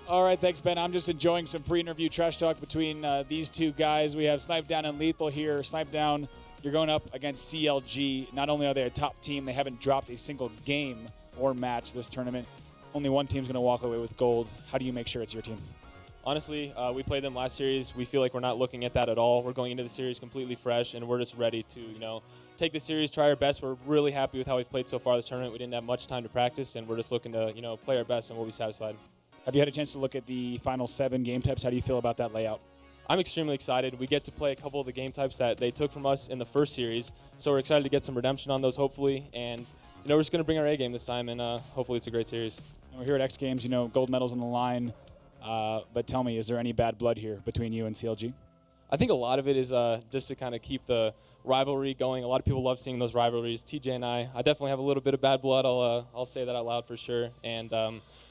All right, thanks, Ben. I'm just enjoying some pre-interview trash talk between these two guys. We have Snipedown and Lethul here. Snipedown, you're going up against CLG. Not only are they a top team, they haven't dropped a single game or match this tournament. Only one team's going to walk away with gold. How do you make sure it's your team? Honestly, we played them last series. We feel like we're not looking at that at all. We're going into the series completely fresh, and we're just ready to, take the series, try our best. We're really happy with how we've played so far this tournament. We didn't have much time to practice, and we're just looking to, play our best, and we'll be satisfied. Have you had a chance to look at the final 7 game types? How do you feel about that layout? I'm extremely excited. We get to play a couple of the game types that they took from us in the first series, so we're excited to get some redemption on those, hopefully. And, we're just going to bring our A game this time, and hopefully it's a great series. We're here at X Games, gold medals on the line. But tell me, is there any bad blood here between you and CLG? I think a lot of it is just to kind of keep the rivalry going. A lot of people love seeing those rivalries. TJ and I definitely have a little bit of bad blood. I'll say that out loud for sure. And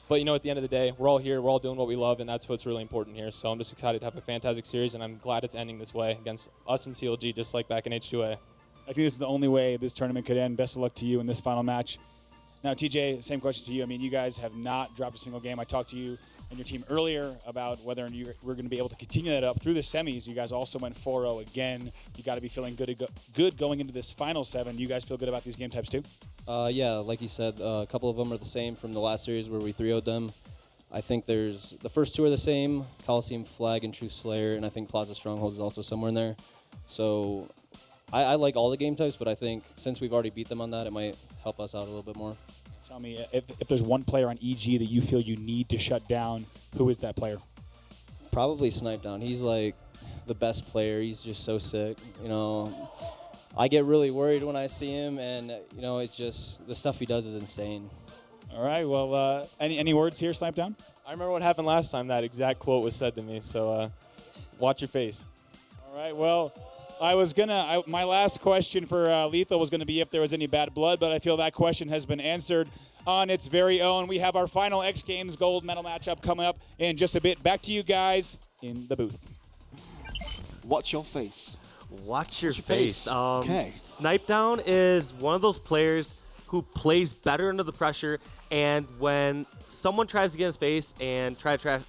but at the end of the day, we're all here. We're all doing what we love, and that's what's really important here. So I'm just excited to have a fantastic series, and I'm glad it's ending this way against us and CLG, just like back in H2A. I think this is the only way this tournament could end. Best of luck to you in this final match. Now, TJ, same question to you. I mean, you guys have not dropped a single game. I talked to you and your team earlier about whether we're going to be able to continue that up through the semis. You guys also went 4-0 again. You got to be feeling good going into this final 7. You guys feel good about these game types too? Yeah, like you said, a couple of them are the same from the last series where we 3-0'd them. I think the first 2 are the same, Coliseum Flag and Truth Slayer, and I think Plaza Stronghold is also somewhere in there. So I like all the game types, but I think since we've already beat them on that, it might help us out a little bit more. Tell me, if there's one player on EG that you feel you need to shut down, who is that player? Probably Snipedown. He's like the best player. He's just so sick. I get really worried when I see him, and it's just the stuff he does is insane. All right. Well, any words here, Snipedown? I remember what happened last time. That exact quote was said to me. So watch your face. All right. Well, my last question for Lethul was going to be if there was any bad blood, but I feel that question has been answered on its very own. We have our final X Games gold medal matchup coming up in just a bit. Back to you guys in the booth. Watch your face. Watch your face. Okay. Snipedown is one of those players who plays better under the pressure, and when someone tries to get in his face and tries to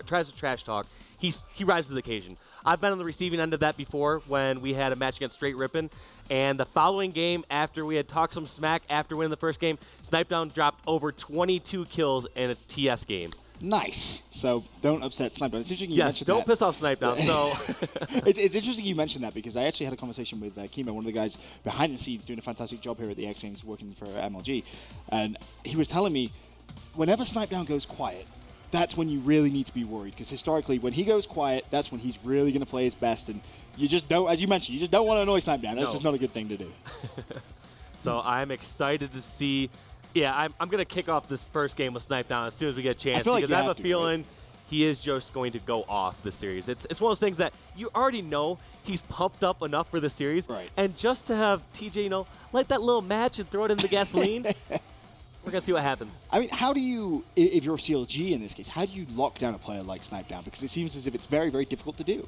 trash talk, he rises to the occasion. I've been on the receiving end of that before when we had a match against Straight Rippin', and the following game, after we had talked some smack after winning the first game, Snipedown dropped over 22 kills in a TS game. Nice. So don't upset Snipedown. It's interesting you mentioned that. Yes, don't piss off Snipedown. So it's interesting you mentioned that because I actually had a conversation with Kimo, one of the guys behind the scenes doing a fantastic job here at the X Games working for MLG, and he was telling me whenever Snipedown goes quiet, that's when you really need to be worried, because historically, when he goes quiet, that's when he's really going to play his best, and you just don't, as you mentioned, you just don't want to annoy Snipedown. That's just not a good thing to do. So I'm excited to see. Yeah, I'm going to kick off this first game with Snipedown as soon as we get a chance, because I have a feeling he is just going to go off this series. It's one of those things that you already know he's pumped up enough for the series, and just to have TJ, light that little match and throw it in the gasoline. We're going to see what happens. I mean, how do you, if you're CLG in this case, how do you lock down a player like Snipedown? Because it seems as if it's very, very difficult to do.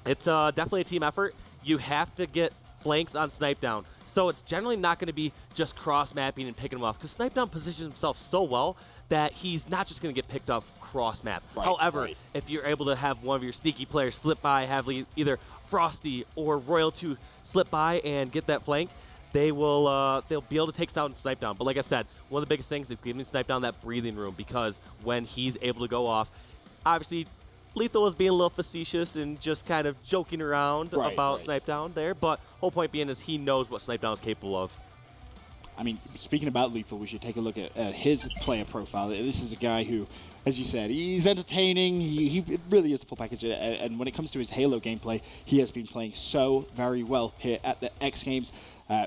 It's definitely a team effort. You have to get flanks on Snipedown. So it's generally not going to be just cross-mapping and picking him off, because Snipedown positions himself so well that he's not just going to get picked up cross-map. However, if you're able to have one of your sneaky players slip by, have either Frosty or Royal 2 slip by and get that flank, they'll be able to take down Snipedown. But like I said, one of the biggest things is giving Snipedown that breathing room, because when he's able to go off, obviously Lethul is being a little facetious and just kind of joking around about Snipedown there, but whole point being is he knows what Snipedown is capable of. I mean, speaking about Lethul, we should take a look at his player profile. This is a guy who, as you said, he's entertaining. He really is the full package. And when it comes to his Halo gameplay, he has been playing so very well here at the X Games.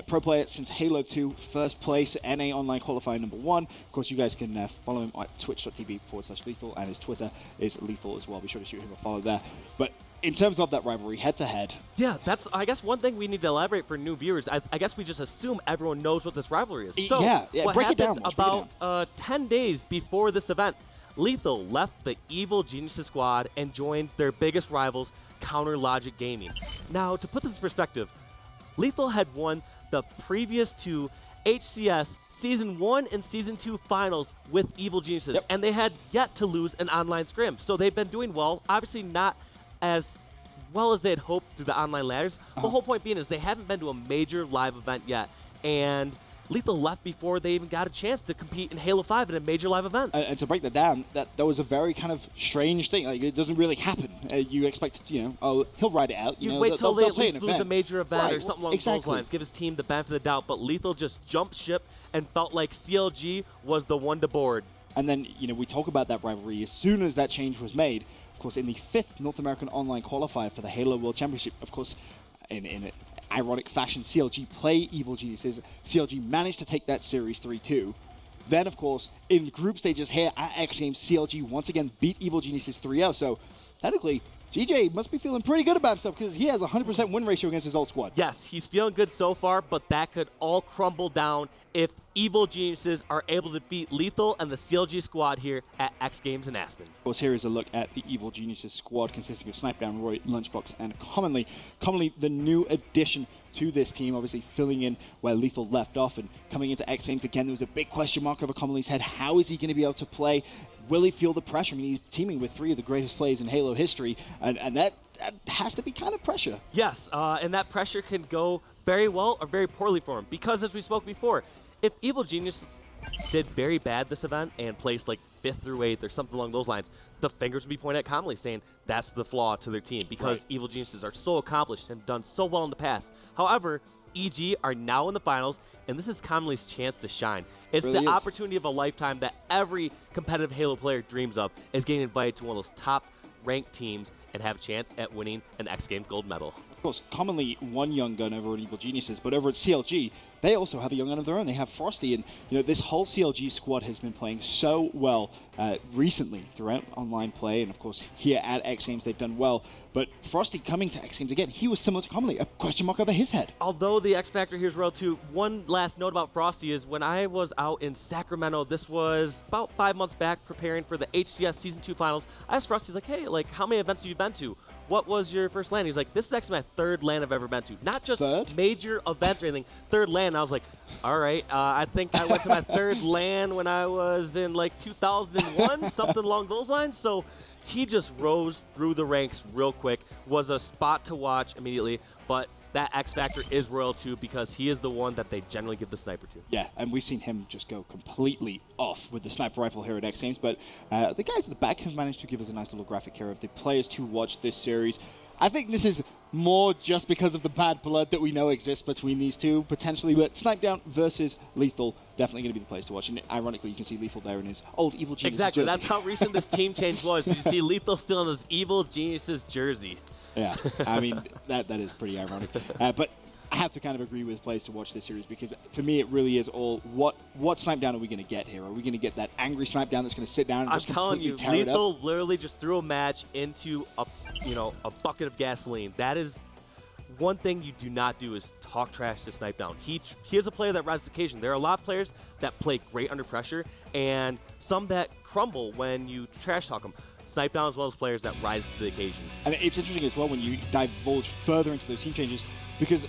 Pro player since Halo 2, first place, NA Online Qualifier #1. Of course, you guys can follow him at twitch.tv/Lethul, and his Twitter is Lethul as well. Be sure to shoot him a follow there. But in terms of that rivalry, head-to-head. Yeah, that's, I guess, one thing we need to elaborate for new viewers. I guess we just assume everyone knows what this rivalry is. So yeah, what break it down. About 10 days before this event, Lethul left the Evil Geniuses squad and joined their biggest rivals, Counter Logic Gaming. Now, to put this in perspective, Lethul had won the previous 2 HCS Season 1 and Season 2 finals with Evil Geniuses, and they had yet to lose an online scrim. So they've been doing well, obviously not as well as they had hoped through the online ladders. The whole point being is they haven't been to a major live event yet, and Lethul left before they even got a chance to compete in Halo 5 in a major live event. And to break that down, that was a very kind of strange thing. Like, it doesn't really happen. You expect, oh, he'll ride it out. You know, wait till they at play least an lose a event. major event Right, or something along those lines. Give his team the benefit of the doubt. But Lethul just jumped ship and felt like CLG was the one to board. And then, we talk about that rivalry. As soon as that change was made, of course, in the 5th North American Online qualifier for the Halo World Championship, of course, in ironic fashion, CLG play Evil Geniuses. CLG managed to take that Series 3-2. Then, of course, in group stages here at X Games, CLG once again beat Evil Geniuses 3-0. So, technically, TJ must be feeling pretty good about himself because he has a 100% win ratio against his old squad. Yes, he's feeling good so far, but that could all crumble down if Evil Geniuses are able to defeat Lethul and the CLG squad here at X Games in Aspen. Of course, here is a look at the Evil Geniuses squad consisting of Snipedown, Roy, Lunchbox, and Commonly. Commonly, the new addition to this team, obviously filling in where Lethul left off. And coming into X Games again, there was a big question mark over Commonly's head. How is he going to be able to play? Will he feel the pressure? I mean, he's teaming with 3 of the greatest players in Halo history, and that has to be kind of pressure. Yes, and that pressure can go very well or very poorly for him because, as we spoke before, if Evil Geniuses did very bad this event and placed like 5th through 8th or something along those lines, the fingers would be pointed at Commonly saying that's the flaw to their team because Evil Geniuses are so accomplished and done so well in the past. However, EG are now in the finals, and this is Commonly's chance to shine. It's Really the is. opportunity of a lifetime that every competitive Halo player dreams of, is getting invited to one of those top-ranked teams and have a chance at winning an X Games gold medal. Of course, Commonly one young gun over at Evil Geniuses, but over at CLG, they also have a young gun of their own. They have Frosty, and this whole CLG squad has been playing so well recently throughout online play, and of course here at X Games they've done well. But Frosty coming to X Games again, he was similar to Commonly, a question mark over his head. Although the X Factor here is real too, one last note about Frosty is when I was out in Sacramento, this was about 5 months back preparing for the HCS Season 2 finals, I asked Frosty, like, hey, like, how many events have you been to? What was your first LAN? He's like, this is actually my 3rd LAN I've ever been to. Not just major events or anything, 3rd LAN. And I was like, all right, I think I went to my 3rd LAN when I was in like 2001, something along those lines. So he just rose through the ranks real quick, was a spot to watch immediately, but that X Factor is royal too because he is the one that they generally give the sniper to. Yeah, and we've seen him just go completely off with the sniper rifle here at X Games, but the guys at the back have managed to give us a nice little graphic here of the players to watch this series. I think this is more just because of the bad blood that we know exists between these two, potentially, but Snipedown versus Lethul, definitely going to be the place to watch. And ironically, you can see Lethul there in his old Evil Geniuses Exactly, jersey. that's how recent this team change was. You see Lethul still in his Evil Geniuses jersey. Yeah, I mean, that is pretty ironic. But I have to kind of agree with players to watch this series because for me it really is all what Snipedown are we going to get here? Are we going to get that angry Snipedown that's going to sit down and I'm just telling you, completely tear it up? Lethul literally just threw a match into a bucket of gasoline. That is one thing you do not do is talk trash to Snipedown. He is a player that rises to the occasion. There are a lot of players that play great under pressure and some that crumble when you trash talk them. Snipedown as well as players that rise to the occasion. And it's interesting as well when you divulge further into those team changes because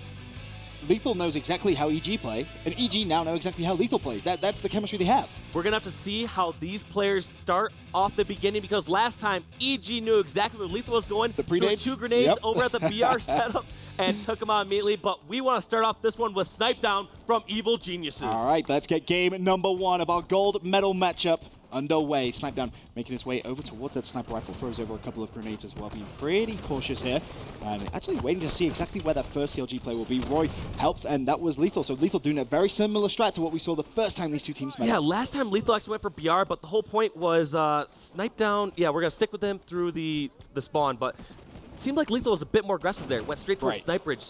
Lethul knows exactly how EG play, and EG now know exactly how Lethul plays. That's the chemistry they have. We're going to have to see how these players start off the beginning because last time EG knew exactly where Lethul was going. The pre-nades? Threw 2 grenades Yep. over at the BR setup and took him out immediately. But we want to start off this one with Snipedown from Evil Geniuses. All right, let's get game number 1 of our gold medal matchup underway. Snipedown making his way over towards that sniper rifle, throws over a couple of grenades as well, being pretty cautious here, and actually waiting to see exactly where that first CLG play will be. Roy helps, and that was Lethul. So Lethul doing a very similar strat to what we saw the first time these two teams met. Yeah, last time Lethul actually went for BR, but the whole point was Snipedown. Yeah, we're going to stick with him through the spawn, but it seemed like Lethul was a bit more aggressive there. Went straight towards Snipe Ridge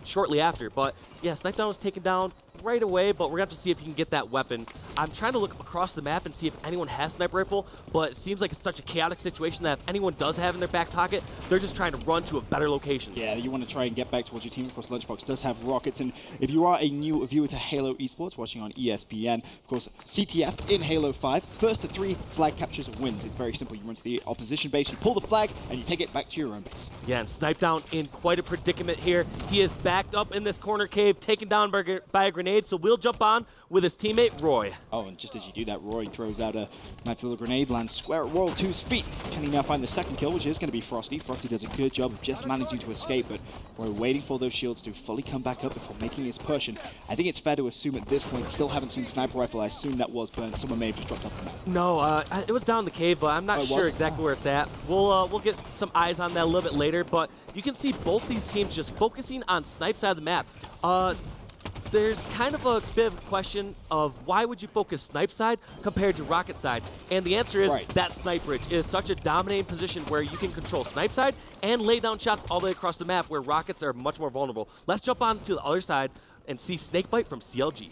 shortly after, but yeah, Snipedown was taken down right away, but we're going to have to see if he can get that weapon. I'm trying to look across the map and see if anyone has sniper rifle, but it seems like it's such a chaotic situation that if anyone does have in their back pocket, they're just trying to run to a better location. Yeah, you want to try and get back towards your team. Of course, Lunchbox does have rockets, and if you are a new viewer to Halo Esports watching on ESPN, of course, CTF in Halo 5, first to 3 flag captures wins. It's very simple. You run to the opposition base, you pull the flag, and you take it back to your own base. Yeah, and Snipedown in quite a predicament here. He is back backed up in this corner cave, taken down by a grenade, so we'll jump on with his teammate, Roy. Oh, and just as you do that, Roy throws out a nice little grenade, lands square at Royal 2's feet. Can he now find the second kill, which is going to be Frosty? Frosty does a good job of just managing to escape, but Roy waiting for those shields to fully come back up before making his push. And I think it's fair to assume at this point, still haven't seen Sniper Rifle. I assume that was burned. Someone may have just dropped off the map. No, it was down in the cave, but I'm not sure exactly where it's at. We'll get some eyes on that a little bit later, but you can see both these teams just focusing on Snipe side of the map. There's kind of a bit of a question of why would you focus Snipe side compared to Rocket side? And the answer is that Snipe Bridge is such a dominating position where you can control Snipe side and lay down shots all the way across the map where Rockets are much more vulnerable. Let's jump on to the other side and see Snakebite from CLG.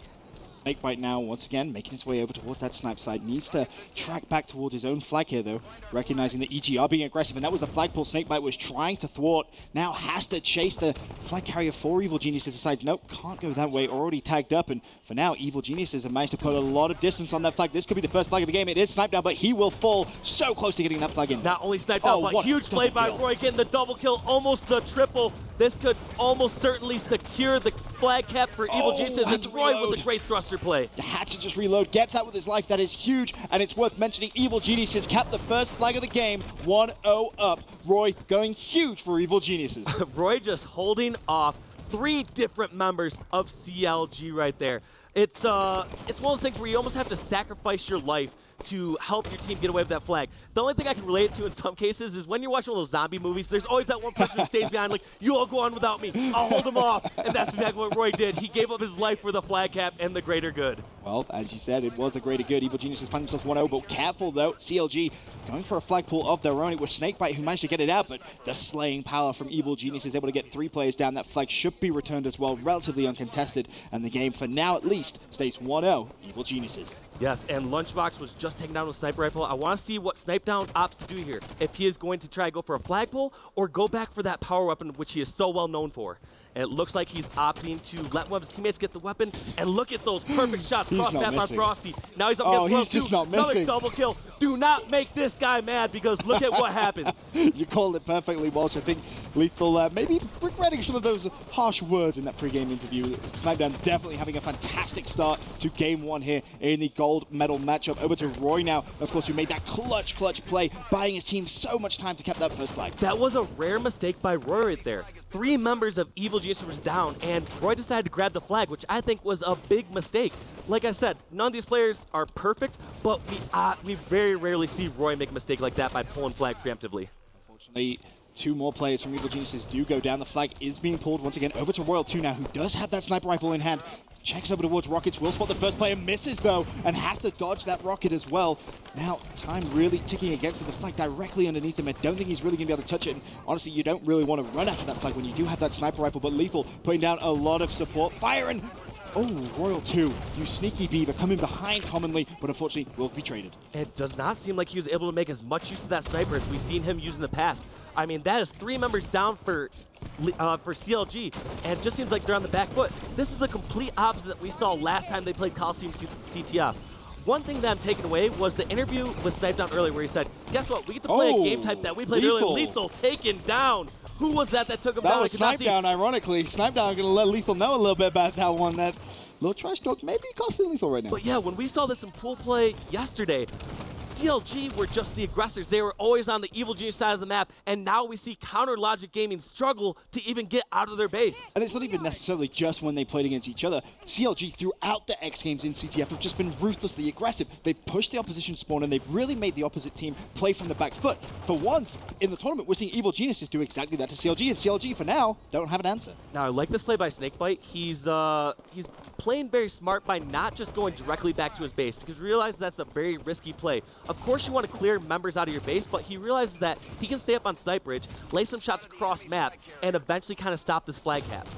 Snakebite now, once again, making his way over towards that Snipe side. Needs to track back towards his own flag here, though, recognizing that EG are being aggressive, and that was the flagpole Snakebite was trying to thwart. Now has to chase the flag carrier for Evil Geniuses. Decides, nope, can't go that way, already tagged up, and for now, Evil Geniuses have managed to put a lot of distance on that flag. This could be the first flag of the game. It is Snipedown, but he will fall so close to getting that flag in. Not only Snipedown, but huge play by Roy, getting the double kill, almost the triple. This could almost certainly secure the flag cap for Evil Geniuses, and Roy with a great thruster play. Had to just reload, gets out with his life. That is huge, and it's worth mentioning Evil Geniuses capped the first flag of the game, 1-0 up. Roy going huge for Evil Geniuses. Roy just holding off 3 different members of CLG right there. It's one of those things where you almost have to sacrifice your life to help your team get away with that flag. The only thing I can relate it to in some cases is when you're watching one of those zombie movies, there's always that one person who stays behind, like, you all go on without me, I'll hold them off. And that's exactly what Roy did. He gave up his life for the flag cap and the greater good. Well, as you said, it was the greater good. Evil Geniuses find themselves 1-0, but careful though, CLG going for a flagpole of their own. It was Snakebite who managed to get it out, but the slaying power from Evil Geniuses able to get 3 players down. That flag should be returned as well, relatively uncontested, and the game, for now at least, stays 1-0, Evil Geniuses. Yes, and Lunchbox was just taken down with a sniper rifle. I want to see what Snipedown opts to do here. If he is going to try to go for a flagpole or go back for that power weapon, which he is so well known for. And it looks like he's opting to let one of his teammates get the weapon. And look at those perfect shots cross path on Frosty. Now he's up against he's just not missing. Another double kill. Do not make this guy mad because look at what happens. You called it perfectly, Walsh. I think Lethul maybe regretting some of those harsh words in that pre-game interview. Snipedown definitely having a fantastic start to game 1 here in the gold medal matchup. Over to Roy now, of course, who made that clutch play, buying his team so much time to cap that first flag. That was a rare mistake by Roy right there. 3 members of Evil Geniuses was down, and Roy decided to grab the flag, which I think was a big mistake. Like I said, none of these players are perfect, but we very rarely see Roy make a mistake like that by pulling flag preemptively. Unfortunately, 2 more players from Evil Geniuses do go down. The flag is being pulled once again over to Royal 2 now, who does have that sniper rifle in hand. Checks over towards Rockets, will spot the first player, misses though, and has to dodge that rocket as well. Now, time really ticking against him. The flag directly underneath him. I don't think he's really going to be able to touch it. And honestly, you don't really want to run after that flag when you do have that sniper rifle, but Lethul putting down a lot of support. Firing! Oh, Royal 2, you sneaky beaver, coming behind commonly, but unfortunately will be traded. It does not seem like he was able to make as much use of that sniper as we've seen him use in the past. I mean, that is 3 members down for CLG, and it just seems like they're on the back foot. This is the complete opposite that we saw last time they played Coliseum CTF. One thing that I'm taking away was the interview with Snipedown earlier where he said, guess what, we get to play a game type that we played earlier. Lethul taken down. Who was that took him down? That was Snipedown, ironically. Snipedown going to let Lethul know a little bit about that one. That little trash talk maybe costing Lethul right now. But yeah, when we saw this in pool play yesterday, CLG were just the aggressors. They were always on the Evil Genius side of the map, and now we see Counter Logic Gaming struggle to even get out of their base. And it's not even necessarily just when they played against each other. CLG, throughout the X Games in CTF, have just been ruthlessly aggressive. They've pushed the opposition spawn, and they've really made the opposite team play from the back foot. For once, in the tournament, we're seeing Evil Geniuses do exactly that to CLG, and CLG, for now, don't have an answer. Now, I like this play by Snakebite. He's playing very smart by not just going directly back to his base, because he realizes that's a very risky play. Of course, you want to clear members out of your base, but he realizes that he can stay up on Snipe Bridge, lay some shots across map, and eventually kind of stop this flag cap.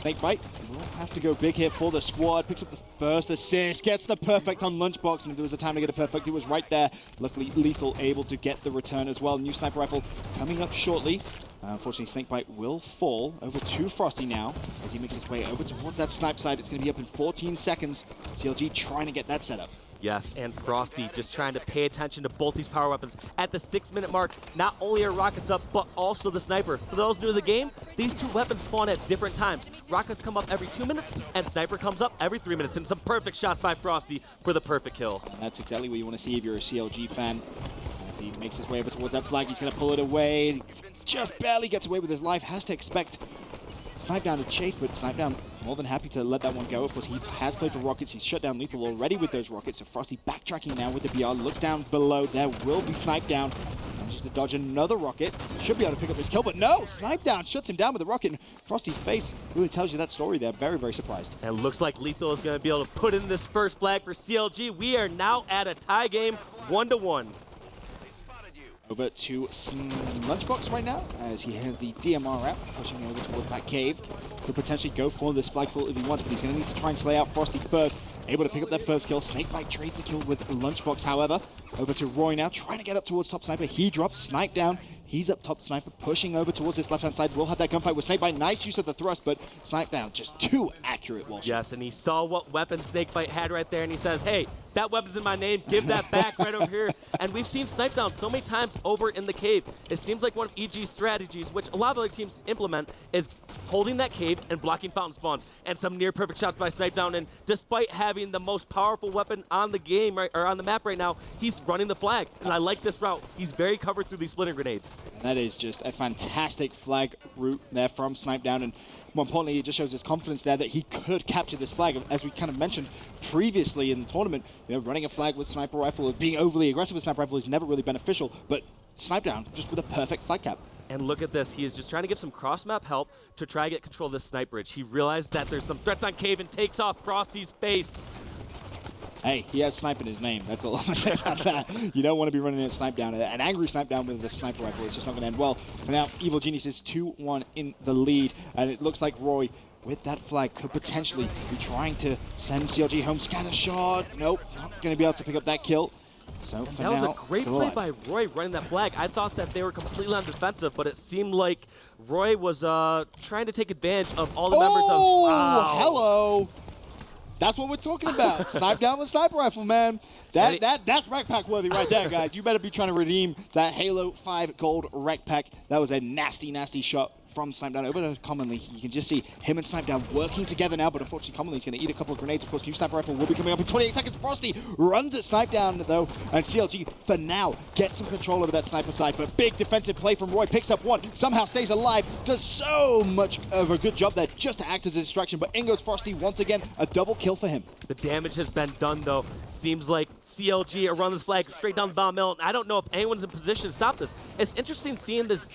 Snakebite will have to go big here for the squad. Picks up the first assist, gets the perfect on Lunchbox, and if there was a time to get a perfect, it was right there. Luckily, Lethul able to get the return as well. New sniper rifle coming up shortly. Unfortunately, Snakebite will fall over to Frosty now as he makes his way over towards that snipe side. It's going to be up in 14 seconds. CLG trying to get that set up. Yes, and Frosty just trying to pay attention to both these power weapons. At the 6-minute mark, not only are rockets up, but also the sniper. For those new to the game, these two weapons spawn at different times. Rockets come up every 2 minutes, and sniper comes up every 3 minutes. And some perfect shots by Frosty for the perfect kill. And that's exactly what you want to see if you're a CLG fan. As he makes his way over towards that flag, he's going to pull it away. Just barely gets away with his life. Has to expect Snipedown to chase, but Snipedown more than happy to let that one go. Of course, he has played for Rockets. He's shut down Lethul already with those Rockets. So Frosty backtracking now with the BR. Looks down below. There will be Snipedown. Manages to dodge another Rocket. Should be able to pick up this kill, but no! Snipedown shuts him down with a Rocket. And Frosty's face really tells you that story there. Very, very surprised. And looks like Lethul is going to be able to put in this first flag for CLG. We are now at a tie game, 1-1. Over to Lunchbox right now, as he has the DMR app, pushing over towards that cave. Could potentially go for this flagpole if he wants, but he's going to need to try and slay out Frosty first. Able to pick up that first kill. Snakebite trades the kill with Lunchbox, however. Over to Roy now, trying to get up towards top sniper. He drops Snipe down. He's up top sniper, pushing over towards this left-hand side. We'll have that gunfight with Snakebite. Nice use of the thrust, but Snipe down just too accurate, Walsh. Yes, and he saw what weapon Snakebite had right there, and he says, hey, that weapon's in my name. Give that back right over here. And we've seen Snipedown so many times over in the cave. It seems like one of EG's strategies, which a lot of other teams implement, is holding that cave and blocking fountain spawns. And some near-perfect shots by Snipedown. And despite having the most powerful weapon on the game, or on the map right now, he's running the flag. And I like this route. He's very covered through these splitting grenades. And that is just a fantastic flag route there from Snipedown. And more importantly, it just shows his confidence there that he could capture this flag. As we kind of mentioned previously in the tournament, you know, running a flag with sniper rifle, being overly aggressive with sniper rifle is never really beneficial. But Snipedown just with a perfect flag cap. And look at this. He is just trying to get some cross-map help to try to get control of this snipe bridge. He realized that there's some threats on cave and takes off Frosty's face. Hey, he has snipe in his name. That's all I'm going to say about that. You don't want to be running a Snipedown. An angry Snipedown with a sniper rifle. It's just not going to end well. For now, Evil Genius is 2-1 in the lead. And it looks like Roy, with that flag, could potentially be trying to send CLG home. Scatter shot. Nope, not going to be able to pick up that kill. So for That was now, a great still play alive. by Roy running that flag. I thought that they were completely on defensive, but it seemed like Roy was trying to take advantage of all the members of... Wow. Hello. That's what we're talking about. Snipe down with sniper rifle, man. That's Rec Pack worthy right there, guys. You better be trying to redeem that Halo 5 gold Rec Pack. That was a nasty, nasty shot from Snipedown over to Commonly. You can just see him and Snipedown working together now, but unfortunately Commonly's going to eat a couple of grenades. Of course, new sniper rifle will be coming up in 28 seconds. Frosty runs at Snipedown, though, and CLG, for now, gets some control over that sniper side, but big defensive play from Roy. Picks up one, somehow stays alive, does so much of a good job there just to act as a distraction, but in goes Frosty once again, a double kill for him. The damage has been done, though. Seems like CLG are running this flag straight down the bottom middle, and I don't know if anyone's in position to stop this. It's interesting seeing this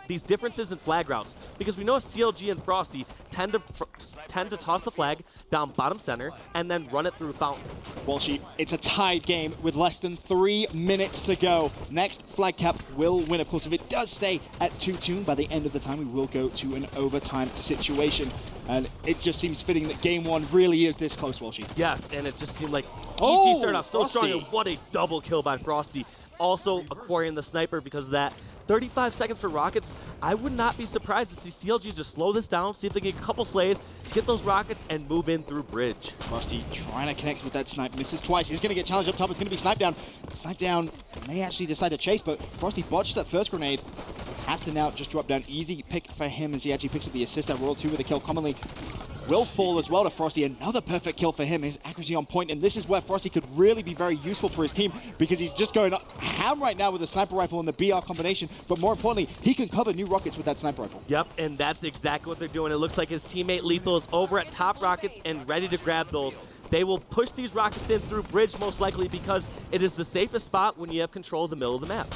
these differences in flag routes, because we know CLG and Frosty tend to toss the flag down bottom center and then run it through fountain. Walshy, it's a tied game with less than 3 minutes to go. Next flag cap will win. Of course, if it does stay at 2-2, by the end of the time, we will go to an overtime situation. And it just seems fitting that game one really is this close, Walshy. Yes, and it just seemed like Oh, EG started off so strong, Frosty. and what a double kill by Frosty. Also acquiring the sniper because of that. 35 seconds for rockets. I would not be surprised to see CLG just slow this down, see if they get a couple slays, get those rockets, and move in through bridge. Frosty trying to connect with that snipe, misses twice. He's going to get challenged up top. It's going to be Snipedown. Snipedown may actually decide to chase, but Frosty botched that first grenade. Has to now just drop down. Easy pick for him as he actually picks up the assist at Royal 2 with a kill. Commonly will fall as well to Frosty. Another perfect kill for him. His accuracy on point, and this is where Frosty could really be very useful for his team because he's just going ham right now with the sniper rifle and the BR combination, but more importantly, he can cover new rockets with that sniper rifle. Yep, and that's exactly what they're doing. It looks like his teammate Lethul is over at top rockets and ready to grab those. They will push these rockets in through bridge most likely because it is the safest spot when you have control of the middle of the map.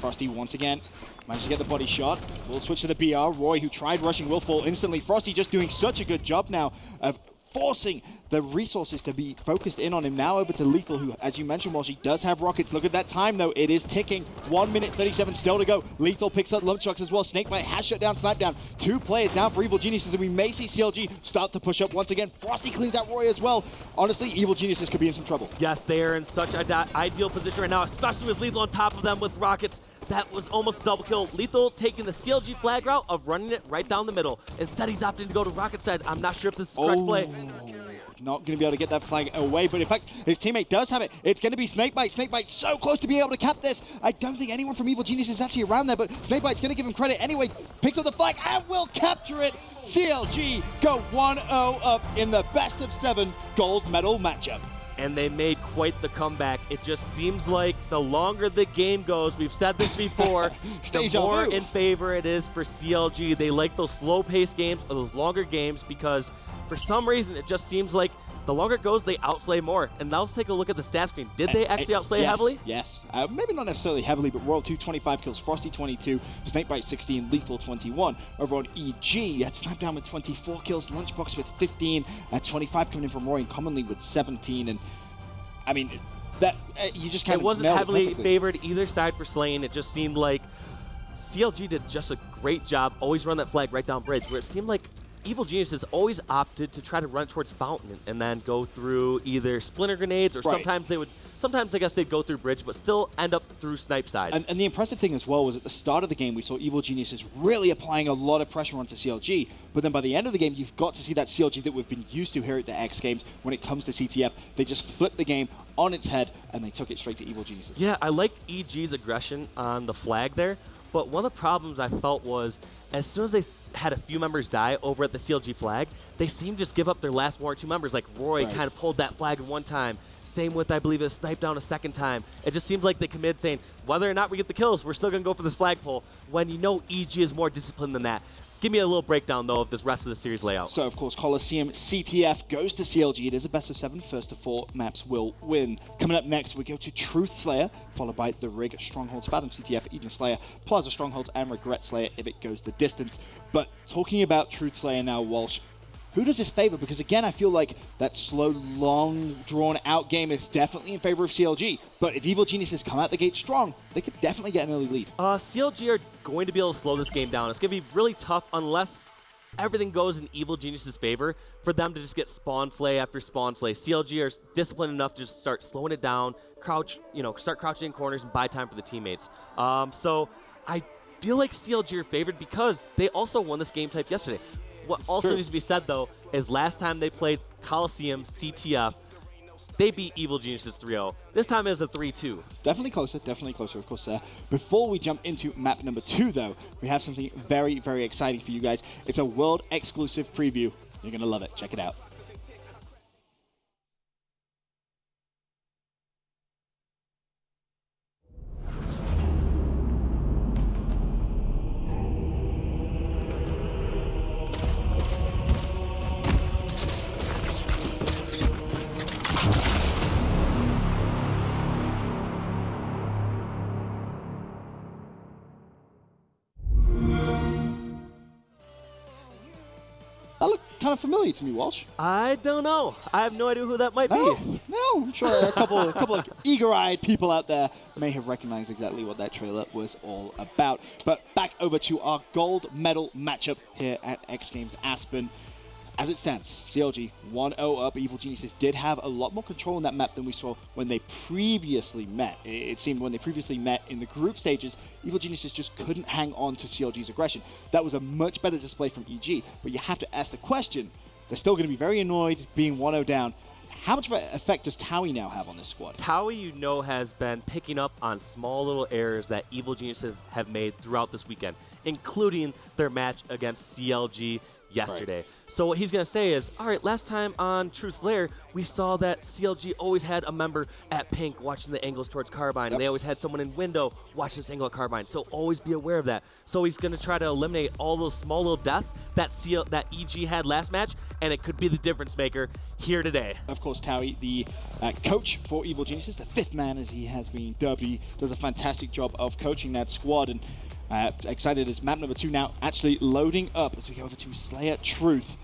Frosty once again managed to get the body shot. We'll switch to the BR. Roy, who tried rushing, will fall instantly. Frosty just doing such a good job now of forcing the resources to be focused in on him. Now over to Lethul, who, as you mentioned, Walshy, does have rockets. Look at that time, though. It is ticking. 1 minute 37 still to go. Lethul picks up Lump Chucks as well. Snakebite has shut down Snipedown. 2 players down for Evil Geniuses, and we may see CLG start to push up once again. Frosty cleans out Roy as well. Honestly, Evil Geniuses could be in some trouble. Yes, they are in such an ideal position right now, especially with Lethul on top of them with rockets. That was almost a double kill. Lethul taking the CLG flag route of running it right down the middle. Instead, he's opting to go to rocket side. I'm not sure if this is the correct play. not going to be able to get that flag away, but in fact, his teammate does have it. It's going to be Snakebite. Snakebite so close to being able to cap this. I don't think anyone from Evil Genius is actually around there, but Snakebite's going to give him credit anyway. Picks up the flag and will capture it. CLG go 1-0 up in the best of 7 gold medal matchup. And they made quite the comeback. It just seems like the longer the game goes, we've said this before, the more in favor it is for CLG. They like those slow-paced games or those longer games because for some reason it just seems like the longer it goes, they outslay more. And now let's take a look at the stat screen. Did they actually outslay heavily? Yes. Maybe not necessarily heavily, but Royal 2, 25 kills, Frosty 22, Snakebite 16, Lethul 21. Over on EG, you had Snipedown with 24 kills, Lunchbox with 15, 25 coming in from Roy and Commonly with 17. And I mean, that you just kind of It wasn't heavily favored either side for slaying. It just seemed like CLG did just a great job, always run that flag right down bridge, where it seemed like Evil Geniuses always opted to try to run towards Fountain and then go through either splinter grenades or sometimes I guess they'd go through bridge, but still end up through snipe side. And the impressive thing as well was at the start of the game, we saw Evil Geniuses really applying a lot of pressure onto CLG. But then by the end of the game, you've got to see that CLG that we've been used to here at the X Games when it comes to CTF. They just flipped the game on its head and they took it straight to Evil Geniuses. Yeah, I liked EG's aggression on the flag there, but one of the problems I felt was as soon as they had a few members die over at the CLG flag, they seemed to just give up their last 1 or 2 members. Like Roy kind of pulled that flag one time. Same with, I believe, it was Snipedown a second time. It just seems like they committed saying, whether or not we get the kills, we're still going to go for this flagpole, when you know EG is more disciplined than that. Give me a little breakdown, though, of this rest of the series layout. So, of course, Coliseum CTF goes to CLG. It is a best of 7. First to 4 maps will win. Coming up next, we go to Truth Slayer, followed by the Rig Strongholds, Fathom CTF, Eden Slayer, Plaza Strongholds, and Regret Slayer if it goes the distance. But talking about Truth Slayer now, Walsh, who does this favor? Because, again, I feel like that slow, long, drawn-out game is definitely in favor of CLG. But if Evil Geniuses come out the gate strong, they could definitely get an early lead. CLG are going to be able to slow this game down. It's going to be really tough unless everything goes in Evil Geniuses' favor for them to just get spawn slay after spawn slay. CLG are disciplined enough to just start slowing it down, start crouching in corners and buy time for the teammates. So I feel like CLG are favored because they also won this game type yesterday. What also needs to be said, though, is last time they played Coliseum CTF, they beat Evil Geniuses 3-0. This time it was a 3-2. Definitely closer, of course. Before we jump into map number 2, though, we have something very, very exciting for you guys. It's a world-exclusive preview. You're going to love it. Check it out. That looked kind of familiar to me, Walsh. I don't know. I have no idea who that might be. No, I'm sure a couple of eager-eyed people out there may have recognized exactly what that trailer was all about. But back over to our gold medal matchup here at X Games Aspen. As it stands, CLG 1-0 up. Evil Geniuses did have a lot more control in that map than we saw when they previously met. It seemed when they previously met in the group stages, Evil Geniuses just couldn't hang on to CLG's aggression. That was a much better display from EG, but you have to ask the question, they're still going to be very annoyed being 1-0 down. How much of an effect does Towie now have on this squad? Towie, has been picking up on small little errors that Evil Geniuses have made throughout this weekend, including their match against CLG yesterday. Right. So what he's going to say is, all right, last time on Truth Slayer, we saw that CLG always had a member at Pink watching the angles towards Carbine, and they always had someone in Window watching this angle at Carbine. So always be aware of that. So he's going to try to eliminate all those small little deaths that EG had last match, and it could be the difference maker here today. Of course, Towie, the coach for Evil Geniuses, the 5th man as he has been dubbed, he does a fantastic job of coaching that squad. And excited as map number 2 now actually loading up as we go over to Slayer Truth.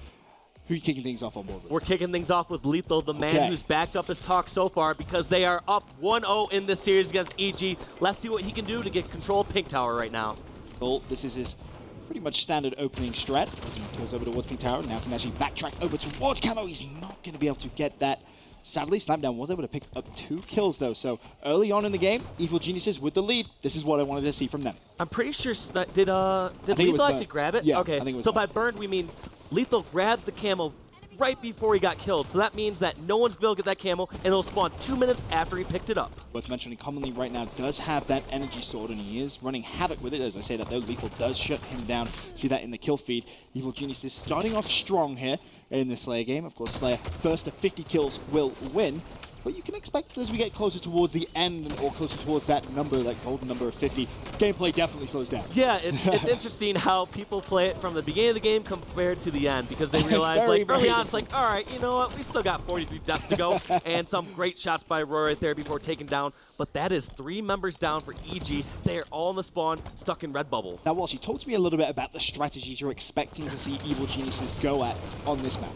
Who are you kicking things off on board with? We're kicking things off with Lethul, the man who's backed up his talk so far because they are up 1-0 in this series against EG. Let's see what he can do to get control of Pink Tower right now. Well, this is his pretty much standard opening strat. As he goes over towards Pink Tower, now can actually backtrack over towards Camo. He's not going to be able to get that. Sadly, Snipedown was able to pick up 2 kills, though. So early on in the game, Evil Geniuses with the lead. This is what I wanted to see from them. I'm pretty sure, did Lethul actually grab it? Yeah, okay. I think it was so by burned, we mean Lethul grabbed the camo, right before he got killed. So that means that no one's going to be able to get that camo, and it'll spawn 2 minutes after he picked it up. Worth mentioning, commonly right now does have that energy sword, and he is running havoc with it. As I say that, though, Lethul does shut him down. See that in the kill feed. Evil Genius is starting off strong here in the Slayer game. Of course, Slayer, first to 50 kills will win. But you can expect as we get closer towards the end or closer towards that number, that golden number of 50, gameplay definitely slows down. Yeah, it's interesting how people play it from the beginning of the game compared to the end, because they realize, like, early on, it's like, all right, you know what, we still got 43 deaths to go, and some great shots by Roy right there before taken down. But that is 3 members down for EG. They are all in the spawn, stuck in red bubble. Now, Walshy, talk to me a little bit about the strategies you're expecting to see Evil Geniuses go at on this map.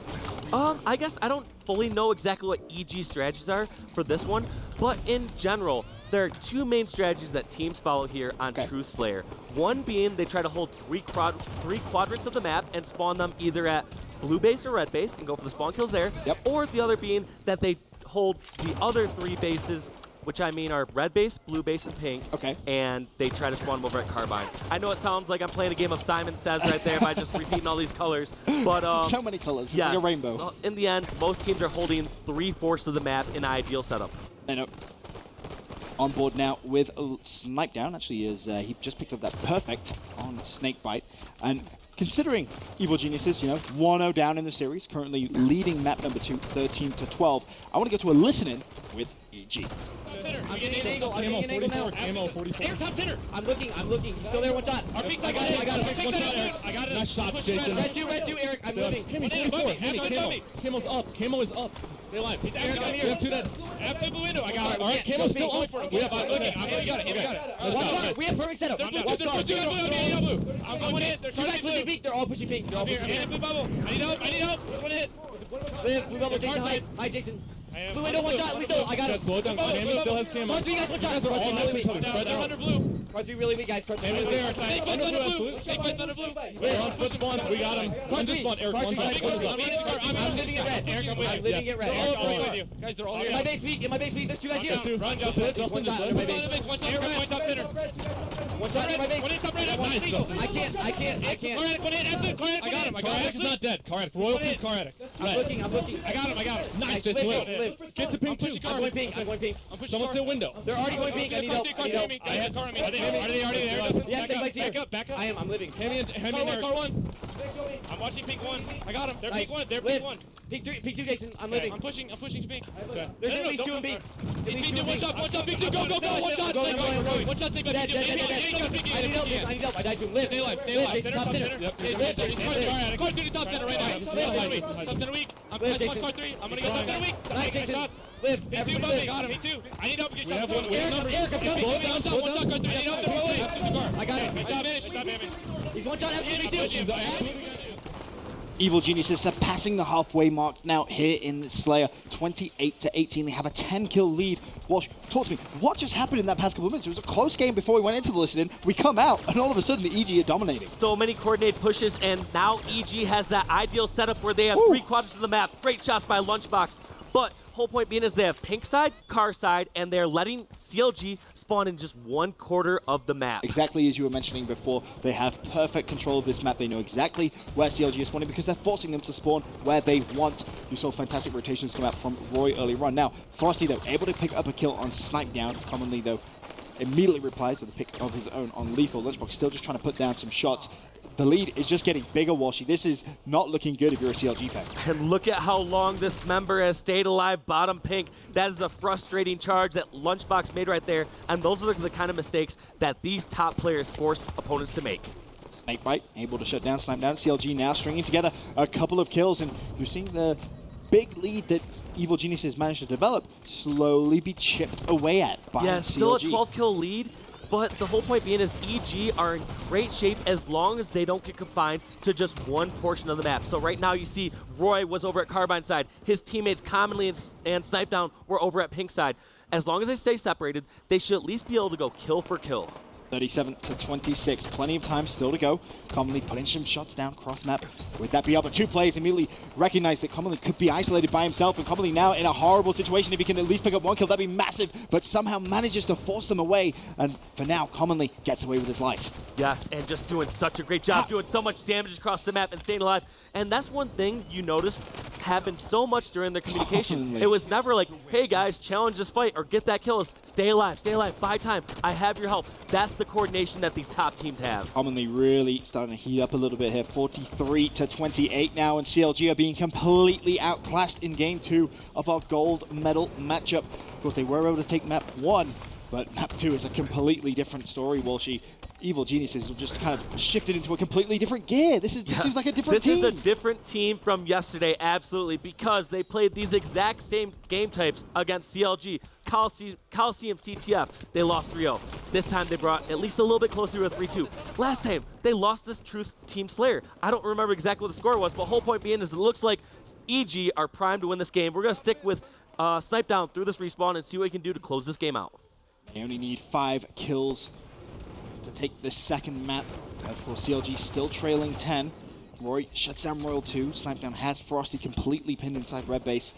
I guess I don't fully know exactly what EG strategies are for this one, but in general, there are 2 main strategies that teams follow here on True Slayer. One being they try to hold 3 quadrants of the map and spawn them either at blue base or red base and go for the spawn kills there, or the other being that they hold the other 3 bases, which I mean are red base, blue base, and pink. And they try to spawn them over at Carbine. I know it sounds like I'm playing a game of Simon Says right there by just repeating all these colors, but so many colors, yes, it's like a rainbow. In the end, most teams are holding 3/4 of the map in an ideal setup. And on board now with Snipedown, actually, is he just picked up that perfect on Snakebite. And considering Evil Geniuses, 1-0 down in the series, currently leading map number 2, 13-12, I want to go to a listen-in with EG. I'm getting an angle. I'm getting an angle now. Camo 44. Air top center. I'm looking. He's still there. One shot. I got it. One shot, Eric. I got it. Nice shot, Jason. Red two, Eric. I'm moving. Camo's up. Camo is up. Stay alive. He's Eric, Eric, we have 2 dead. After the window. I got it. All right, Camo's still up. We have We have perfect setup. I'm going in. They're pushing pink. They're all pushing pink. They're all pushing pink. Blue bubble. I need help. One hit. Blue bubble. Jason, hi, Jason. Blue window, one shot, Lethul. I got him. Slow down. Cammy still has camo. Card 3, guys, one shot. You guys are all next to each other. Spread out. Under blue. Card 3 really weak, guys. Card 3 Cammy's really there. weak. Under blue, absolutely. Snakebite's under blue. We're on foot spawns. We got him. Card 3. Spawn. Eric, one shot. I'm living in red. Eric, I'm with you. I'm living in red. Yes. I'm with you. Guys, they're all here. In my base peak, there's 2 guys here. Run, Justin. One shot under my base. One shot. One top center. One shot under my base. I can't. I got him. Car is not dead. Car addict. Royalty car addict. I'm looking. I got him. Nice, Jason. Live. Get to pink too. I'm going pink. Someone steal window. They're already going pink. I need help. I had car on me. Are they already there? Yeah, Snakebite's here. Back up. I'm living. Hand me there. Car 1. I'm watching pink 1. I got him. They're Nice. pink 1. Pink 2, Jason. I'm living. I'm pushing to pink. Okay. There's at least 2 in pink. One shot, pink 2, go. One shot, One shot, take back. I need help. I died to him. Live. Stay alive. Jason, top center. Car 3 top center right now. Top center weak. I'm car 3. I'm gonna get top center weak. Nice, Jason. Live. Everybody live. Got him. Me too. I need help. Eric, I'm coming. One shot, car 3. I need help. I got him. He's one shot after me too. Evil Geniuses surpassing the halfway mark now here in Slayer, 28-18. They have a 10-kill lead. Walsh, talk to me. What just happened in that past couple of minutes? It was a close game before we went into the listening. We come out, and all of a sudden, the EG are dominating. So many coordinated pushes, and now EG has that ideal setup where they have 3 quadrants of the map. Great shots by Lunchbox. But whole point being is they have pink side, car side, and they're letting CLG spawn in just 1/4 of the map. Exactly as you were mentioning before, they have perfect control of this map. They know exactly where CLG is spawning because they're forcing them to spawn where they want. You saw fantastic rotations come out from Roy earlier on. Now, Frosty, though, able to pick up a kill on Snipedown. Commonly, though, immediately replies with a pick of his own on Lethul. Lunchbox still just trying to put down some shots. The lead is just getting bigger, Walshy. This is not looking good if you're a CLG fan. And look at how long this member has stayed alive, bottom pink. That is a frustrating charge that Lunchbox made right there, and those are the kind of mistakes that these top players force opponents to make. Snakebite able to shut down Snipedown. CLG now stringing together a couple of kills, and you're seeing the big lead that Evil Geniuses managed to develop slowly be chipped away at by CLG. Yeah, still a 12-kill lead. But the whole point being is EG are in great shape as long as they don't get confined to just one portion of the map. So right now you see Roy was over at Carbine side. His teammates Commonly and Snipedown were over at Pink side. As long as they stay separated, they should at least be able to go kill for kill. 37-26. Plenty of time still to go. Commonly putting some shots down cross map. Would that be up? But two players immediately recognize that Commonly could be isolated by himself, and Commonly now in a horrible situation. If he can at least pick up one kill, that'd be massive, but somehow manages to force them away. And for now, Commonly gets away with his life. Yes, and just doing such a great job, doing so much damage across the map and staying alive. And that's one thing you noticed happened so much during their communication. Commonly. It was never like, hey guys, challenge this fight or get that kill. It's stay alive, buy time. I have your help. That's the coordination that these top teams have. Commonly really starting to heat up a little bit here. 43-28 now, and CLG are being completely outclassed in game 2 of our gold medal matchup. Of course, they were able to take map 1, but map 2 is a completely different story, Walshy. Evil Geniuses have just kind of shifted into a completely different gear. This seems like a different team. This is a different team from yesterday, absolutely, because they played these exact same game types against CLG, Coliseum CTF. They lost 3-0. This time they brought at least a little bit closer to a 3-2. Last time, they lost this Truth Team Slayer. I don't remember exactly what the score was, but the whole point being is it looks like EG are primed to win this game. We're going to stick with Snipedown through this respawn and see what we can do to close this game out. They only need 5 kills to take this second map. Of course, CLG still trailing 10. Roy shuts down Royal 2. Snipedown has Frosty completely pinned inside red base.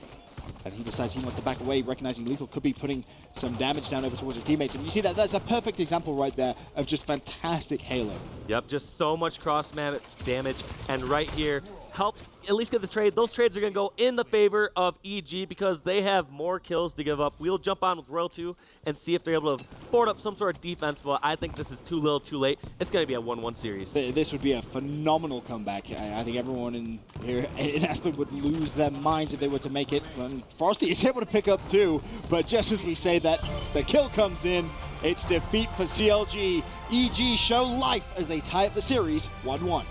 And he decides he wants to back away, recognizing Lethul could be putting some damage down over towards his teammates. And you see that's a perfect example right there of just fantastic Halo. Yep, just so much cross damage. And right here, helps at least get the trade. Those trades are going to go in the favor of EG because they have more kills to give up. We'll jump on with Royal 2 and see if they're able to board up some sort of defense, but I think this is too little too late. It's going to be a 1-1 series. This would be a phenomenal comeback. I think everyone in Aspen would lose their minds if they were to make it. And Frosty is able to pick up 2, but just as we say that, the kill comes in. It's defeat for CLG. EG show life as they tie up the series 1-1.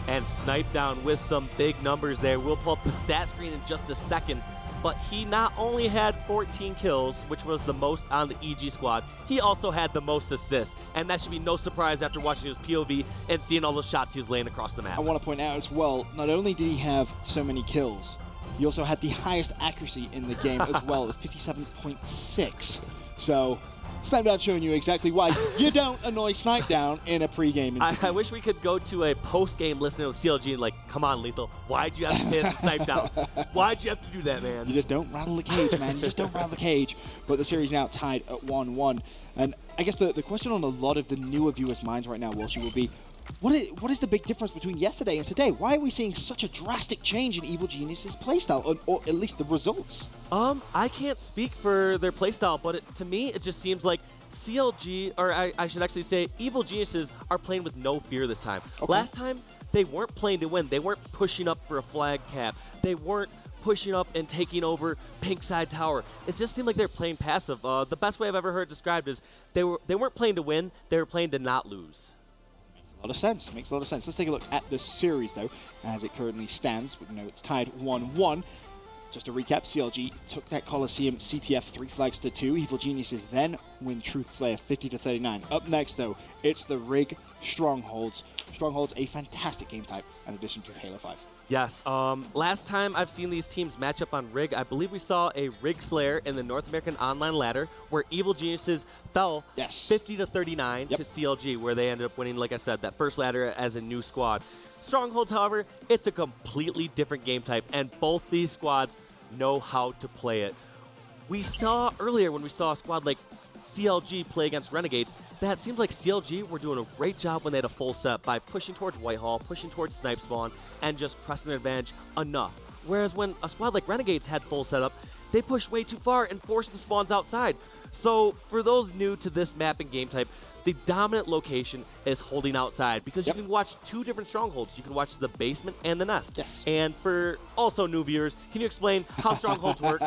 And Snipedown with some big numbers there. We'll pull up the stat screen in just a second. But he not only had 14 kills, which was the most on the EG squad, he also had the most assists. And that should be no surprise after watching his POV and seeing all those shots he was laying across the map. I want to point out as well, not only did he have so many kills, he also had the highest accuracy in the game as well, at 57.6. So Snipedown showing you exactly why you don't annoy Snipedown in a pre-game interview. I wish we could go to a post-game listening with CLG and like, come on, Lethul, why'd you have to say that to Snipedown? Why'd you have to do that, man? You just don't rattle the cage, man. You just don't rattle the cage. But the series now tied at 1-1. And I guess the question on a lot of the newer viewers' minds right now, Walshy, will be, what is the big difference between yesterday and today? Why are we seeing such a drastic change in Evil Genius's playstyle, or at least the results? I can't speak for their playstyle, but to me, it just seems like CLG, or I should actually say Evil Geniuses, are playing with no fear this time. Okay. Last time, they weren't playing to win. They weren't pushing up for a flag cap. They weren't pushing up and taking over pink side tower. It just seemed like they were playing passive. The best way I've ever heard described is they weren't playing to win. They were playing to not lose. A lot of sense. Makes a lot of sense. Let's take a look at the series, though, as it currently stands. We know it's tied 1-1. Just to recap, CLG took that Coliseum CTF 3 flags to 2. Evil Geniuses then win Truth Slayer 50-39. Up next, though, it's the Rig Strongholds. Strongholds, a fantastic game type, in addition to Halo 5. Yes. Last time I've seen these teams match up on Rig, I believe we saw a Rig Slayer in the North American Online Ladder where Evil Geniuses fell 50-39 to CLG, where they ended up winning, like I said, that first ladder as a new squad. Strongholds, however, it's a completely different game type, and both these squads know how to play it. We saw earlier when we saw a squad like CLG play against Renegades, that seems like CLG were doing a great job when they had a full set by pushing towards Whitehall, pushing towards Snipe Spawn, and just pressing their advantage enough. Whereas when a squad like Renegades had full setup, they pushed way too far and forced the spawns outside. So for those new to this map and game type, the dominant location is holding outside because you can watch 2 different strongholds. You can watch the basement and the nest. Yes. And for also new viewers, can you explain how strongholds work?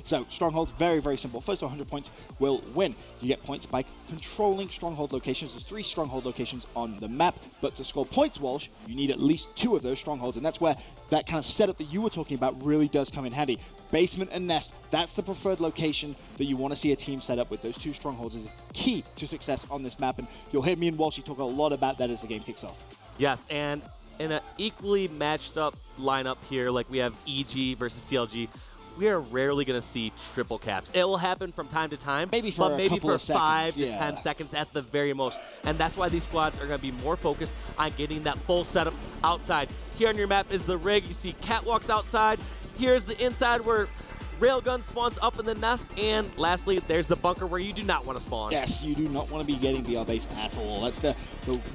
So, strongholds, very, very simple. First 100 points will win. You get points by controlling stronghold locations. There's 3 stronghold locations on the map, but to score points, Walsh, you need at least 2 of those strongholds, and that's where that kind of setup that you were talking about really does come in handy. Basement and nest, that's the preferred location that you want to see a team set up with. Those 2 strongholds is key to success on this map, and you'll hear me and Walshy talk a lot about that as the game kicks off. Yes, and in an equally matched up lineup here, like we have EG versus CLG, we are rarely going to see triple caps. It will happen from time to time, Maybe for but a maybe couple for of seconds, 5 to yeah. 10 seconds at the very most. And that's why these squads are going to be more focused on getting that full setup outside. Here on your map is the rig. You see catwalks outside. Here's the inside where Railgun spawns up in the nest, and lastly, there's the bunker where you do not want to spawn. Yes, you do not want to be getting BR base at all. That's the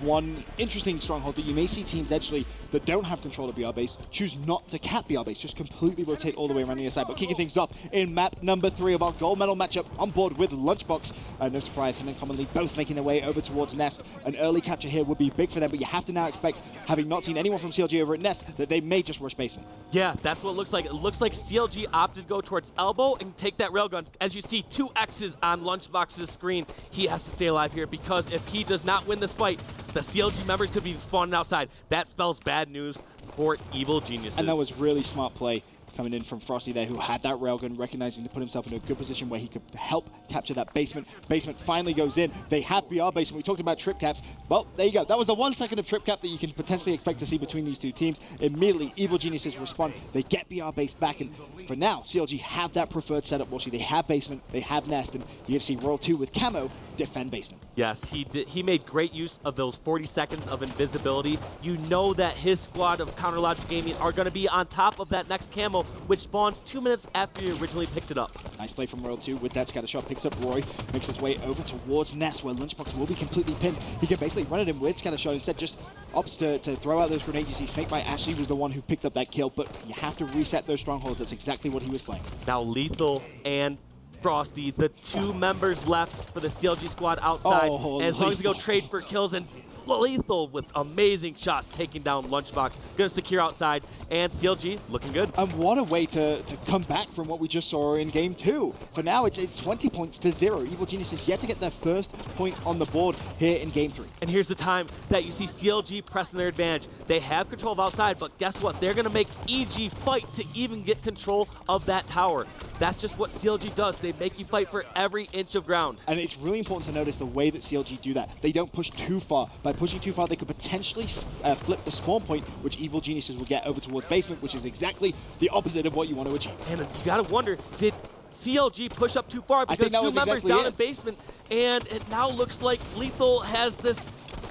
one interesting stronghold that you may see teams actually that don't have control of BR base choose not to cap BR base, just completely rotate all the way around the other side. But kicking things off in map number 3 of our gold medal matchup on board with Lunchbox. No surprise, him and Commonly both making their way over towards Nest. An early capture here would be big for them, but you have to now expect, having not seen anyone from CLG over at Nest, that they may just rush basement. Yeah, that's what it looks like. It looks like CLG opted to go towards elbow and take that railgun. As you see, 2 X's on Lunchbox's screen. He has to stay alive here because if he does not win this fight, the CLG members could be spawning outside. That spells bad news for Evil Geniuses. And that was really smart play coming in from Frosty there, who had that railgun, recognizing to put himself in a good position where he could help capture that basement. Basement finally goes in. They have BR basement. We talked about trip caps. Well, there you go. That was the 1 second of trip cap that you can potentially expect to see between these two teams. Immediately, Evil Geniuses respond. They get BR base back, and for now, CLG have that preferred setup. Walshy, they have basement, they have nest, and you see Royal 2 with camo defend basement. Yes, he did. He made great use of those 40 seconds of invisibility. You know that his squad of Counter Logic Gaming are going to be on top of that next camo, which spawns 2 minutes after you originally picked it up. Nice play from Royal 2 with that scatter shot. Picks up Roy, makes his way over towards Nest, where Lunchbox will be completely pinned. He can basically run at him with scatter shot. Instead, just opts to throw out those grenades. You see Snakebite actually was the one who picked up that kill, but you have to reset those strongholds. That's exactly what he was playing. Now Lethul and Frosty, the 2 members left for the CLG squad outside. Oh, and as long as you go Lethul. trade for kills, and Lethul with amazing shots taking down Lunchbox. Going to secure outside, and CLG looking good. And what a way to come back from what we just saw in Game 2. For now, it's 20 points to 0. Evil Genius is yet to get their first point on the board here in Game 3. And here's the time that you see CLG pressing their advantage. They have control of outside, but guess what? They're going to make EG fight to even get control of that tower. That's just what CLG does. They make you fight for every inch of ground. And it's really important to notice the way that CLG do that. They don't push too far. By pushing too far, they could potentially flip the spawn point, which Evil Geniuses will get over towards basement, which is exactly the opposite of what you want to achieve. And you got to wonder, did CLG push up too far? Because 2 members exactly down in basement, and it now looks like Lethul has this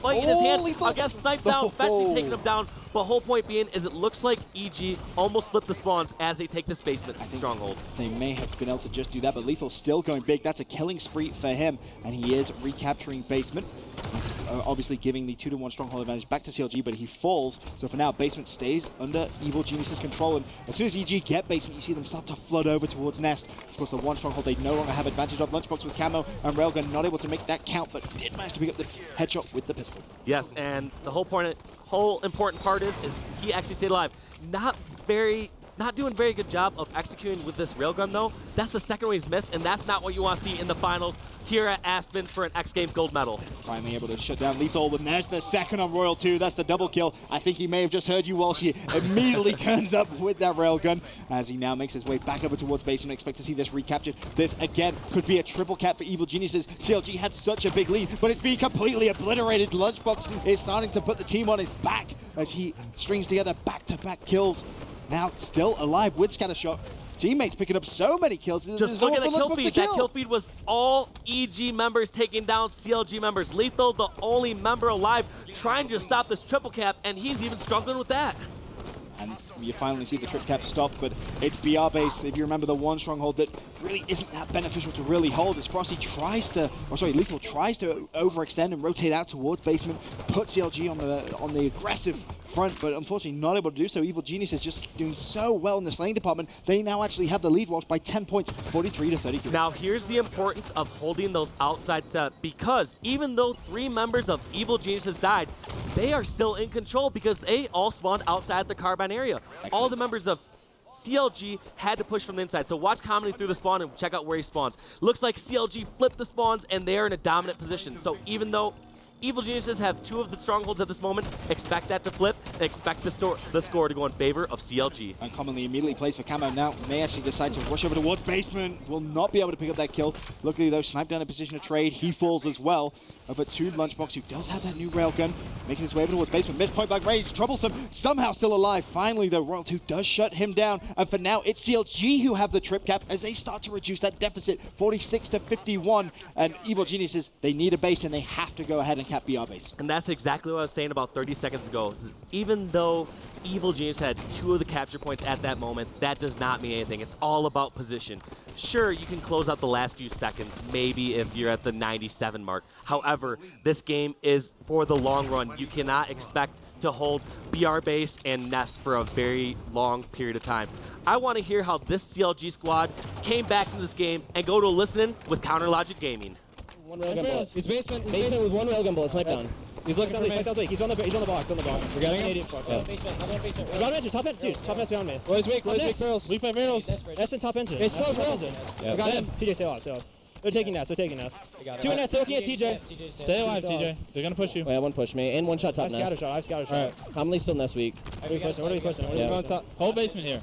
fight in his hands. Lethul. I guess Snipedown eventually taking him down. But whole point being is it looks like EG almost flipped the spawns as they take this basement stronghold. They may have been able to just do that, but Lethal's still going big. That's a killing spree for him, and he is recapturing basement. He's obviously giving the 2-to-1 stronghold advantage back to CLG, but he falls. So for now, basement stays under Evil Genius's control. And as soon as EG get basement, you see them start to flood over towards Nest. Of course, the 1 stronghold they no longer have advantage of. Lunchbox with camo and Railgun not able to make that count, but did manage to pick up the headshot with the pistol. Yes, and the whole important part is he actually stayed alive. Not doing a very good job of executing with this railgun though. That's the second one he's missed, and that's not what you want to see in the finals here at Aspen for an X Games gold medal. Finally able to shut down Lethul, and there's the second on Royal 2. That's the double kill. I think he may have just heard you, Walsh. He immediately turns up with that railgun as he now makes his way back over towards base and expect to see this recaptured. This, again, could be a triple cap for Evil Geniuses. CLG had such a big lead, but it's being completely obliterated. Lunchbox is starting to put the team on his back as he strings together back-to-back kills. Now still alive with scatter shot. Teammates picking up so many kills. Just look at the kill feed. That kill feed was all EG members taking down CLG members. Lethul, the only member alive, trying to stop this triple cap, and he's even struggling with that. And you finally see the trip cap stop, but it's BR base. If you remember the 1 stronghold that really isn't that beneficial to really hold, as Frosty tries to, Lethul tries to overextend and rotate out towards basement, put CLG on the aggressive front, but unfortunately not able to do so. Evil Genius is just doing so well in the slaying department. They now actually have the lead, Walsh, by 10 points, 43-33. Now here's the importance of holding those outside setup, because even though 3 members of Evil Geniuses died, they are still in control because they all spawned outside the carbine area. All the members of CLG had to push from the inside. So watch Comedy through the spawn and check out where he spawns. Looks like CLG flipped the spawns and they are in a dominant position. So even though Evil Geniuses have 2 of the strongholds at this moment. Expect that to flip, and expect the score to go in favor of CLG. Uncommonly immediately plays for Camo now. May actually decide to rush over towards basement. Will not be able to pick up that kill. Luckily though, Snipedown in position to trade. He falls as well. Over to Lunchbox, who does have that new railgun. Making his way over towards basement. Missed point blank range. Troublesome. Somehow still alive. Finally though, Royal 2 does shut him down. And for now, it's CLG who have the trip cap as they start to reduce that deficit. 46 to 51. And Evil Geniuses, they need a base and they have to go ahead and cap BR base. And that's exactly what I was saying about 30 seconds ago. Even though Evil Genius had 2 of the capture points at that moment, that does not mean anything. It's all about position. Sure, you can close out the last few seconds, maybe if you're at the 97 mark. However, this game is for the long run. You cannot expect to hold BR base and Nest for a very long period of time. I want to hear how this CLG squad came back into this game and go to listening with Counter Logic Gaming. One railgun bullet. He's basement. Basement with one railgun bullet. Snipedown. He's looking for me. He's on the box. We're getting him. Bottom engine. Top engine. Dude. Top nest beyond me. Roy's weak. Barrels. Weak by barrels. Nest and top engine. It's slow, bro. I got him. TJ, stay alive. They're taking Nest. 2 in Nest. They're looking at TJ. Stay alive, TJ. They're gonna push you. Yeah, one push me. And one shot top I Nest. have scatter shot. Commonly still Nest weak. What are we pushing? Yeah. Going top. Whole basement here.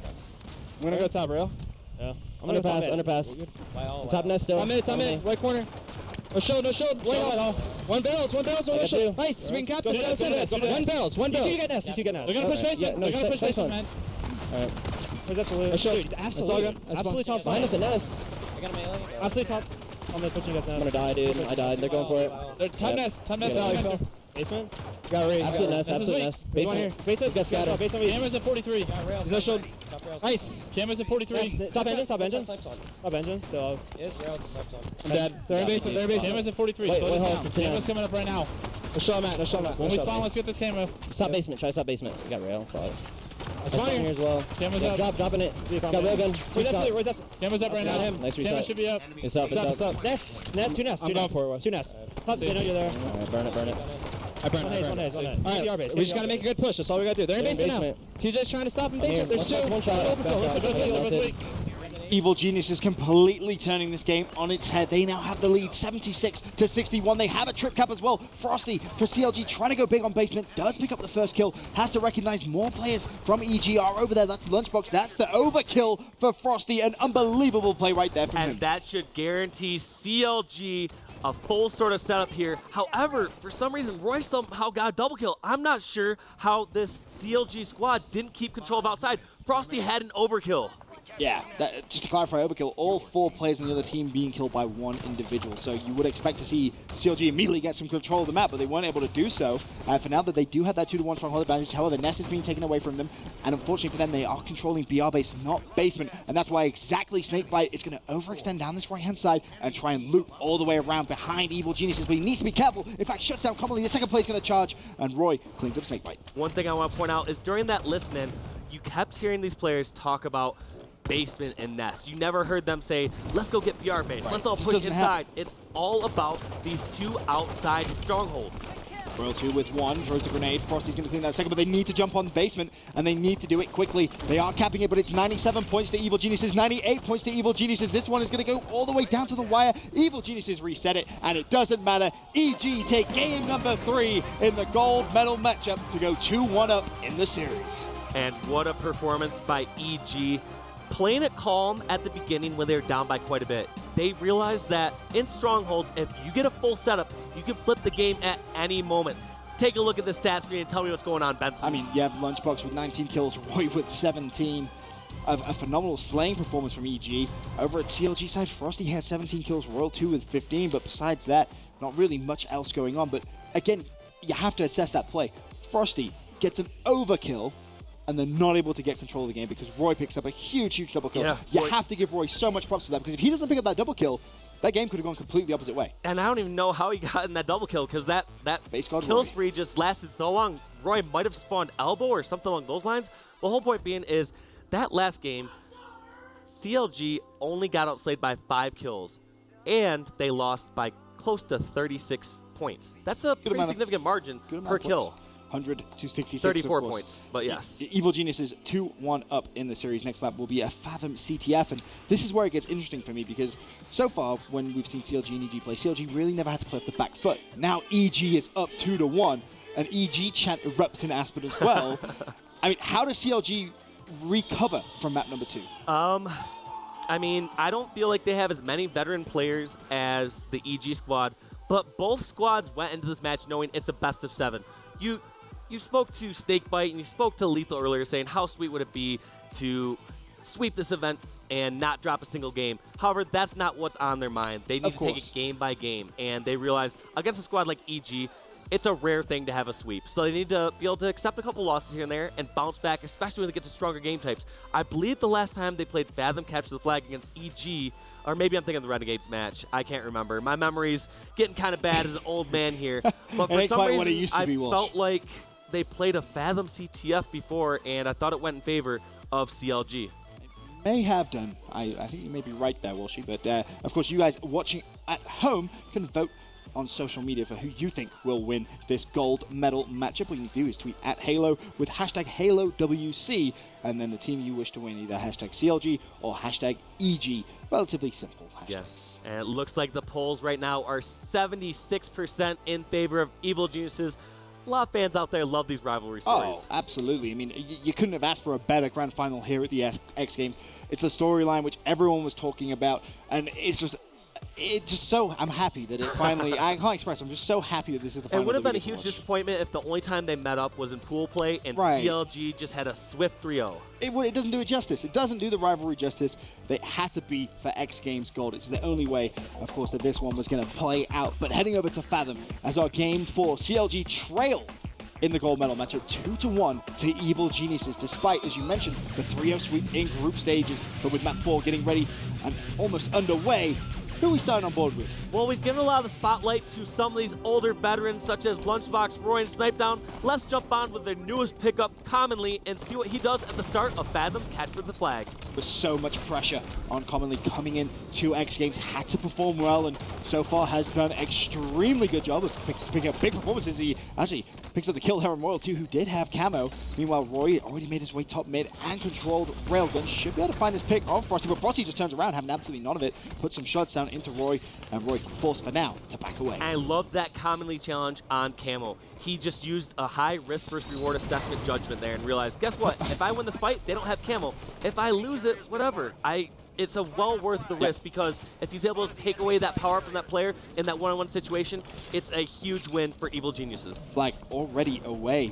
I'm gonna go top, rail. Yeah. Underpass. Top Nest still. I'm in. Right corner. No shield. One barrels, no shield. Nice. We can cap this. One barrels. You two get Nest. They're gonna push basement. They're gonna push basement, man. Alright. Where's absolute? No shield. Dude, That's all good. absolutely top. Behind us at Nest. Absolutely top. I'm gonna push you guys now. I'm gonna die, dude. I died. They're going for it. They're top nest. Yeah. Basement. Got raised. Absolute Nest. Basement here. Basement. Got scattered. Basement. Camera's at 43. There's no shield. Nice. Camera's at 43. Top engine. Top engine. So I'm dead. They're in basement. Camera's at 43. Wait, Slow this hold down. on. Camera's coming up right now. No shield, Matt. When we spawn, let's get this camera. Stop basement. Try to stop basement. We got rail. That's fine here as well. Camera's Yeah, up. dropping it. Got railgun. Where's that? Camera's up right now. Nice Camera reset. should be up. It's up. Nest. 2 nests. I'm going for it. 2 nests. Top, they know you're there. Alright, burn it. I burn it. All right, we just gotta make a good push. That's all we gotta do. They're in basement now. TJ's trying to stop in basement. There's 2. One shot. Evil Geniuses completely turning this game on its head. They now have the lead, 76 to 61. They have a trip cap as well. Frosty for CLG trying to go big on basement. Does pick up the first kill. Has to recognize more players from EG are over there. That's Lunchbox. That's the overkill for Frosty. An unbelievable play right there from him. And that should guarantee CLG a full sort of setup here. However, for some reason, Roy somehow got a double kill. I'm not sure how this CLG squad didn't keep control of outside. Frosty had an overkill. Yeah, just to clarify, overkill, all 4 players on the other team being killed by 1 individual. So you would expect to see CLG immediately get some control of the map, but they weren't able to do so. For now that they do have that 2-to-1 stronghold advantage, however, Nest is being taken away from them. And unfortunately for them, they are controlling BR base, not basement. And that's why exactly Snakebite is going to overextend down this right-hand side and try and loop all the way around behind Evil Geniuses. But he needs to be careful. In fact, shuts down commonly. The second play is going to charge, and Roy cleans up Snakebite. One thing I want to point out is during that listening, you kept hearing these players talk about basement and Nest. You never heard them say, let's go get BR base, let's all push inside. It's all about these 2 outside strongholds. Royal 2 with 1, throws the grenade. Frosty's going to clean that second, but they need to jump on basement, and they need to do it quickly. They are capping it, but it's 97 points to Evil Geniuses, 98 points to Evil Geniuses. This one is going to go all the way down to the wire. Evil Geniuses reset it, and it doesn't matter. EG take game number 3 in the gold medal matchup to go 2-1 up in the series. And what a performance by EG. Playing it calm at the beginning when they were down by quite a bit. They realized that in Strongholds, if you get a full setup, you can flip the game at any moment. Take a look at the stat screen and tell me what's going on, Benson. I mean, you have Lunchbox with 19 kills, Roy with 17. A phenomenal slaying performance from EG. Over at CLG side, Frosty had 17 kills, Royal 2 with 15, but besides that, not really much else going on. But again, you have to assess that play. Frosty gets an overkill, and they're not able to get control of the game because Roy picks up a huge double kill. Yeah, you have to give Roy so much props for that, because if he doesn't pick up that double kill, that game could have gone completely the opposite way. And I don't even know how he got in that double kill, because that Base guard kill Roy. spree just lasted so long. Roy might have spawned elbow or something along those lines. The whole point being is that last game, CLG only got outslayed by 5 kills, and they lost by close to 36 points. That's a pretty significant margin per kill. 100 to 66. 34 of course. points, but yes. Evil Genius is 2-1 up in the series. Next map will be a Fathom CTF, and this is where it gets interesting for me because so far, when we've seen CLG and EG play, CLG really never had to play off the back foot. Now EG is up 2-1, and EG chant erupts in Aspen as well. I mean, how does CLG recover from map number 2? I mean, I don't feel like they have as many veteran players as the EG squad, but both squads went into this match knowing it's a best of 7. You spoke to Snakebite and you spoke to Lethul earlier saying how sweet would it be to sweep this event and not drop a single game. However, that's not what's on their mind. They need to take it game by game, and they realize against a squad like EG, it's a rare thing to have a sweep. So they need to be able to accept a couple losses here and there and bounce back, especially when they get to stronger game types. I believe the last time they played Fathom Capture the Flag against EG, or maybe I'm thinking of the Renegades match. I can't remember. My memory's getting kind of bad as an old man here. But for some reason, I felt like they played a Fathom CTF before, and I thought it went in favor of CLG. May have done. I think you may be right there, Walshy. But of course, you guys watching at home can vote on social media for who you think will win this gold medal matchup. What you need to do is tweet at Halo with hashtag HaloWC, and then the team you wish to win, either hashtag CLG or hashtag EG. Relatively simple hashtags. Yes, and it looks like the polls right now are 76% in favor of Evil Geniuses. A lot of fans out there love these rivalry stories. Oh, absolutely. I mean, you couldn't have asked for a better grand final here at the X Games. It's the storyline which everyone was talking about, and I'm happy that it finally, I can't express, I'm just so happy that this is the final. It would have been a huge disappointment if the only time they met up was in pool play and CLG just had a swift 3-0. It doesn't do it justice. It doesn't do the rivalry justice. They had to be for X Games Gold. It's the only way, of course, that this one was going to play out. But heading over to Fathom as our game 4, CLG trail in the gold medal matchup 2-1 to Evil Geniuses, despite, as you mentioned, the 3-0 sweep in group stages. But with map 4 getting ready and almost underway, who are we starting on board with? Well, we've given a lot of the spotlight to some of these older veterans, such as Lunchbox, Roy, and Snipedown. Let's jump on with their newest pickup, Commonly, and see what he does at the start of Fathom Capture the Flag. There's so much pressure on Commonly coming in to X Games, had to perform well, and so far has done an extremely good job of picking up big performances. He actually picks up the kill there on Royal too, who did have camo. Meanwhile, Roy already made his way top mid and controlled Railgun. Should be able to find this pick on Frosty, but Frosty just turns around, having absolutely none of it. Puts some shots down into Roy, and Roy forced for now to back away. I love that Commonly challenge on camo. He just used a high risk versus reward assessment judgment there and realized, guess what? If I win this fight, they don't have camo. If I lose it, whatever. It's a well worth the risk, because if he's able to take away that power from that player in that one-on-one situation, it's a huge win for Evil Geniuses. Flag already away,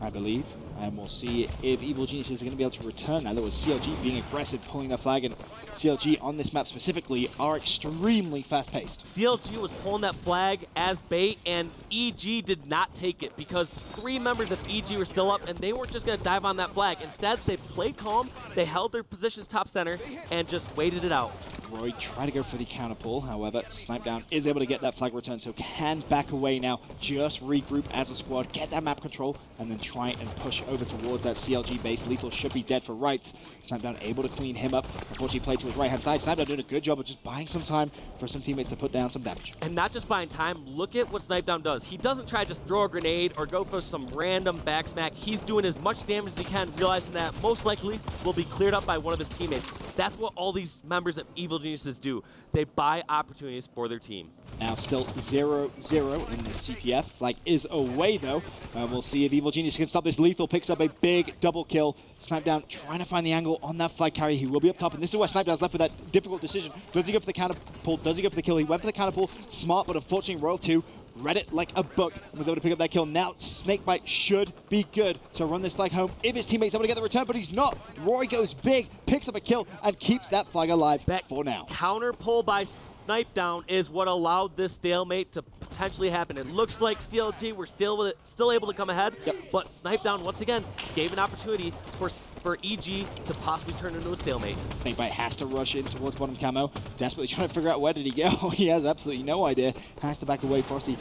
I believe. And we'll see if Evil Geniuses are going to be able to return now. There was CLG being aggressive, pulling their flag, and CLG on this map specifically are extremely fast-paced. CLG was pulling that flag as bait, and EG did not take it because 3 members of EG were still up, and they weren't just going to dive on that flag. Instead, they played calm, they held their positions top center, and just waited it out. Roy tried to go for the counter pull, however, Snipedown is able to get that flag return, so can back away now, just regroup as a squad, get that map control, and then try and push over towards that CLG base. Lethul should be dead for rights. Snipedown able to clean him up. Unfortunately, played to his right-hand side. Snipedown doing a good job of just buying some time for some teammates to put down some damage. And not just buying time, look at what Snipedown does. He doesn't try to just throw a grenade or go for some random backsmack. He's doing as much damage as he can, realizing that most likely will be cleared up by one of his teammates. That's what all these members of Evil Geniuses do. They buy opportunities for their team. Now still 0-0 in this CTF. Flag is away though. We'll see if Evil Genius can stop this. Lethul picks up a big double kill. Snipedown trying to find the angle on that flag carry. He will be up top, and this is where Snipedown's left with that difficult decision. Does he go for the counter pull? Does he go for the kill? He went for the counter pull. Smart, but unfortunately Royal 2 read it like a book and was able to pick up that kill. Now Snakebite should be good to run this flag home if his teammate's able to get the return, but he's not. Roy goes big, picks up a kill, and keeps that flag alive for now. Counter pull by Snipedown is what allowed this stalemate to potentially happen. It looks like CLG were still able to come ahead, but Snipedown once again gave an opportunity for EG to possibly turn into a stalemate. Snakebite has to rush in towards bottom camo, desperately trying to figure out where did he go. He has absolutely no idea. Has to back away. Frosty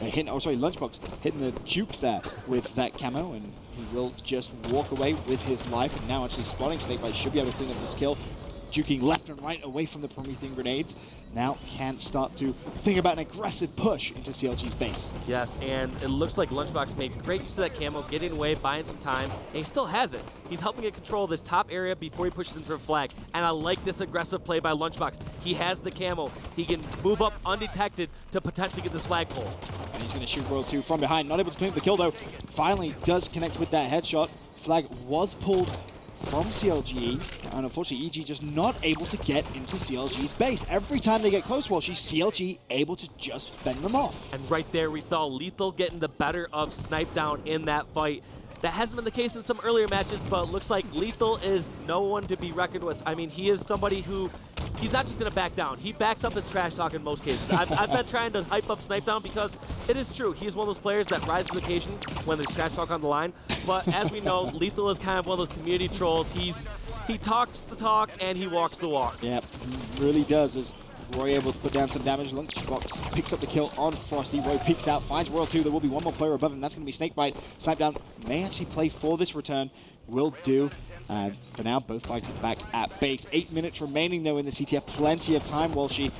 Lunchbox hitting the jukes there with that camo, and he will just walk away with his life. And now actually spotting Snakebite should be able to clean up this kill. juking left and right away from the Promethean grenades, now can start to think about an aggressive push into CLG's base. Yes, and it looks like Lunchbox made great use of that camo, getting away, buying some time, and he still has it. He's helping it control this top area before he pushes into a flag, and I like this aggressive play by Lunchbox. He has the camo. He can move up undetected to potentially get this flagpole. And he's going to shoot Royal 2 from behind, not able to clean up the kill though. Finally does connect with that headshot. Flag was pulled from CLG, and unfortunately EG just not able to get into CLG's base. Every time they get close, well, she's CLG able to just fend them off. And right there we saw Lethul getting the better of Snipedown in that fight. That hasn't been the case in some earlier matches, but it looks like Lethul is no one to be reckoned with. I mean, he is somebody who, he's not just going to back down. He backs up his trash talk in most cases. I've been trying to hype up Snipedown because it is true. He is one of those players that rises to the occasion when there's trash talk on the line. But as we know, Lethul is kind of one of those community trolls. He talks the talk and he walks the walk. Yep, he really does. As Roy able to put down some damage. Lunchbox picks up the kill on Frosty. Roy peeks out, finds Royal 2. There will be one more player above him. That's going to be Snakebite. Snipedown may actually play for this return. Will do. For now, both flags are back at base. 8 minutes remaining, though, in the CTF. Plenty of time, Walshy.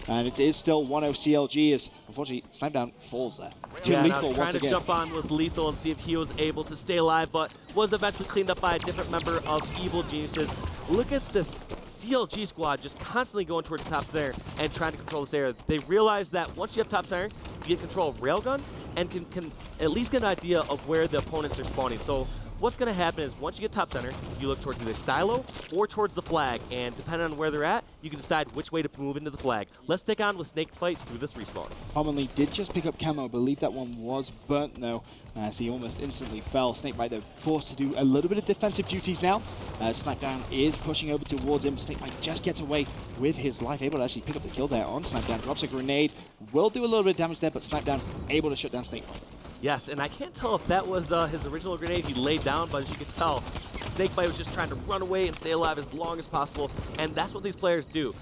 And it is still 1-0 CLG as, unfortunately, Snipedown falls there. Yeah, Lethul trying to again. jump on with Lethul and see if he was able to stay alive, but was eventually cleaned up by a different member of Evil Geniuses. Look at this CLG squad just constantly going towards the top center and trying to control this area. They realize that once you have top center, you get control of railgun and can at least get an idea of where the opponents are spawning. So what's going to happen is once you get top center, you look towards either silo or towards the flag, and depending on where they're at, you can decide which way to move into the flag. Let's stick on with Snakebite through this respawn. Commonly did just pick up camo. I believe that one was burnt though, as he almost instantly fell. Snakebite though forced to do a little bit of defensive duties now. Snipedown is pushing over towards him. Snakebite just gets away with his life, able to actually pick up the kill there on Snipedown. Drops a grenade, will do a little bit of damage there, but Snipedown able to shut down Snakebite. Yes, and I can't tell if that was his original grenade he laid down, but as you can tell, Snakebite was just trying to run away and stay alive as long as possible, and that's what these players do.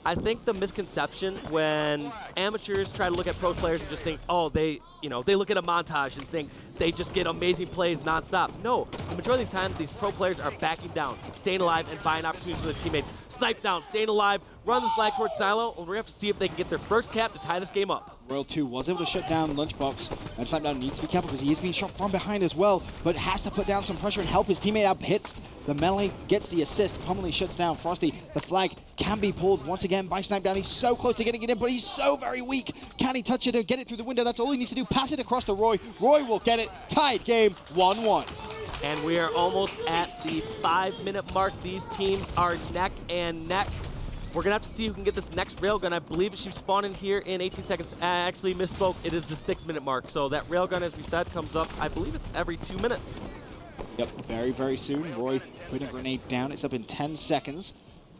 I think the misconception when amateurs try to look at pro players and just think, oh, they look at a montage and think they just get amazing plays nonstop. No, the majority of the time, these pro players are backing down, staying alive, and buying opportunities for their teammates. Snipedown, staying alive, run this flag towards silo, and we're going to have to see if they can get their first cap to tie this game up. Royal 2 was able to shut down Lunchbox, and Snipedown needs to be careful because he is being shot from behind as well, but has to put down some pressure and help his teammate out. Hits the melee, gets the assist, commonly shuts down Frosty. The flag can be pulled once again by Snipedown. He's so close to getting it in, but he's so very weak. Can he touch it and get it through the window? That's all he needs to do. Pass it across to Roy. Roy will get it. Tied game 1-1. And we are almost at the 5-minute mark. These teams are neck and neck. We're going to have to see who can get this next railgun. I believe it should spawn in here in 18 seconds. I actually misspoke. It is the 6-minute mark. So that railgun, as we said, comes up, I believe it's every 2 minutes. Yep, very, very soon. Roy putting a grenade down. It's up in 10 seconds.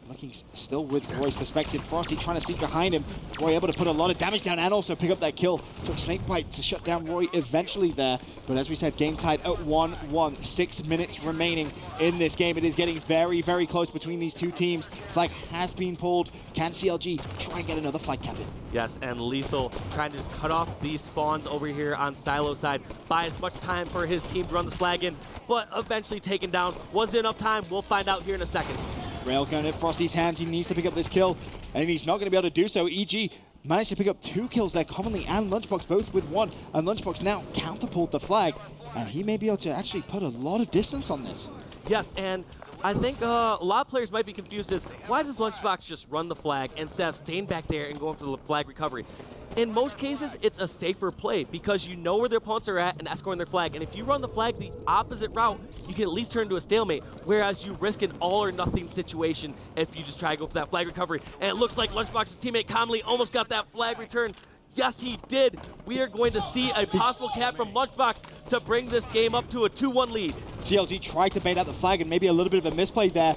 Looking still with Roy's perspective. Frosty trying to sneak behind him. Roy able to put a lot of damage down and also pick up that kill. Took Snakebite to shut down Roy eventually there. But as we said, game tied at 1-1. 6 minutes remaining in this game. It is getting very, very close between these two teams. Flag has been pulled. Can CLG try and get another flag cap in? Yes, and Lethul trying to just cut off these spawns over here on silo side. Buy as much time for his team to run this flag in, but eventually taken down. Was it enough time? We'll find out here in a second. Railgun in Frosty's hands. He needs to pick up this kill, and he's not going to be able to do so. EG managed to pick up 2 kills there, Commonly and Lunchbox both with 1, and Lunchbox now counterpulled the flag, and he may be able to actually put a lot of distance on this. Yes, and I think a lot of players might be confused as why does Lunchbox just run the flag instead of staying back there and going for the flag recovery? In most cases, it's a safer play because you know where their opponents are at and escorting their flag. And if you run the flag the opposite route, you can at least turn into a stalemate, whereas you risk an all-or-nothing situation if you just try to go for that flag recovery. And it looks like Lunchbox's teammate Commonly almost got that flag return. Yes, he did. We are going to see a possible cap from Lunchbox to bring this game up to a 2-1 lead. CLG tried to bait out the flag and maybe a little bit of a misplay there.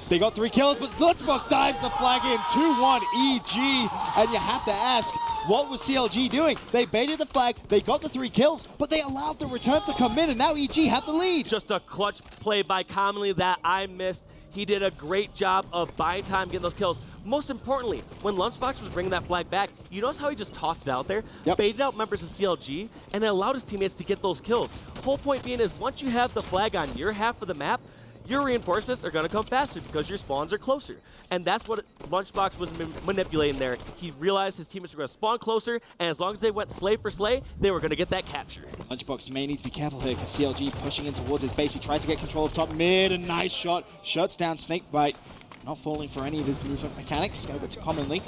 They got 3 kills, but Lunchbox dives the flag in. 2-1 EG. And you have to ask, what was CLG doing? They baited the flag, they got the 3 kills, but they allowed the return to come in, and now EG had the lead. Just a clutch play by Commonly that I missed. He did a great job of buying time, getting those kills. Most importantly, when Lunchbox was bringing that flag back, you notice how he just tossed it out there? Yep. Baited out members of CLG, and it allowed his teammates to get those kills. Whole point being is once you have the flag on your half of the map, your reinforcements are going to come faster because your spawns are closer. And that's what Lunchbox was manipulating there. He realized his teammates were going to spawn closer, and as long as they went slay for slay, they were going to get that capture. Lunchbox may need to be careful here because CLG pushing in towards his base. He tries to get control of top mid, a nice shot. Shuts down Snakebite. Not falling for any of his movement mechanics. Going to go to commonly.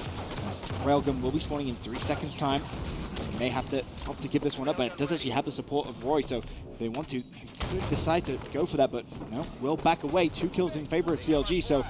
Railgun will be spawning in 3 seconds time. He may have to opt to give this one up, but it does actually have the support of Roy, so if they want to, they could decide to go for that, but no, will back away. 2 kills in favor of CLG, so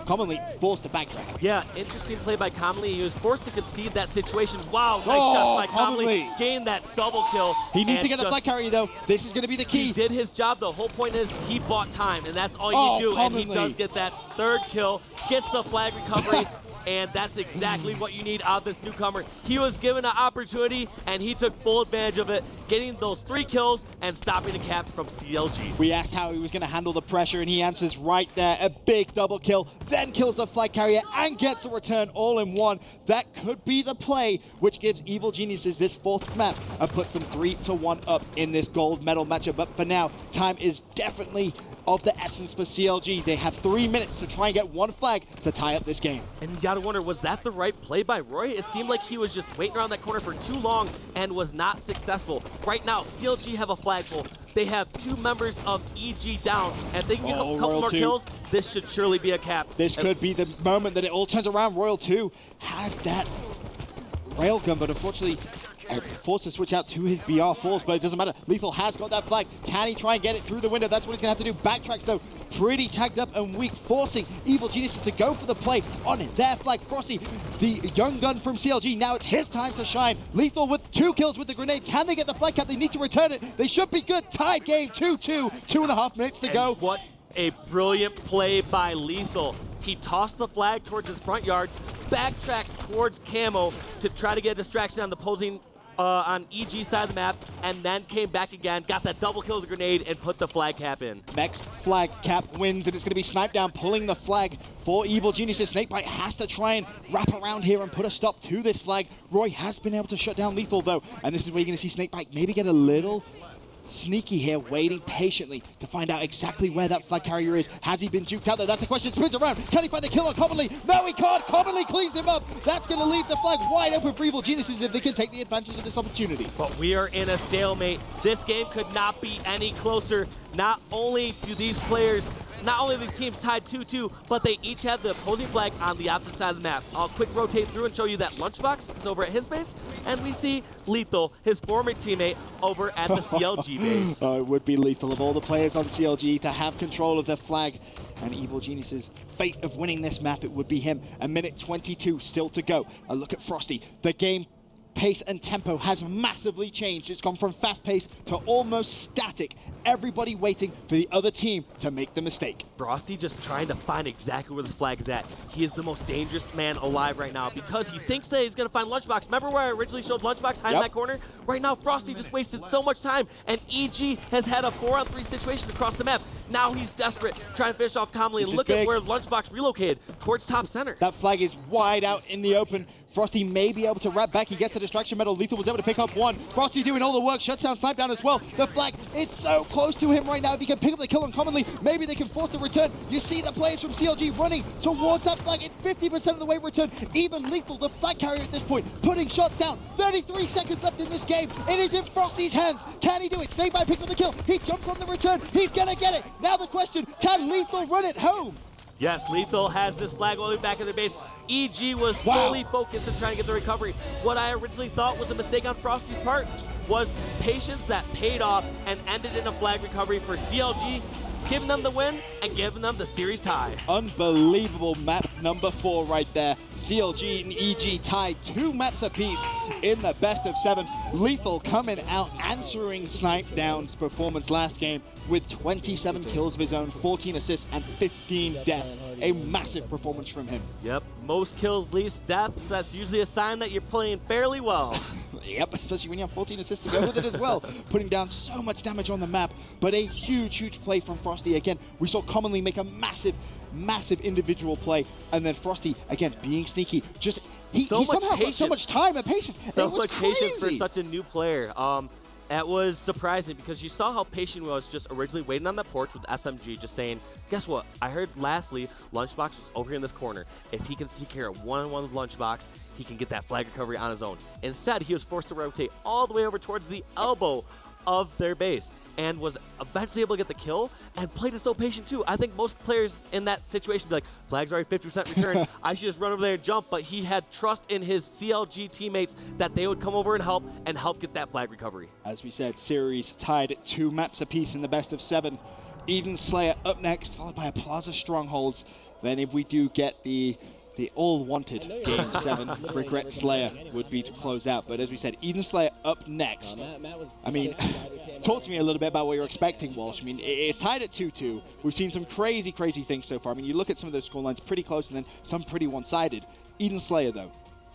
commonly forced to backtrack. Yeah, interesting play by Commonly. He was forced to concede that situation. Wow, nice shot by Commonly. Gained that double kill. He needs to get the flag carrier, though. This is going to be the key. He did his job. The whole point is he bought time, and that's all you do. Commonly. And he does get that 3rd kill, gets the flag recovery. And that's exactly what you need out of this newcomer. He was given an opportunity, and he took full advantage of it, getting those 3 kills and stopping the cap from CLG. We asked how he was going to handle the pressure, and he answers right there. A big double kill, then kills the flag carrier and gets the return all in one. That could be the play, which gives Evil Geniuses this 4th map and puts them 3-1 up in this gold medal matchup. But for now, time is definitely of the essence for CLG. They have 3 minutes to try and get 1 flag to tie up this game. And you gotta wonder, was that the right play by Roy? It seemed like he was just waiting around that corner for too long and was not successful. Right now, CLG have a flagpole. They have 2 members of EG down, and if they can get a couple more kills, this should surely be a cap. This could be the moment that it all turns around. Royal 2 had that railgun, but unfortunately forced to switch out to his BR Falls, but it doesn't matter. Lethul has got that flag. Can he try and get it through the window? That's what he's going to have to do. Backtracks, though, pretty tagged up and weak, forcing Evil Geniuses to go for the play on their flag. Frosty, the young gun from CLG, now it's his time to shine. Lethul with 2 kills with the grenade. Can they get the flag cap? They need to return it. They should be good. Tied game, 2-2, 2.5 minutes to go. What a brilliant play by Lethul. He tossed the flag towards his front yard, backtracked towards Camo to try to get a distraction on the opposing on EG side of the map, and then came back again, got that double kill with a grenade, and put the flag cap in. Next flag cap wins, and it's going to be Snipedown pulling the flag for Evil Geniuses. Snakebite has to try and wrap around here and put a stop to this flag. Roy has been able to shut down Lethul, though, and this is where you're going to see Snakebite maybe get a little sneaky here, waiting patiently to find out exactly where that flag carrier is. Has he been juked out there? That's the question. Spins around. Can he find the kill on Commonly? No, he can't. Commonly cleans him up. That's going to leave the flag wide open for Evil Geniuses if they can take the advantage of this opportunity. But we are in a stalemate. This game could not be any closer. Not only do these players, not only are these teams tied 2-2, but they each have the opposing flag on the opposite side of the map. I'll quick rotate through and show you that Lunchbox is over at his base, and we see Lethul, his former teammate, over at the CLG base. Oh, it would be Lethul of all the players on CLG to have control of the flag. And Evil Geniuses' fate of winning this map, it would be him. A minute 22 still to go. A look at Frosty. The game pace and tempo has massively changed. It's gone from fast pace to almost static. Everybody waiting for the other team to make the mistake. Frosty just trying to find exactly where this flag is at. He is the most dangerous man alive right now because he thinks that he's going to find Lunchbox. Remember where I originally showed Lunchbox hiding in that corner? Right now, Frosty just wasted so much time, and EG has had a 4-on-3 situation across the map. Now he's desperate, trying to finish off Commonly, and look at where Lunchbox relocated, towards top center. That flag is wide out in the open. Frosty may be able to wrap back. He gets the distraction medal. Lethul was able to pick up 1. Frosty doing all the work, shuts down Snipedown as well. The flag is so close to him right now. If he can pick up the kill on Commonly, maybe they can force the return. You see the players from CLG running towards that flag. It's 50% of the way return. Even Lethul, the flag carrier at this point, putting shots down. 33 seconds left in this game. It is in Frosty's hands. Can he do it? Snakebite picks up the kill. He jumps on the return. He's going to get it. Now the question, can Lethul run it home? Yes, Lethul has this flag all the way back in their base. EG was fully focused on trying to get the recovery. What I originally thought was a mistake on Frosty's part was patience that paid off and ended in a flag recovery for CLG, giving them the win and giving them the series tie. Unbelievable map number 4 right there. CLG and EG tied 2 maps apiece in the best of 7. Lethul coming out answering Snipedown's performance last game with 27 kills of his own, 14 assists and 15 deaths. A massive performance from him. Yep, most kills, least deaths. That's usually a sign that you're playing fairly well. Yep, especially when you have 14 assists to go with it as well. Putting down so much damage on the map, but a huge play from Frosty. Again, we saw Commonly make a massive individual play, and then Frosty, again, being sneaky, just he somehow got so much time and patience. So much patience for such a new player. That was surprising because you saw how patient he was just originally waiting on that porch with SMG, just saying, guess what? I heard lastly, Lunchbox was over here in this corner. If he can secure a one-on-one with Lunchbox, he can get that flag recovery on his own. Instead, he was forced to rotate all the way over towards the elbow of their base and was eventually able to get the kill and played it so patient too. I think most players in that situation would be like, flag's already 50% return. I should just run over there and jump, but he had trust in his CLG teammates that they would come over and help get that flag recovery. As we said, series tied at 2 maps apiece in the best of 7. Eden Slayer up next, followed by a Plaza Strongholds. Then if we do get the all-wanted Game 7, Regret Slayer would be to close out. But as we said, Eden Slayer up next. I mean, talk to me a little bit about what you're expecting, Walsh. I mean, it's tied at 2-2. We've seen some crazy, crazy things so far. I mean, you look at some of those scorelines, pretty close, and then some pretty one-sided. Eden Slayer, though,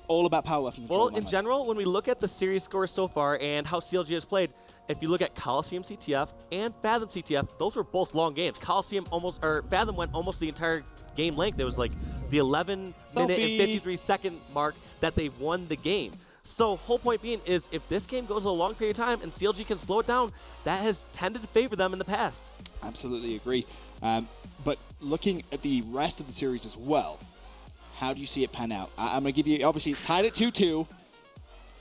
all about power weapon control. Well, in general, when we look at the series scores so far and how CLG has played, if you look at Coliseum CTF and Fathom CTF, those were both long games. Fathom went almost the entire game length. It was like the 11-minute and 53-second mark that they won the game. So whole point being is if this game goes a long period of time and CLG can slow it down, that has tended to favor them in the past. Absolutely agree. But looking at the rest of the series as well, how do you see it pan out? I'm going to give you, obviously it's tied at 2-2.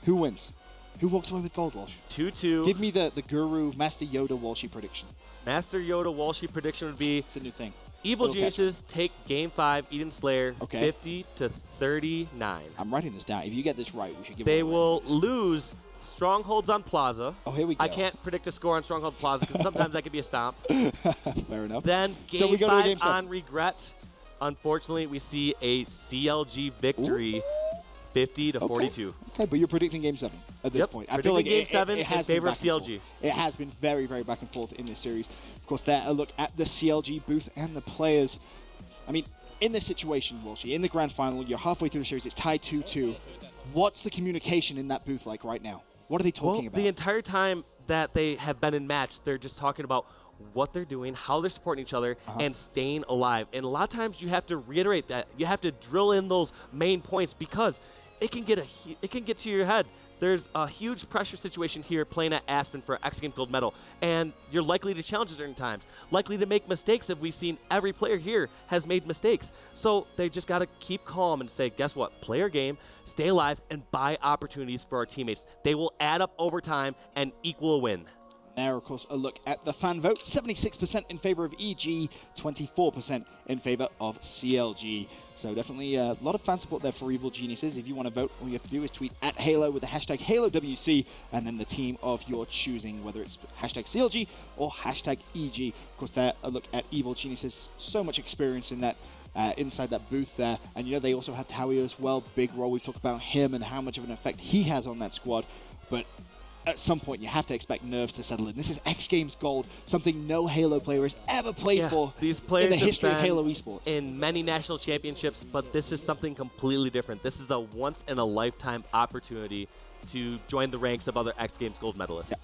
Who wins? Who walks away with gold, Walsh? 2-2. Give me the Guru, Master Yoda, Walshy prediction. Master Yoda, Walshy prediction would be... It's a new thing. Evil Geniuses take Game 5, Eden Slayer, Okay. 50-39. I'm writing this down. If you get this right, we should give They it will lose Strongholds on Plaza. Oh, here we go. I can't predict a score on Stronghold Plaza because sometimes that could be a stomp. Fair enough. Then So we Game go to 5 Game 7. on Regret. Unfortunately, we see a CLG victory, 50-42. Okay, but you're predicting Game 7 at this Yep, point. I feel like Game 7 it has in favor been of back and CLG. forth. It has been very, very back and forth in this series. Of course, there a look at the CLG booth and the players. I mean, in this situation, Walshy, in the grand final, you're halfway through the series, it's tied 2-2. What's the communication in that booth like right now? What are they talking about? The entire time that they have been in match, they're just talking about what they're doing, how they're supporting each other, and staying alive. And a lot of times you have to reiterate that. You have to drill in those main points because it can get to your head. There's a huge pressure situation here playing at Aspen for X Games Gold medal, and you're likely to challenge at certain times, likely to make mistakes. If we've seen every player here has made mistakes. So they just got to keep calm and say, guess what? Play our game, stay alive, and buy opportunities for our teammates. They will add up over time and equal a win. There, of course, a look at the fan vote. 76% in favor of EG, 24% in favor of CLG. So definitely a lot of fan support there for Evil Geniuses. If you want to vote, all you have to do is tweet at Halo with the hashtag HaloWC and then the team of your choosing, whether it's hashtag CLG or hashtag EG. Of course, there, a look at Evil Geniuses. So much experience in that. Inside that booth there. And you know, they also have Tawio as well. Big role. We've talked about him and how much of an effect he has on that squad. But at some point, you have to expect nerves to settle in. This is X Games Gold, something no Halo player has ever played for these players in the history of have Halo been esports. in many national championships, but this is something completely different. This is a once-in-a-lifetime opportunity to join the ranks of other X Games Gold medalists. Yeah.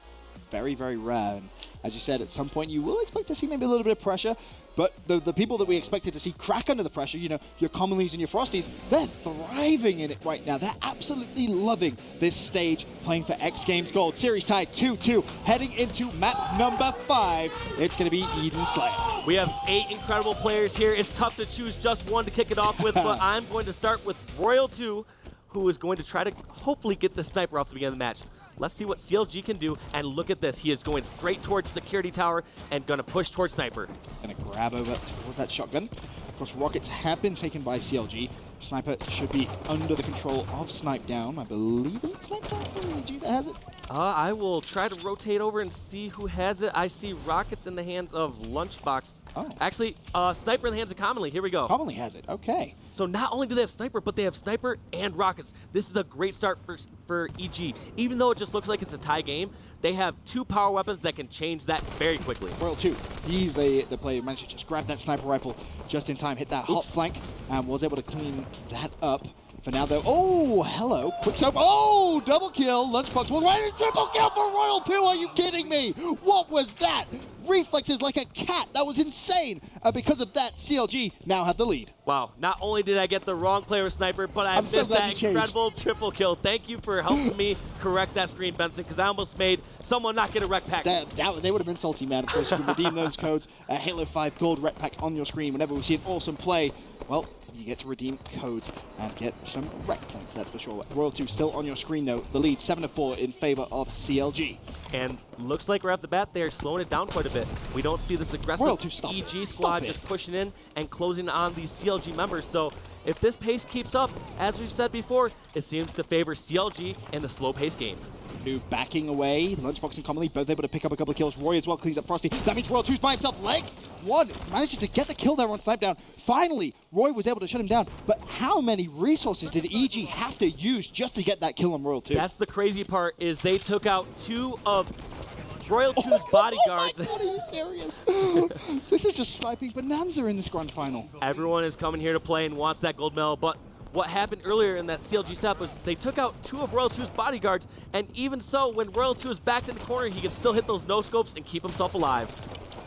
Very, very rare. And as you said, at some point you will expect to see maybe a little bit of pressure, but the people that we expected to see crack under the pressure, you know, your Commonlies and your Frosties, they're thriving in it right now. They're absolutely loving this stage, playing for X Games Gold. Series tied 2-2, heading into map number 5. It's going to be Eden Slayer. We have 8 incredible players here. It's tough to choose just one to kick it off with, but I'm going to start with Royal 2, who is going to try to hopefully get the sniper off the beginning of the match. Let's see what CLG can do, and look at this. He is going straight towards security tower and going to push towards sniper. Going to grab over towards that shotgun. Of course, rockets have been taken by CLG. Sniper should be under the control of Snipedown. I believe it's Snipedown for EG that has it. I will try to rotate over and see who has it. I see rockets in the hands of Lunchbox. Oh. Actually, sniper in the hands of Commonly. Here we go. Commonly has it. Okay. So not only do they have sniper, but they have sniper and rockets. This is a great start for EG. Even though it just looks like it's a tie game, they have 2 power weapons that can change that very quickly. Royal 2, he's the player who managed to just grab that sniper rifle just in time, hit that hot flank, and was able to clean that up. For now, though, oh, hello, quick scope, oh, double kill, Lunchbox, well, right, triple kill for Royal 2, are you kidding me? What was that? reflexes like a cat. That was insane. And because of that, CLG now have the lead. Wow, not only did I get the wrong player with Sniper, but I I'm so missed glad that you changed. incredible triple kill. Thank you for helping me correct that screen, Benson, because I almost made someone not get a rec pack. They would have been salty, man. Of course, you can redeem those codes. Halo 5 Gold Rec Pack on your screen whenever we see an awesome play. Well, you get to redeem codes and get some rec points, that's for sure. Royal 2 still on your screen, though. The lead 7-4 in favor of CLG. And looks like right off the bat, they're slowing it down quite a bit. We don't see this aggressive Royal 2, stop EG it. squad Stop just it. pushing in and closing on these CLG members. So if this pace keeps up, as we've said before, it seems to favor CLG in the slow pace game. Backing away. Lunchbox and Commonly both able to pick up a couple of kills. Roy as well cleans up Frosty. That means Royal 2's by himself. Legs. One manages to get the kill there on Snipedown. Finally, Roy was able to shut him down. But how many resources did EG have to use just to get that kill on Royal 2? That's the crazy part, is they took out 2 of Royal 2's bodyguards. Oh my God, are you serious? This is just sniping bonanza in this grand final. Everyone is coming here to play and wants that gold medal, but what happened earlier in that CLG set was they took out 2 of Royal 2's bodyguards, and even so, when Royal 2 is backed in the corner, he can still hit those no-scopes and keep himself alive.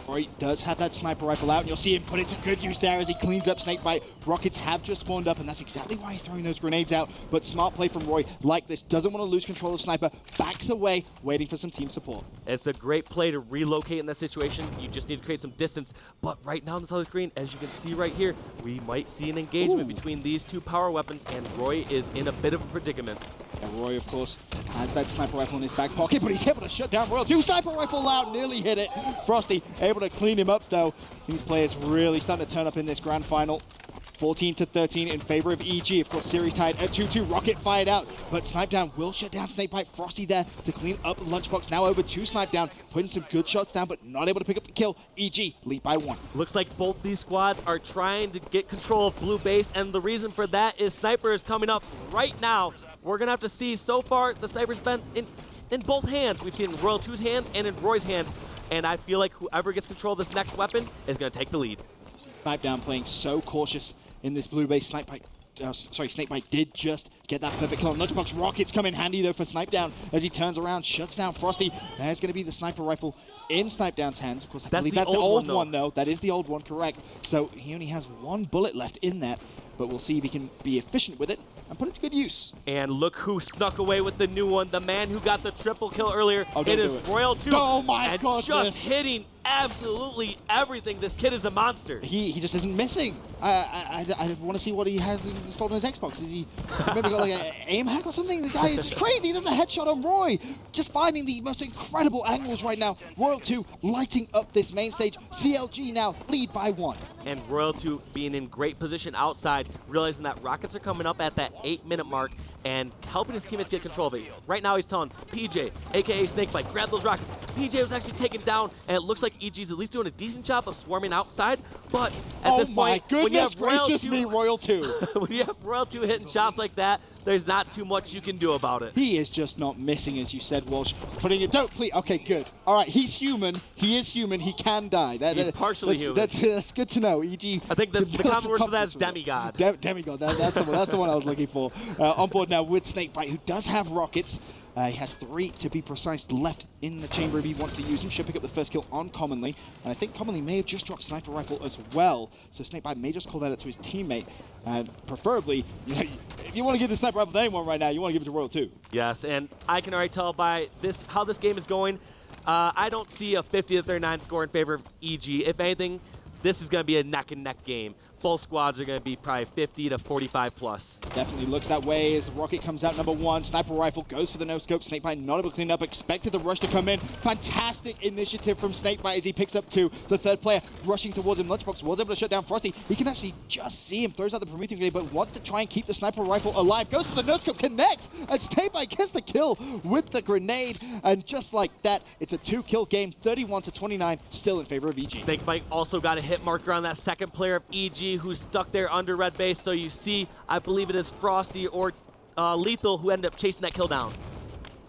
Roy does have that sniper rifle out, and you'll see him put it to good use there as he cleans up Snakebite. Rockets have just spawned up, and that's exactly why he's throwing those grenades out. But smart play from Roy, like this, doesn't want to lose control of Sniper, backs away, waiting for some team support. It's a great play to relocate in that situation. You just need to create some distance. But right now on this other screen, as you can see right here, we might see an engagement between these 2 power weapons, and Roy is in a bit of a predicament. And Roy, of course, has that sniper rifle in his back pocket, but he's able to shut down Royal 2. Sniper rifle out, nearly hit it. Frosty able to clean him up, though. These players really starting to turn up in this grand final. 14-13 in favor of EG. Of course, series tied at 2-2. Rocket fired out, but Snipedown will shut down Snakebite. Frosty there to clean up Lunchbox. Now over to Snipedown, putting some good shots down, but not able to pick up the kill. EG lead by 1. Looks like both these squads are trying to get control of blue base, and the reason for that is Sniper is coming up right now. We're going to have to see. So far, the Sniper's been in both hands. We've seen in Royal 2's hands and in Roy's hands, and I feel like whoever gets control of this next weapon is going to take the lead. Snipedown playing so cautious in this blue base. Snakebite did just get that perfect kill. Lunchbox rockets come in handy though for Snipedown as he turns around, shuts down Frosty. There's going to be the sniper rifle in Snipedown's hands. Of course, I believe that's the old one though. That is the old one, correct. So he only has 1 bullet left in that, but we'll see if he can be efficient with it and put it to good use. And look who snuck away with the new one, the man who got the triple kill earlier. It is Royal 2. Oh my goodness. Just hitting absolutely everything. This kid is a monster. He just isn't missing. I want to see what he has installed on his Xbox. Is he maybe got like an aim hack or something? The guy is crazy. He does a headshot on Roy. Just finding the most incredible angles right now. Royal 2 lighting up this main stage. CLG now lead by 1. And Royal 2 being in great position outside, realizing that rockets are coming up at that 8-minute mark and helping his teammates get control of it. Right now he's telling PJ, aka Snakebite, grab those rockets. PJ was actually taken down, and it looks like EG's at least doing a decent job of swarming outside, but at this point, when you have Royal 2, when you have Royal 2 hitting shots like that, there's not too much you can do about it. He is just not missing, as you said, Walsh. Putting it, don't please. Okay, good. All right, he's human. He is human. He can die. He's partially human. That's good to know. EG. I think the common word for that is demigod. Demigod. That's the one. That's the one I was looking for. On board now with Snakebite, who does have rockets. He has 3, to be precise, left in the chamber if he wants to use them. Should pick up the first kill on Commonly. And I think Commonly may have just dropped Sniper Rifle as well. So Snakebite may just call that out to his teammate. And preferably, if you want to give the Sniper Rifle to anyone right now, you want to give it to Royal 2. Yes, and I can already tell by this how this game is going. I don't see a 50-39 score in favor of EG. If anything, this is going to be a neck-and-neck game. Both squads are going to be probably 50 to 45 plus. Definitely looks that way as Rocket comes out number 1. Sniper Rifle goes for the no-scope. Snakebite not able to clean up. Expected the rush to come in. Fantastic initiative from Snakebite as he picks up 2. The third player rushing towards him. Lunchbox was able to shut down Frosty. He can actually just see him. Throws out the Prometheus grenade, but wants to try and keep the Sniper Rifle alive. Goes for the no-scope. Connects. And Snakebite gets the kill with the grenade. And just like that, it's a 2-kill game. 31-29. Still in favor of EG. Snakebite also got a hit marker on that second player of EG who's stuck there under red base. So you see, I believe it is Frosty or Lethul who ended up chasing that kill down.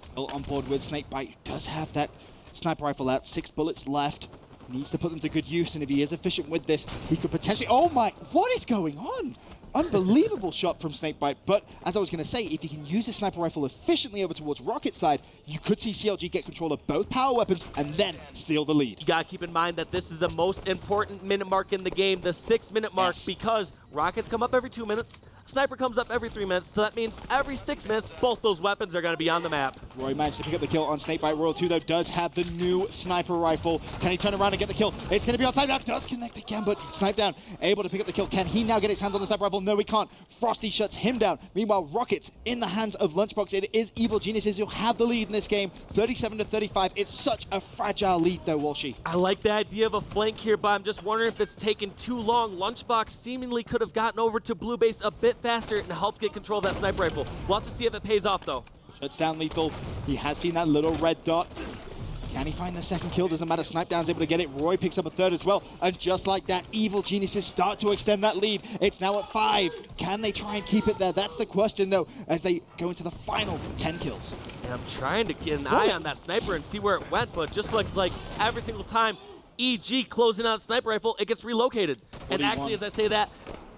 Still on board with Snakebite. Does have that Sniper Rifle out. 6 bullets left. Needs to put them to good use, and if he is efficient with this, he could potentially... Oh my... What is going on? Unbelievable shot from Snakebite, but as I was going to say, if you can use the sniper rifle efficiently over towards Rocket's side, you could see CLG get control of both power weapons and then steal the lead. You gotta keep in mind that this is the most important minute mark in the game, the 6-minute mark, because rockets come up every 2 minutes, sniper comes up every 3 minutes, so that means every 6 minutes, both those weapons are gonna be on the map. Roy managed to pick up the kill on Snakebite. Royal 2, though, does have the new sniper rifle. Can he turn around and get the kill? It's going to be on Snipedown. Does connect again, but Snipedown able to pick up the kill. Can he now get his hands on the sniper rifle? No, he can't. Frosty shuts him down. Meanwhile, Rockets in the hands of Lunchbox. It is Evil Geniuses who have the lead in this game, 37-35. It's such a fragile lead, though, Walshy. I like the idea of a flank here, but I'm just wondering if it's taken too long. Lunchbox seemingly could have gotten over to Blue Base a bit faster and helped get control of that sniper rifle. We'll have to see if it pays off, though. Shuts down Lethul. He has seen that little red dot. Can he find the second kill? Doesn't matter. Snipedown's able to get it. Roy picks up a third as well. And just like that, Evil Geniuses start to extend that lead. It's now at 5. Can they try and keep it there? That's the question, though, as they go into the final 10 kills. And I'm trying to get an eye on that sniper and see where it went, but it just looks like every single time EG closing out sniper rifle, it gets relocated. 41. And actually, as I say that,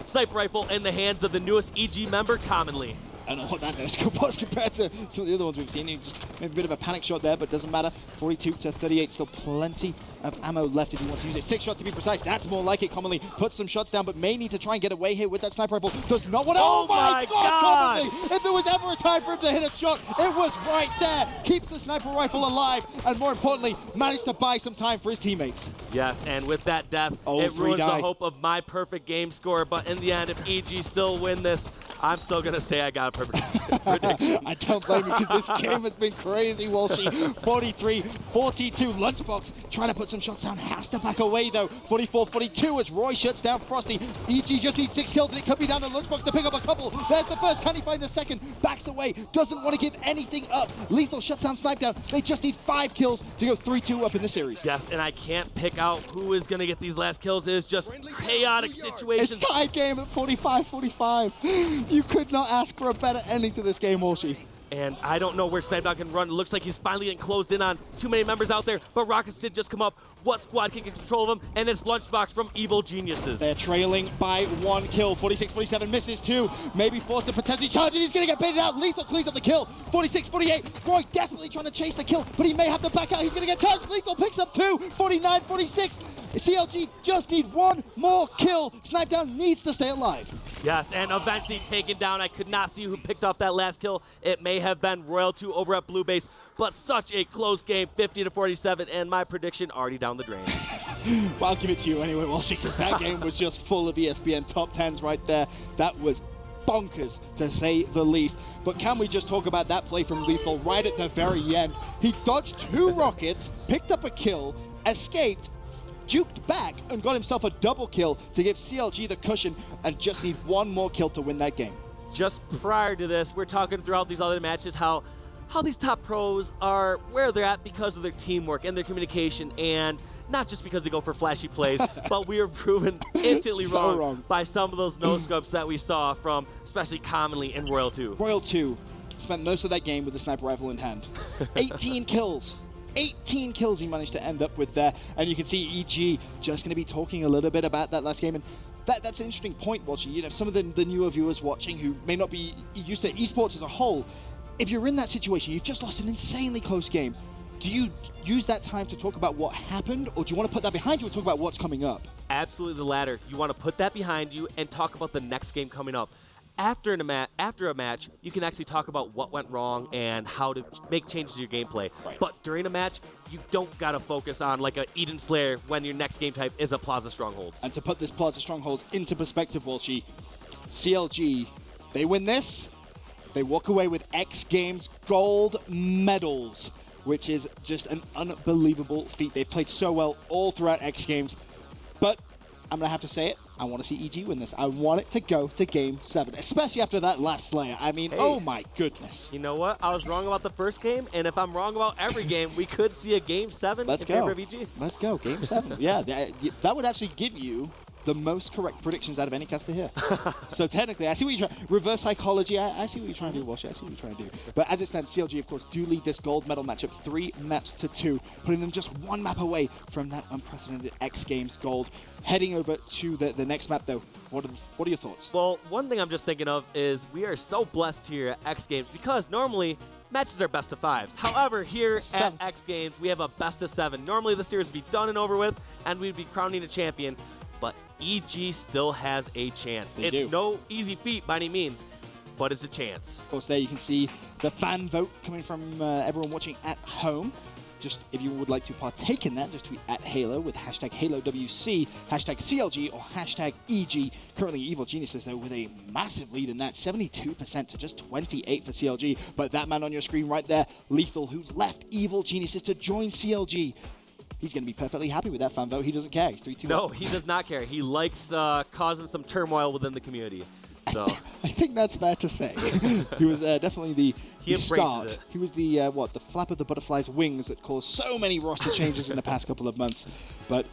sniper rifle in the hands of the newest EG member commonly. I don't know what that no-scope was compared to some of the other ones we've seen. He just maybe a bit of a panic shot there, but doesn't matter. 42-38, still plenty of ammo left if he wants to use it. 6 shots to be precise. That's more like it. Commonly puts some shots down, but may need to try and get away here with that sniper rifle. Does not want to. Oh my God! Commonly, if there was ever a time for him to hit a shot, it was right there. Keeps the sniper rifle alive, and more importantly, managed to buy some time for his teammates. Yes, and with that death, it ruins the hope of my perfect game score. But in the end, if EG still win this, I'm still going to say I got a perfect prediction. I don't blame you, because this game has been crazy, Walshy. 43-42. Lunchbox trying to put some shots down. Has to back away, though. 44-42 as Roy shuts down Frosty. EG just needs 6 kills, and it could be down to Lunchbox to pick up a couple. There's the first. Can he find the second? Backs away. Doesn't want to give anything up. Lethul shuts down Snipedown. They just need 5 kills to go 3-2 up in the series. Yes, and I can't pick out who is going to get these last kills. It is just chaotic situations. It's tied game at 45-45. You could not ask for a better ending to this game, Walshy. And I don't know where Snipedown can run. It looks like he's finally getting closed in on. Too many members out there, but Rockets did just come up. What squad can get control of him? And it's Lunchbox from Evil Geniuses. They're trailing by 1 kill. 46-47 misses 2. Maybe forced to potentially charge, and he's going to get baited out. Lethul cleans up the kill. 46-48. Roy desperately trying to chase the kill, but he may have to back out. He's going to get charged. Lethul picks up 2. 49-46. CLG just need 1 more kill. Snipedown needs to stay alive. Yes, and eventually taken down. I could not see who picked off that last kill. It may have been Royal 2 over at Blue Base, but such a close game, 50-47, and my prediction already down the drain. Well, I'll give it to you anyway, Walshy, because that game was just full of ESPN top 10s right there. That was bonkers, to say the least. But can we just talk about that play from Lethul right at the very end? He dodged 2 rockets, picked up a kill, escaped, juked back, and got himself a double kill to give CLG the cushion, and just need 1 more kill to win that game. Just prior to this, we're talking throughout these other matches how these top pros are where they're at because of their teamwork and their communication, and not just because they go for flashy plays, but we were proven instantly So wrong by some of those no-scopes that we saw from, especially commonly in Royal 2. Royal 2 spent most of that game with the sniper rifle in hand. 18 kills. 18 kills he managed to end up with there. And you can see EG just going to be talking a little bit about that last game. And that's an interesting point, Walshy. You know, some of the newer viewers watching who may not be used to esports as a whole, if you're in that situation, you've just lost an insanely close game, do you use that time to talk about what happened, or do you want to put that behind you and talk about what's coming up? Absolutely the latter. You want to put that behind you and talk about the next game coming up. After a match, you can actually talk about what went wrong and how to make changes to your gameplay. Right. But during a match, you don't got to focus on like a Eden Slayer when your next game type is a Plaza Strongholds. And to put this Plaza Strongholds into perspective, Walshy, CLG, they win this, they walk away with X Games gold medals, which is just an unbelievable feat. They've played so well all throughout X Games, but I'm going to have to say it. I want to see EG win this. I want it to go to Game 7, especially after that last Slayer. I mean, oh my goodness. You know what? I was wrong about the first game, and if I'm wrong about every game, we could see a Game 7 Let's in go. favor of EG. Let's go, Game 7. Yeah, that would actually give you the most correct predictions out of any caster here. So technically, I see what you're trying. Reverse psychology. I see what you're trying to do, Walsh. I see what you're trying to do. But as it stands, CLG, of course, do lead this gold medal matchup 3 maps to 2, putting them just 1 map away from that unprecedented X Games gold. Heading over to the next map, though, what are your thoughts? Well, one thing I'm just thinking of is we are so blessed here at X Games because normally matches are best of 5s. However, here at X Games, we have a best of 7. Normally, the series would be done and over with, and we'd be crowning a champion. But EG still has a chance. It's no easy feat by any means, but it's a chance. Of course, there you can see the fan vote coming from everyone watching at home. Just if you would like to partake in that, just tweet at Halo with hashtag HaloWC, hashtag CLG, or hashtag EG. Currently, Evil Geniuses, though, with a massive lead in that, 72% to just 28 for CLG. But that man on your screen right there, Lethul, who left Evil Geniuses to join CLG. He's going to be perfectly happy with that fan vote. He doesn't care. He's 3-2. No, he does not care. He likes causing some turmoil within the community. So I think that's fair to say. He was definitely the start. It. He was the the flap of the butterfly's wings that caused so many roster changes in the past couple of months. But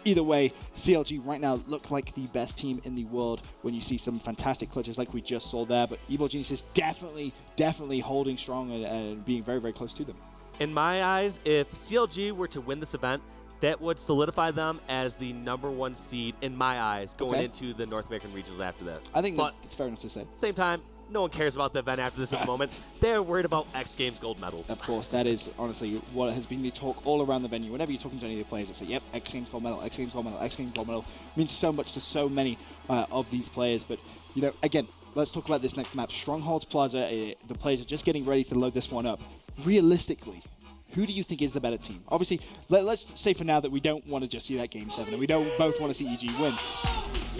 either way, CLG right now look like the best team in the world when you see some fantastic clutches like we just saw there. But Evil Geniuses definitely holding strong and being very, very close to them. In my eyes, if CLG were to win this event, that would solidify them as the #1 seed in my eyes going into the North American regionals after that. I think that's fair enough to say. Same time, no one cares about the event after this at the moment. They're worried about X Games gold medals. Of course, that is honestly what has been the talk all around the venue. Whenever you're talking to any of the players, they say, yep, X Games gold medal, X Games gold medal, X Games gold medal. It means so much to so many of these players. But, you know, again, let's talk about this next map. Strongholds Plaza, the players are just getting ready to load this one up. Realistically, who do you think is the better team? Obviously, let's say for now that we don't want to just see that Game 7, and we don't both want to see EG win.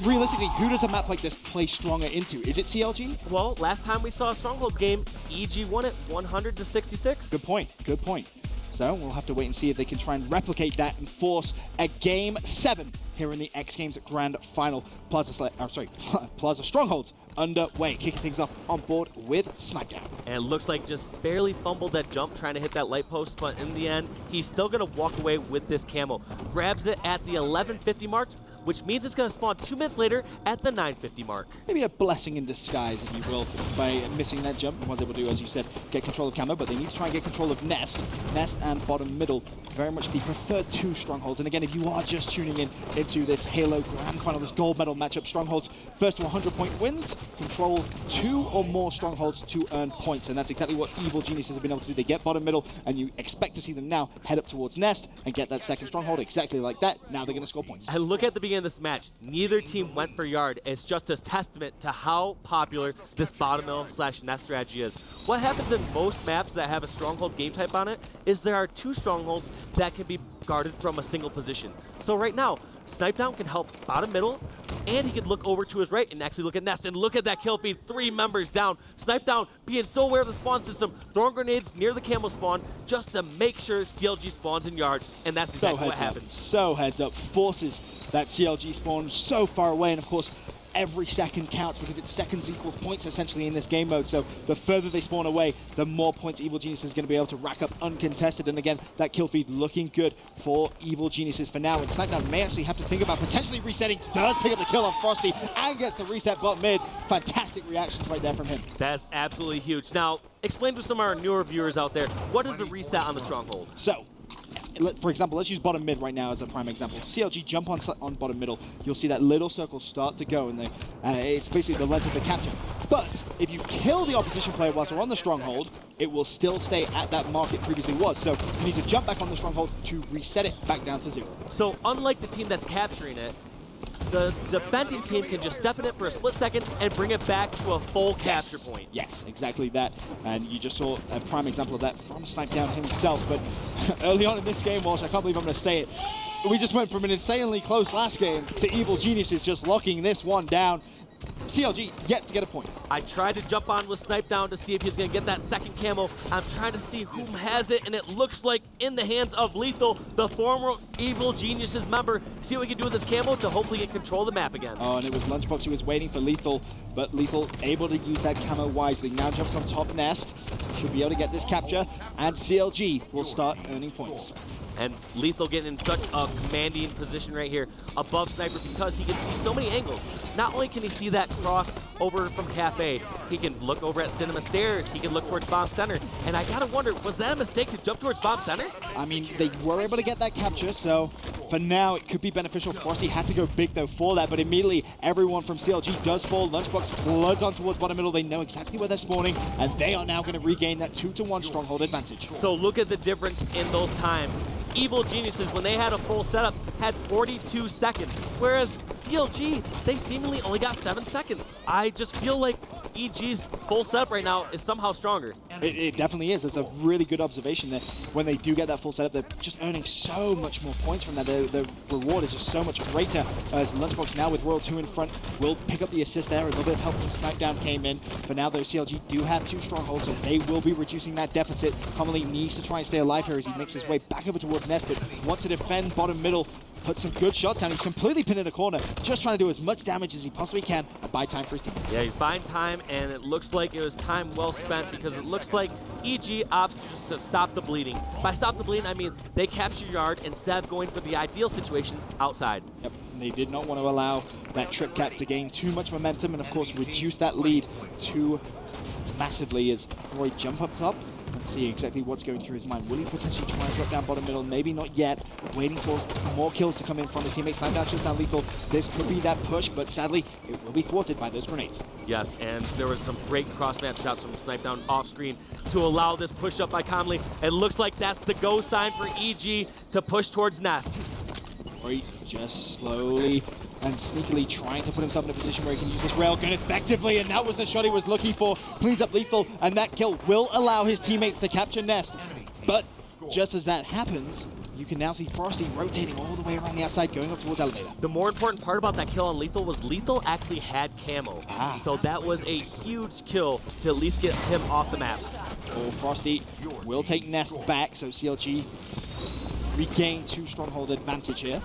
Realistically, who does a map like this play stronger into? Is it CLG? Well, last time we saw a Strongholds game, EG won it 100-66. Good point. Good point. So we'll have to wait and see if they can try and replicate that and force a Game 7 here in the X Games Grand Final. Plaza Strongholds underway, kicking things off on board with Snipedown. And it looks like just barely fumbled that jump trying to hit that light post, but in the end, he's still going to walk away with this camo. Grabs it at the 11:50 mark, which means it's going to spawn 2 minutes later at the 9:50 mark. Maybe a blessing in disguise, if you will, by missing that jump. And what they will do, as you said, get control of camo, but they need to try and get control of Nest. Nest and bottom middle, very much the preferred 2 Strongholds. And again, if you are just tuning in into this Halo Grand Final, this gold medal matchup, Strongholds first to 100-point wins, control 2 or more Strongholds to earn points. And that's exactly what Evil Geniuses have been able to do. They get bottom middle, and you expect to see them now head up towards Nest and get that second Stronghold exactly like that. Now they're going to score points. And look at the beginning of this match. Neither team went for yard. It's just a testament to how popular this bottom middle / Nest strategy is. What happens in most maps that have a Stronghold game type on it is there are 2 Strongholds that can be guarded from a single position. So right now, Snipedown can help bottom middle, and he can look over to his right and actually look at Nest. And look at that kill feed, 3 members down. Snipedown being so aware of the spawn system, throwing grenades near the camo spawn just to make sure CLG spawns in yard, and that's exactly what happens. So heads up, forces that CLG spawn so far away, and of course, every second counts because it's seconds equals points essentially in this game mode. So the further they spawn away, the more points Evil Geniuses is going to be able to rack up uncontested. And again, that kill feed looking good for Evil Geniuses for now. And Snipedown may actually have to think about potentially resetting. Does pick up the kill on Frosty and gets the reset bot mid. Fantastic reactions right there from him. That's absolutely huge. Now, explain to some of our newer viewers out there, what is a reset on the Stronghold? So, for example, let's use bottom mid right now as a prime example. CLG jump on bottom middle. You'll see that little circle start to go, and it's basically the length of the capture. But if you kill the opposition player whilst they're on the Stronghold, it will still stay at that mark it previously was. So you need to jump back on the Stronghold to reset it back down to 0. So unlike the team that's capturing it, the defending team can just step in it for a split second and bring it back to a full capture point. Yes, exactly that. And you just saw a prime example of that from Snipedown himself. But early on in this game, Walsh, I can't believe I'm going to say it, we just went from an insanely close last game to Evil Geniuses just locking this one down. CLG yet to get a point. I tried to jump on with Snipedown to see if he's going to get that second camo. I'm trying to see who has it, and it looks like in the hands of Lethul, the former Evil Geniuses member. See what we can do with this camo to hopefully get control of the map again. Oh, and it was Lunchbox who was waiting for Lethul, but Lethul able to use that camo wisely. Now jumps on top Nest. should be able to get this capture, and CLG will start earning points. And Lethul getting in such a commanding position right here above Sniper because he can see so many angles. Not only can he see that cross over from Cafe, he can look over at Cinema Stairs, he can look towards Bomb Center. And I gotta wonder, was that a mistake to jump towards Bomb Center? I mean, they were able to get that capture, so for now it could be beneficial. Frosty had to go big though for that, but immediately everyone from CLG does fall. Lunchbox floods on towards bottom middle. They know exactly where they're spawning, and they are now going to regain that 2-to-1 stronghold advantage. So look at the difference in those times. Evil Geniuses, when they had a full setup, had 42 seconds, whereas CLG, they seemingly only got 7 seconds. I just feel like EG's full setup right now is somehow stronger. It definitely is. It's a really good observation that when they do get that full setup, they're just earning so much more points from that. The reward is just so much greater. As Lunchbox now with Royal 2 in front will pick up the assist there. A little bit of help from Snipedown came in. For now, though, CLG do have 2 strongholds, so they will be reducing that deficit. Commonly needs to try and stay alive here as he makes his way back over towards Nest, but wants to defend bottom middle. Put some good shots down. He's completely pinned in a corner, just trying to do as much damage as he possibly can and buy time for his teammates. Yeah, he's buying time, and it looks like it was time well spent because it looks like EG opts just to stop the bleeding. By stop the bleeding, I mean they capture yard instead of going for the ideal situations outside. Yep, and they did not want to allow that trip cap to gain too much momentum and, of course, reduce that lead too massively as Roy jump up top. Let's see exactly what's going through his mind. Will he potentially try and drop down bottom middle? Maybe not yet. Waiting for more kills to come in from his teammates. Snipedown just down Lethul. This could be that push, but sadly, it will be thwarted by those grenades. Yes, and there was some great cross-map shots from Snipedown off screen to allow this push-up by Conley. It looks like that's the go sign for EG to push towards Nest. Roy just slowly and sneakily trying to put himself in a position where he can use his railgun effectively, and that was the shot he was looking for. Cleans up Lethul, and that kill will allow his teammates to capture Nest. But just as that happens, you can now see Frosty rotating all the way around the outside, going up towards Elevator. The more important part about that kill on Lethul was Lethul actually had camo. So that was a huge kill to at least get him off the map. Oh, Frosty will take Nest back, so CLG regain 2 stronghold advantage here.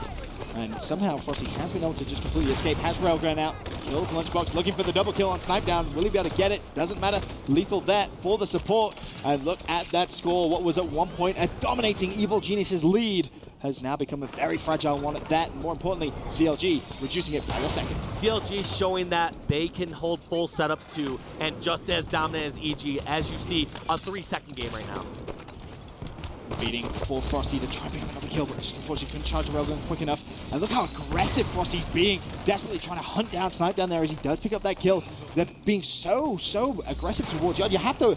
And somehow Frosty has been able to just completely escape. Has Railgun out, kills Lunchbox, looking for the double kill on Snipedown. Will he be able to get it? Doesn't matter. Lethul there for the support. And look at that score. What was at one point a dominating Evil Genius's lead has now become a very fragile one at that. And more importantly, CLG reducing it by a second. CLG showing that they can hold full setups too, and just as dominant as EG, as you see, a 3-second game right now. Beating for Frosty to try and pick up another kill, but just unfortunately couldn't charge Railgun quick enough. And look how aggressive Frosty's being, desperately trying to hunt down Snipedown there as he does pick up that kill. They're being so aggressive towards Yard. You have to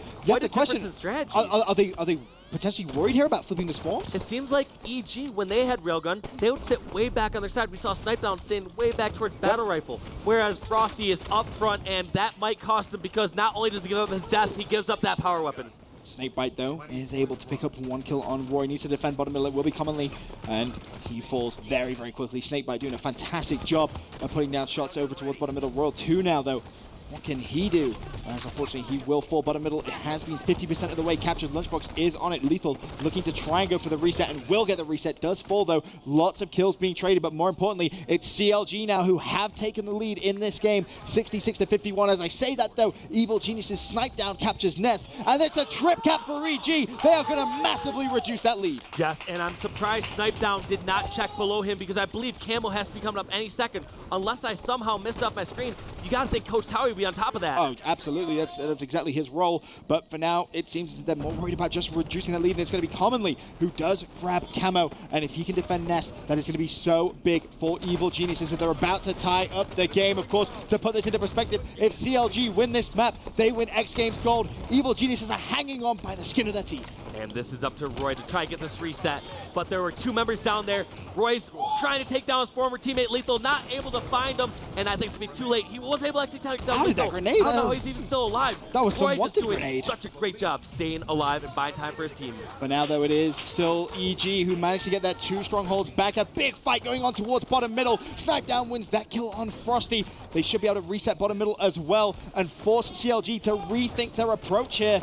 question, in strategy. Are they potentially worried here about flipping the spawns? It seems like EG, when they had Railgun, they would sit way back on their side. We saw Snipedown sitting way back towards Battle Rifle, whereas Frosty is up front, and that might cost him because not only does he give up his death, he gives up that power weapon. Snakebite, though, is able to pick up 1 kill on Roy. Needs to defend bottom middle. It will be commonly, and he falls very, very quickly. Snakebite doing a fantastic job of putting down shots over towards bottom middle. Royal 2 now, though. What can he do? As unfortunately, he will fall bottom middle. It has been 50% of the way captured. Lunchbox is on it. Lethul looking to try and go for the reset and will get the reset. Does fall, though. Lots of kills being traded, but more importantly, it's CLG now who have taken the lead in this game. 66-51. As I say that, though, Evil Genius's Snipedown captures Nest, and it's a trip cap for EG. They are going to massively reduce that lead. Yes, and I'm surprised Snipedown did not check below him because I believe Camo has to be coming up any second. Unless I somehow missed off my screen, you got to think Coach Towie would be on top of that. Oh, absolutely. That's exactly his role. But for now, it seems that they're more worried about just reducing that lead. And it's going to be Commonly who does grab Camo. And if he can defend Nest, that is going to be so big for Evil Geniuses. And they're about to tie up the game, of course. To put this into perspective, if CLG win this map, they win X Games Gold. Evil Geniuses are hanging on by the skin of their teeth. And this is up to Roy to try and get this reset. But there were 2 members down there. Roy's trying to take down his former teammate Lethul, not able to find him. And I think it's going to be too late. He was able to actually take down Lethul. How did that grenade? I don't know how he's even still alive. That was Roy some just wanted doing grenade. such a great job staying alive and buying time for his team. For now, though, it is still EG who managed to get that 2 strongholds back. A big fight going on towards bottom middle. Snipedown wins that kill on Frosty. They should be able to reset bottom middle as well and force CLG to rethink their approach here.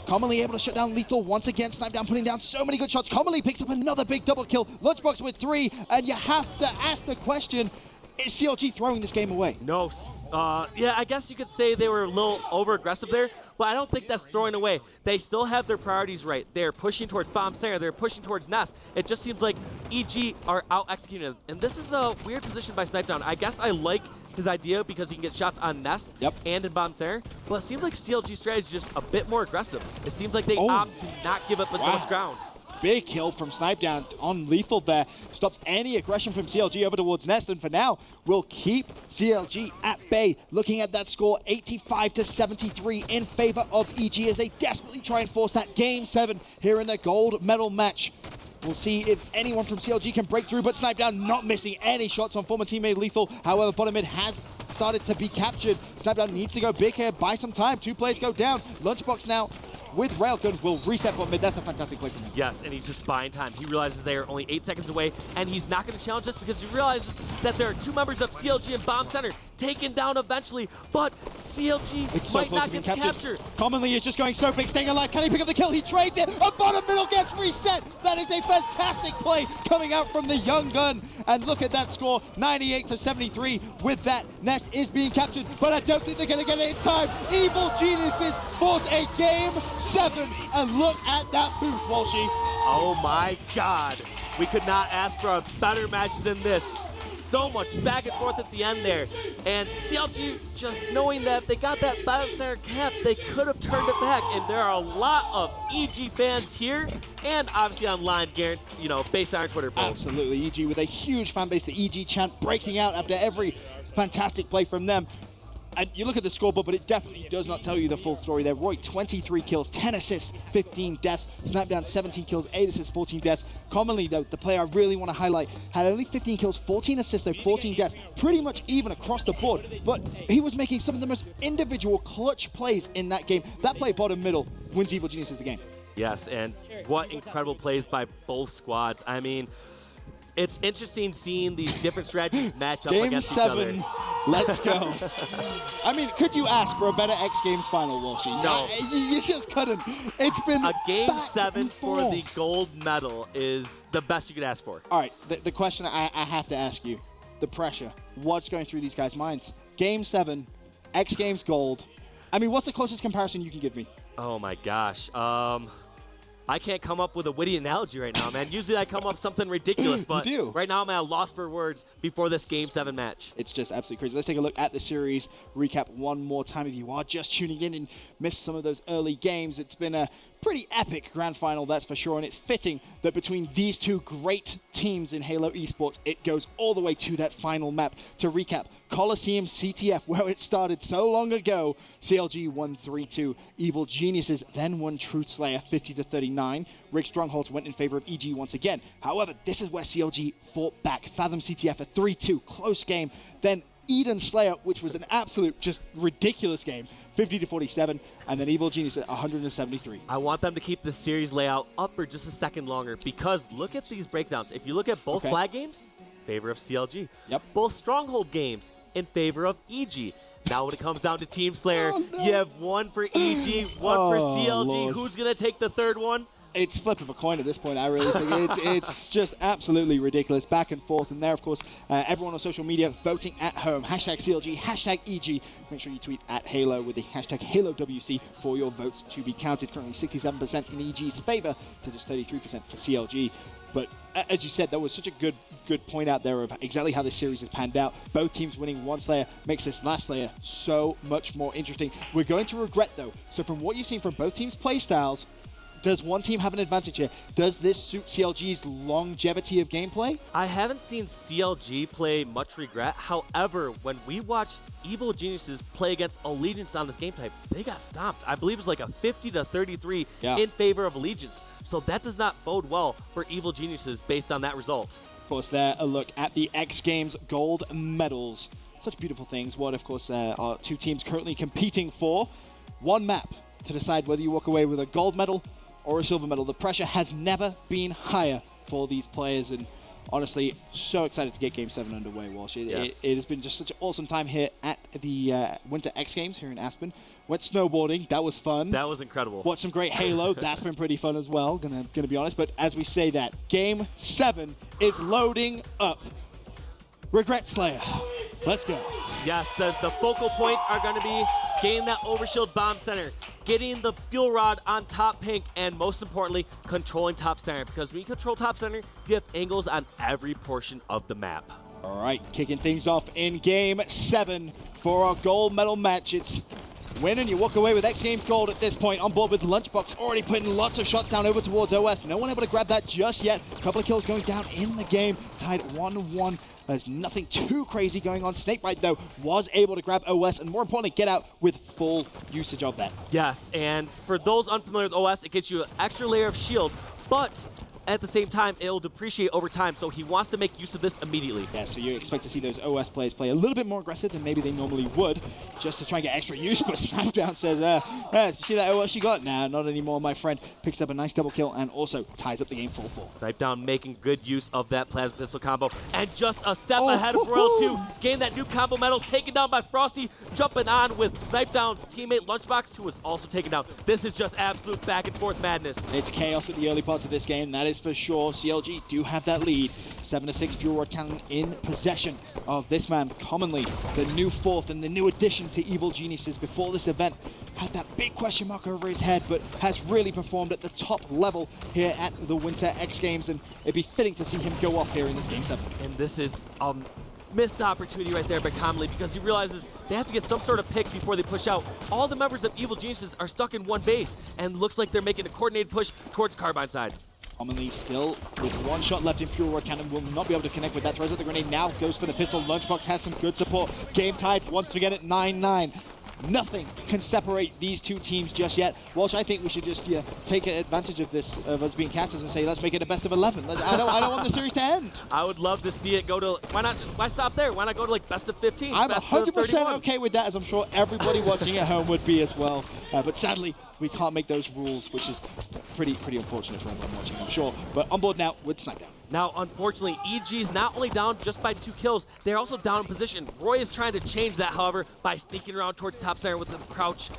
Commonly able to shut down Lethul once again. Snipedown putting down so many good shots. Commonly picks up another big double kill. Lunchbox with 3, and you have to ask the question, is CLG throwing this game away? No, yeah, I guess you could say they were a little over-aggressive there, but I don't think that's throwing away. They still have their priorities right. They're pushing towards Bomb Center. They're pushing towards Nest. It just seems like EG are out-executing them. And this is a weird position by Snipedown. I guess I like his idea because he can get shots on Nest and in Bomb Center, but it seems like CLG's strategy is just a bit more aggressive. It seems like they opt to not give up as much ground. Big kill from Snipedown on Lethul there. Stops any aggression from CLG over towards Nest, and for now, we'll keep CLG at bay. Looking at that score, 85-73 in favor of EG as they desperately try and force that Game 7 here in the gold medal match. We'll see if anyone from CLG can break through, but Snipedown not missing any shots on former teammate Lethul. However, bottom mid has started to be captured. Snipedown needs to go big here, buy some time. 2 players go down. Lunchbox now with Railgun will reset bottom mid. That's a fantastic play from him. Yes, and he's just buying time. He realizes they are only 8 seconds away, and he's not going to challenge us because he realizes that there are 2 members of CLG and Bomb Center taken down eventually, but CLG might not get the capture. Commonly is just going so big, staying alive. Can he pick up the kill? He trades it. A bottom middle gets reset. That is a fantastic play coming out from the young gun. And look at that score, 98-73 with that. Nest is being captured, but I don't think they're going to get it in time. Evil Geniuses force a Game 7, and look at that boost, Walshy. Oh my God. We could not ask for a better match than this. So much back and forth at the end there. And CLG, just knowing that they got that Battle Center cap, they could have turned it back. And there are a lot of EG fans here and obviously online, Garrett, you know, based on our Twitter post. Absolutely, EG with a huge fan base. The EG chant breaking out after every fantastic play from them. And you look at the scoreboard, but it definitely does not tell you the full story there. Roy, 23 kills, 10 assists, 15 deaths. Snipedown, 17 kills, 8 assists, 14 deaths. Commonly, though, the player I really want to highlight had only 15 kills, 14 assists, though, 14 deaths. Pretty much even across the board. But he was making some of the most individual clutch plays in that game. That play bottom middle wins Evil Geniuses the game. Yes, and what incredible plays by both squads. I mean, it's interesting seeing these different strategies match up against each other. Game 7, let's go. I mean, could you ask for a better X Games final, Walshy? No. You just couldn't. It's been a Game back 7 and for forth. the gold medal is the best you could ask for. All right, the question I have to ask you, the pressure, what's going through these guys' minds? Game 7, X Games gold. I mean, what's the closest comparison you can give me? Oh my gosh. I can't come up with a witty analogy right now, man. Usually I come up with something ridiculous, but right now I'm at a loss for words before this Game 7 match. It's just absolutely crazy. Let's take a look at the series recap one more time. If you are just tuning in and missed some of those early games, it's been a pretty epic grand final, that's for sure, and it's fitting that between these 2 great teams in Halo Esports, it goes all the way to that final map. To recap, Coliseum CTF, where it started so long ago, CLG won 3-2. Evil Geniuses then won Truth Slayer 50-39. Rick Strongholds went in favor of EG once again. However, this is where CLG fought back. Fathom CTF a 3-2, close game. Then Eden Slayer, which was an absolute just ridiculous game, 50-47, and then Evil Genius at 173. I want them to keep the series layout up for just a second longer because look at these breakdowns. If you look at both flag games, favor of CLG. Yep. Both Stronghold games in favor of EG. Now when it comes down to Team Slayer, you have one for EG, one for CLG. Lord. Who's going to take the third one? It's flip of a coin at this point, I really think. It's just absolutely ridiculous, back and forth. And there, of course, everyone on social media voting at home. Hashtag CLG, hashtag EG. Make sure you tweet at Halo with the hashtag HaloWC for your votes to be counted. Currently 67% in EG's favor to just 33% for CLG. But as you said, that was such a good point out there of exactly how this series has panned out. Both teams winning one Slayer makes this last Slayer so much more interesting. We're going to regret, though. So from what you've seen from both teams' play styles, does one team have an advantage here? Does this suit CLG's longevity of gameplay? I haven't seen CLG play much regret. However, when we watched Evil Geniuses play against Allegiance on this game type, they got stomped. I believe it was like a 50-33 in favor of Allegiance. So that does not bode well for Evil Geniuses based on that result. Of course, there a look at the X Games gold medals. Such beautiful things. What, of course, are 2 teams currently competing for. One map to decide whether you walk away with a gold medal or a silver medal. The pressure has never been higher for these players, and honestly, so excited to get Game 7 underway, Walsh. It has been just such an awesome time here at the Winter X Games here in Aspen. Went snowboarding, that was fun. That was incredible. Watched some great Halo, that's been pretty fun as well, gonna be honest. But as we say that, Game 7 is loading up. Regret Slayer, let's go. Yes, the focal points are going to be getting that overshield bomb center, getting the fuel rod on top pink, and most importantly, controlling top center. Because when you control top center, you have angles on every portion of the map. All right, kicking things off in Game 7 for our gold medal match. It's win and you walk away with X Games gold at this point. On board with Lunchbox, already putting lots of shots down over towards OS. No one able to grab that just yet. A couple of kills going down in the game. Tied 1-1. There's nothing too crazy going on. Snakebite, though, was able to grab OS and, more importantly, get out with full usage of that. Yes, and for those unfamiliar with OS, it gives you an extra layer of shield, but at the same time, it'll depreciate over time, so he wants to make use of this immediately. Yeah, so you expect to see those OS players play a little bit more aggressive than maybe they normally would, just to try and get extra use, but Snipedown says, see that OS you got? Nah, not anymore, my friend. Picks up a nice double kill and also ties up the game 4-4. Snipedown making good use of that plasma pistol combo, and just a step ahead of Royal 2, gained that new combo medal, taken down by Frosty, jumping on with Snipedown's teammate Lunchbox, who was also taken down. This is just absolute back and forth madness. It's chaos at the early parts of this game, that is for sure. CLG do have that lead. 7-6 Fuel Rod Cannon in possession of this man. Commonly, the new fourth and the new addition to Evil Geniuses before this event. Had that big question mark over his head, but has really performed at the top level here at the Winter X Games, and it'd be fitting to see him go off here in this Game 7. And this is missed opportunity right there by Commonly, because he realizes they have to get some sort of pick before they push out. All the members of Evil Geniuses are stuck in one base, and looks like they're making a coordinated push towards Carbine side. Commonly still with one shot left in Fuel Rod Cannon, will not be able to connect with that. Throws out the grenade, now goes for the pistol. Lunchbox has some good support. Game tied once again at 9-9. Nothing can separate these two teams just yet. Walsh, I think we should just take advantage of this, of us being casters, and say, let's make it a best of 11. I don't want the series to end. I would love to see it go to, why stop there? Why not go to like best of 15? I'm best 100% of 31? okay with that, as I'm sure everybody watching at home would be as well. But sadly, we can't make those rules, which is pretty unfortunate for everyone watching, I'm sure. But on board now with Snipedown. Now, unfortunately, EG is not only down just by 2 kills, they're also down in position. Roy is trying to change that, however, by sneaking around towards top center with the crouch,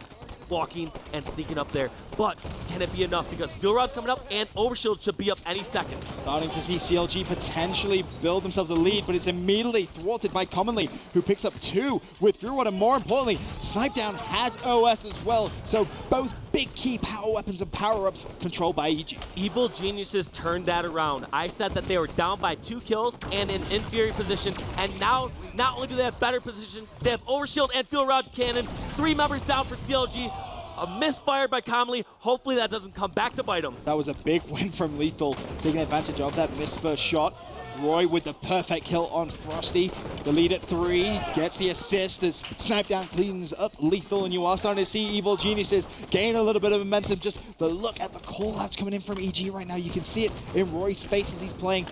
walking, and sneaking up there. But can it be enough? Because Fuel Rod's coming up, and Overshield should be up any second. Starting to see CLG potentially build themselves a lead, but it's immediately thwarted by Commonly, who picks up 2 with Fuel Rod, and more importantly, Snipedown has OS as well. So both big key power weapons and power-ups controlled by EG. Evil Geniuses turned that around. I said that they were down by 2 kills and in inferior position, and now not only do they have better position, they have Overshield and Fuel Rod Cannon. 3 members down for CLG. A misfire by Commonly. Hopefully that doesn't come back to bite him. That was a big win from Lethul, taking advantage of that missed first shot. Roy with the perfect kill on Frosty. The lead at 3, gets the assist as Snipedown cleans up Lethul, and you are starting to see Evil Geniuses gain a little bit of momentum. Just the look at the call-outs coming in from EG right now. You can see it in Roy's face as he's playing.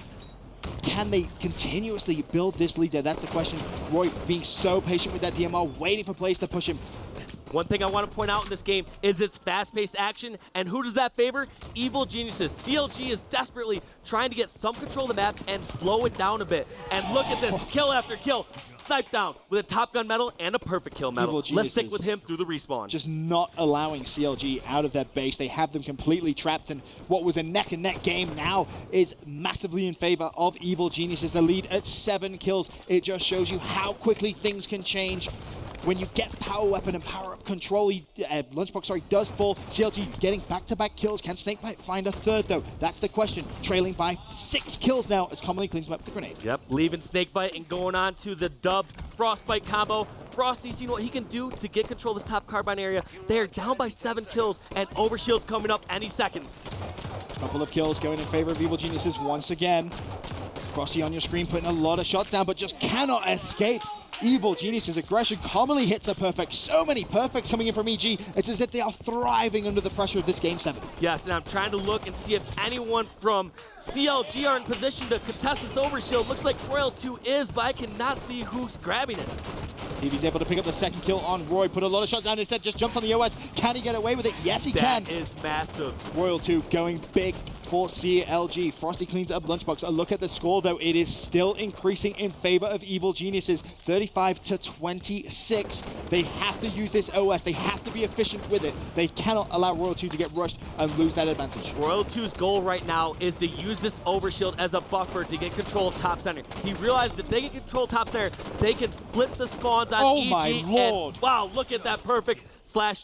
Can they continuously build this lead there? That's the question. Roy being so patient with that DMR, waiting for plays to push him. One thing I want to point out in this game is its fast-paced action, and who does that favor? Evil Geniuses. CLG is desperately trying to get some control of the map and slow it down a bit. And look at this, kill after kill. Snipedown with a Top Gun medal and a perfect kill medal. Let's stick with him through the respawn. Just not allowing CLG out of their base. They have them completely trapped, and what was a neck-and-neck game now is massively in favor of Evil Geniuses. The lead at 7 kills. It just shows you how quickly things can change. When you get power weapon and power up control, Lunchbox does fall. CLG getting back-to-back kills. Can Snakebite find a third, though? That's the question. Trailing by 6 kills now as Commonly cleans him up with the grenade. Yep, leaving Snakebite and going on to the dubbed Frostbite combo. Frosty seeing what he can do to get control of this top Carbine area. They are down by 7 kills, and Overshield's coming up any second. Couple of kills going in favor of Evil Geniuses once again. Frosty on your screen putting a lot of shots down, but just cannot escape Evil Geniuses' aggression. Commonly hits a perfect. So many perfects coming in from EG. It's as if they are thriving under the pressure of this Game 7. Yes, and I'm trying to look and see if anyone from CLG are in position to contest this Overshield. Looks like Royal 2 is, but I cannot see who's grabbing it. He's able to pick up the second kill on Roy. Put a lot of shots down. Instead, just jumps on the OS. Can he get away with it? Yes, he can. That is massive. Royal 2 going big for CLG. Frosty cleans up Lunchbox. A look at the score, though. It is still increasing in favor of Evil Geniuses. 35-26. They have to use this OS. They have to be efficient with it. They cannot allow Royal 2 to get rushed and lose that advantage. Royal 2's goal right now is to use this Overshield as a buffer to get control of top center. He realizes if they get control of top center, they can flip the spawns on EG. My lord. And, wow, look at that perfect.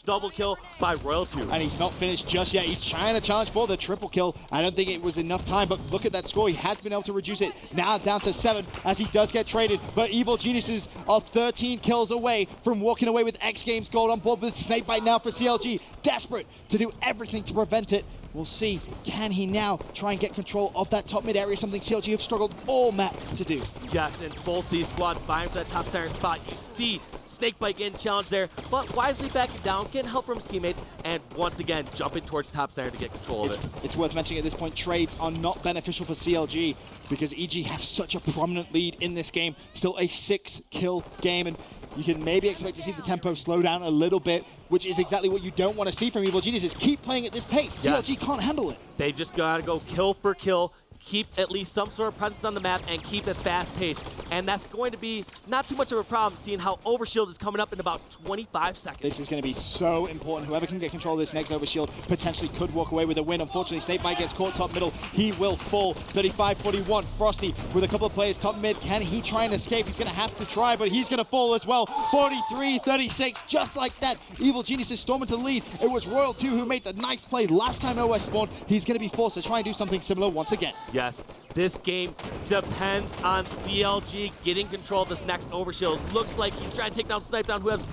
double kill by Royal2. And he's not finished just yet. He's trying to challenge for the triple kill. I don't think it was enough time, but look at that score. He has been able to reduce it now down to 7 as he does get traded. But Evil Geniuses are 13 kills away from walking away with X Games Gold on board with Snakebite now for CLG. Desperate to do everything to prevent it. We'll see, can he now try and get control of that top mid area, something CLG have struggled all map to do. Yes, and both these squads vying for that top center spot. You see Snakebite getting challenged there, but wisely backing down, getting help from his teammates, and once again jumping towards top center to get control of it. It's worth mentioning at this point, trades are not beneficial for CLG because EG have such a prominent lead in this game. Still a 6-kill game, and you can maybe expect to see the tempo slow down a little bit, which is exactly what you don't want to see from Evil Geniuses. Keep playing at this pace. Yes. CLG can't handle it. They just gotta go kill for kill, keep at least some sort of presence on the map, and keep it fast-paced. And that's going to be not too much of a problem, seeing how Overshield is coming up in about 25 seconds. This is going to be so important. Whoever can get control of this next Overshield potentially could walk away with a win. Unfortunately, Snakebite gets caught top middle. He will fall. 35-41. Frosty with a couple of players top mid. Can he try and escape? He's going to have to try, but he's going to fall as well. 43-36. Just like that, Evil Geniuses storming to the lead. It was Royal2 who made the nice play last time OS spawned. He's going to be forced to try and do something similar once again. Yes, this game depends on CLG getting control of this next Overshield. Looks like he's trying to take down Snipedown, who has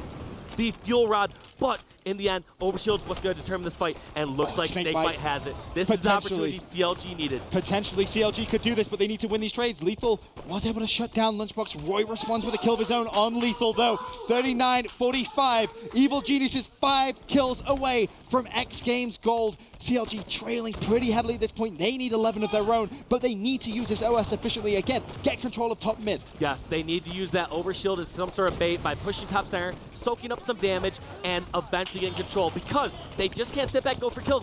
the fuel rod, but in the end, Overshield's what's going to determine this fight, and looks like Snakebite has it. This is the opportunity CLG needed. Potentially CLG could do this, but they need to win these trades. Lethul was able to shut down Lunchbox. Roy responds with a kill of his own on Lethul, though. 39-45. Evil Genius is 5 kills away from X Games Gold. CLG trailing pretty heavily at this point. They need 11 of their own, but they need to use this OS efficiently again. Get control of top mid. Yes, they need to use that Overshield as some sort of bait by pushing top center, soaking up some damage, and eventually getting control, because they just can't sit back and go for kill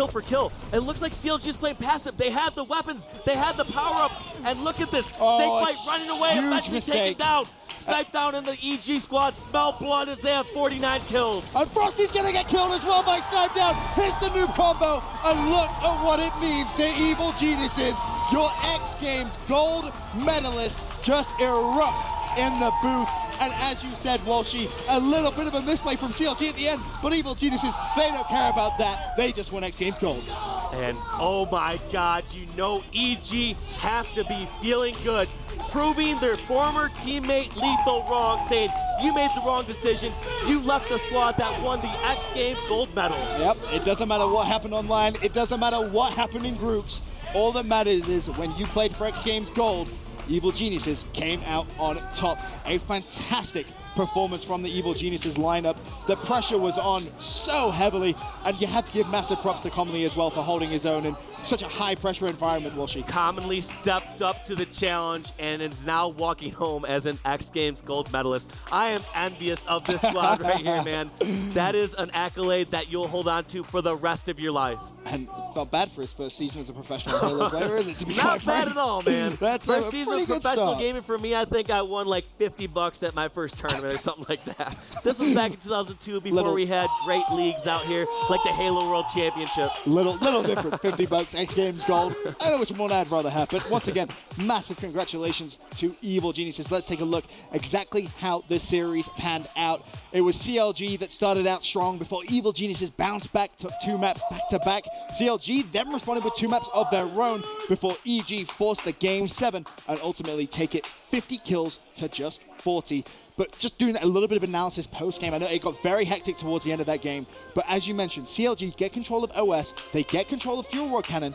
for kill. It looks like CLG is playing passive. They had the weapons, they had the power-ups, and look at this. Snakebite running away, eventually taken down. Snipedown in the EG squad smell blood as they have 49 kills. And Frosty's gonna get killed as well by Snipedown. Here's the new combo, and look at what it means to Evil Geniuses. Your X Games Gold medalists just erupt in the booth. And as you said, Walshy, a little bit of a misplay from CLG at the end, but Evil Geniuses, they don't care about that. They just won X Games Gold. And oh my God, you know EG have to be feeling good, proving their former teammate Lethul wrong, saying, you made the wrong decision. You left the squad that won the X Games Gold medal. Yep, it doesn't matter what happened online. It doesn't matter what happened in groups. All that matters is when you played for X Games Gold, Evil Geniuses came out on top. A fantastic performance from the Evil Geniuses lineup. The pressure was on so heavily, and you had to give massive props to Commonly as well for holding his own in such a high pressure environment, Walshy. Commonly stepped up to the challenge and is now walking home as an X Games Gold medalist. I am envious of this squad right here, man. That is an accolade that you'll hold on to for the rest of your life. And it's not bad for his first season as a professional Halo player, is it? To be not bad at all, man. That's first season of professional start. gaming for me, I think I won like $50 at my first tournament or something like that. This was back in 2002 before we had great leagues out here like the Halo World Championship. Little different. $50, X Games Gold. I know which one I'd rather have, but once again, massive congratulations to Evil Geniuses. Let's take a look exactly how this series panned out. It was CLG that started out strong before Evil Geniuses bounced back, took 2 maps back to back. CLG then responded with 2 maps of their own before EG forced the game 7 and ultimately take it 50 kills to just 40. But just doing a little bit of analysis post-game, I know it got very hectic towards the end of that game, but as you mentioned, CLG get control of OS, they get control of Fuel Rod Cannon,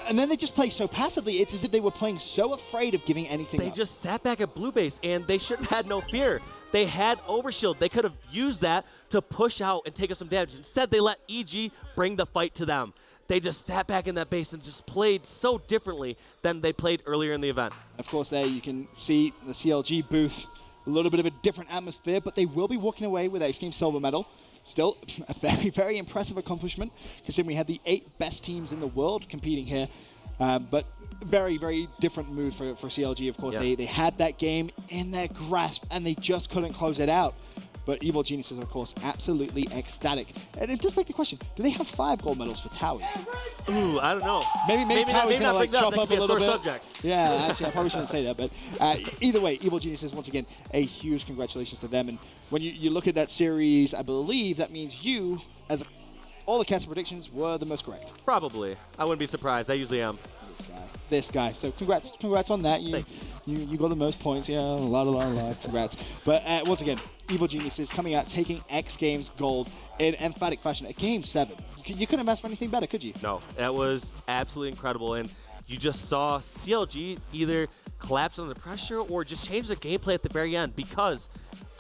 and then they just play so passively. It's as if they were playing so afraid of giving anything up. They just sat back at blue base, and they should have had no fear. They had Overshield. They could have used that to push out and take up some damage. Instead, they let EG bring the fight to them. They just sat back in that base and just played so differently than they played earlier in the event. Of course, there you can see the CLG booth. A little bit of a different atmosphere, but they will be walking away with X Games silver medal. Still, a very, very impressive accomplishment, considering we had the 8 best teams in the world competing here. But very, very different mood for CLG, of course. Yeah. They had that game in their grasp, and they just couldn't close it out. But Evil Geniuses, of course, absolutely ecstatic. And it does make the question, do they have 5 gold medals for Towie? Ooh, I don't know. Maybe Towie's going to like chop up a little bit. Subject. Yeah, actually, I probably shouldn't say that. But either way, Evil Geniuses, once again, a huge congratulations to them. And when you look at that series, I believe that means you, as all the caster predictions, were the most correct. Probably. I wouldn't be surprised. I usually am. This guy. So congrats on that. You got the most points. Yeah, a lot. Congrats. But once again, Evil Geniuses coming out, taking X Games gold in emphatic fashion at Game 7. You couldn't have asked for anything better, could you? No, that was absolutely incredible. And you just saw CLG either collapse under pressure or just change their gameplay at the very end, because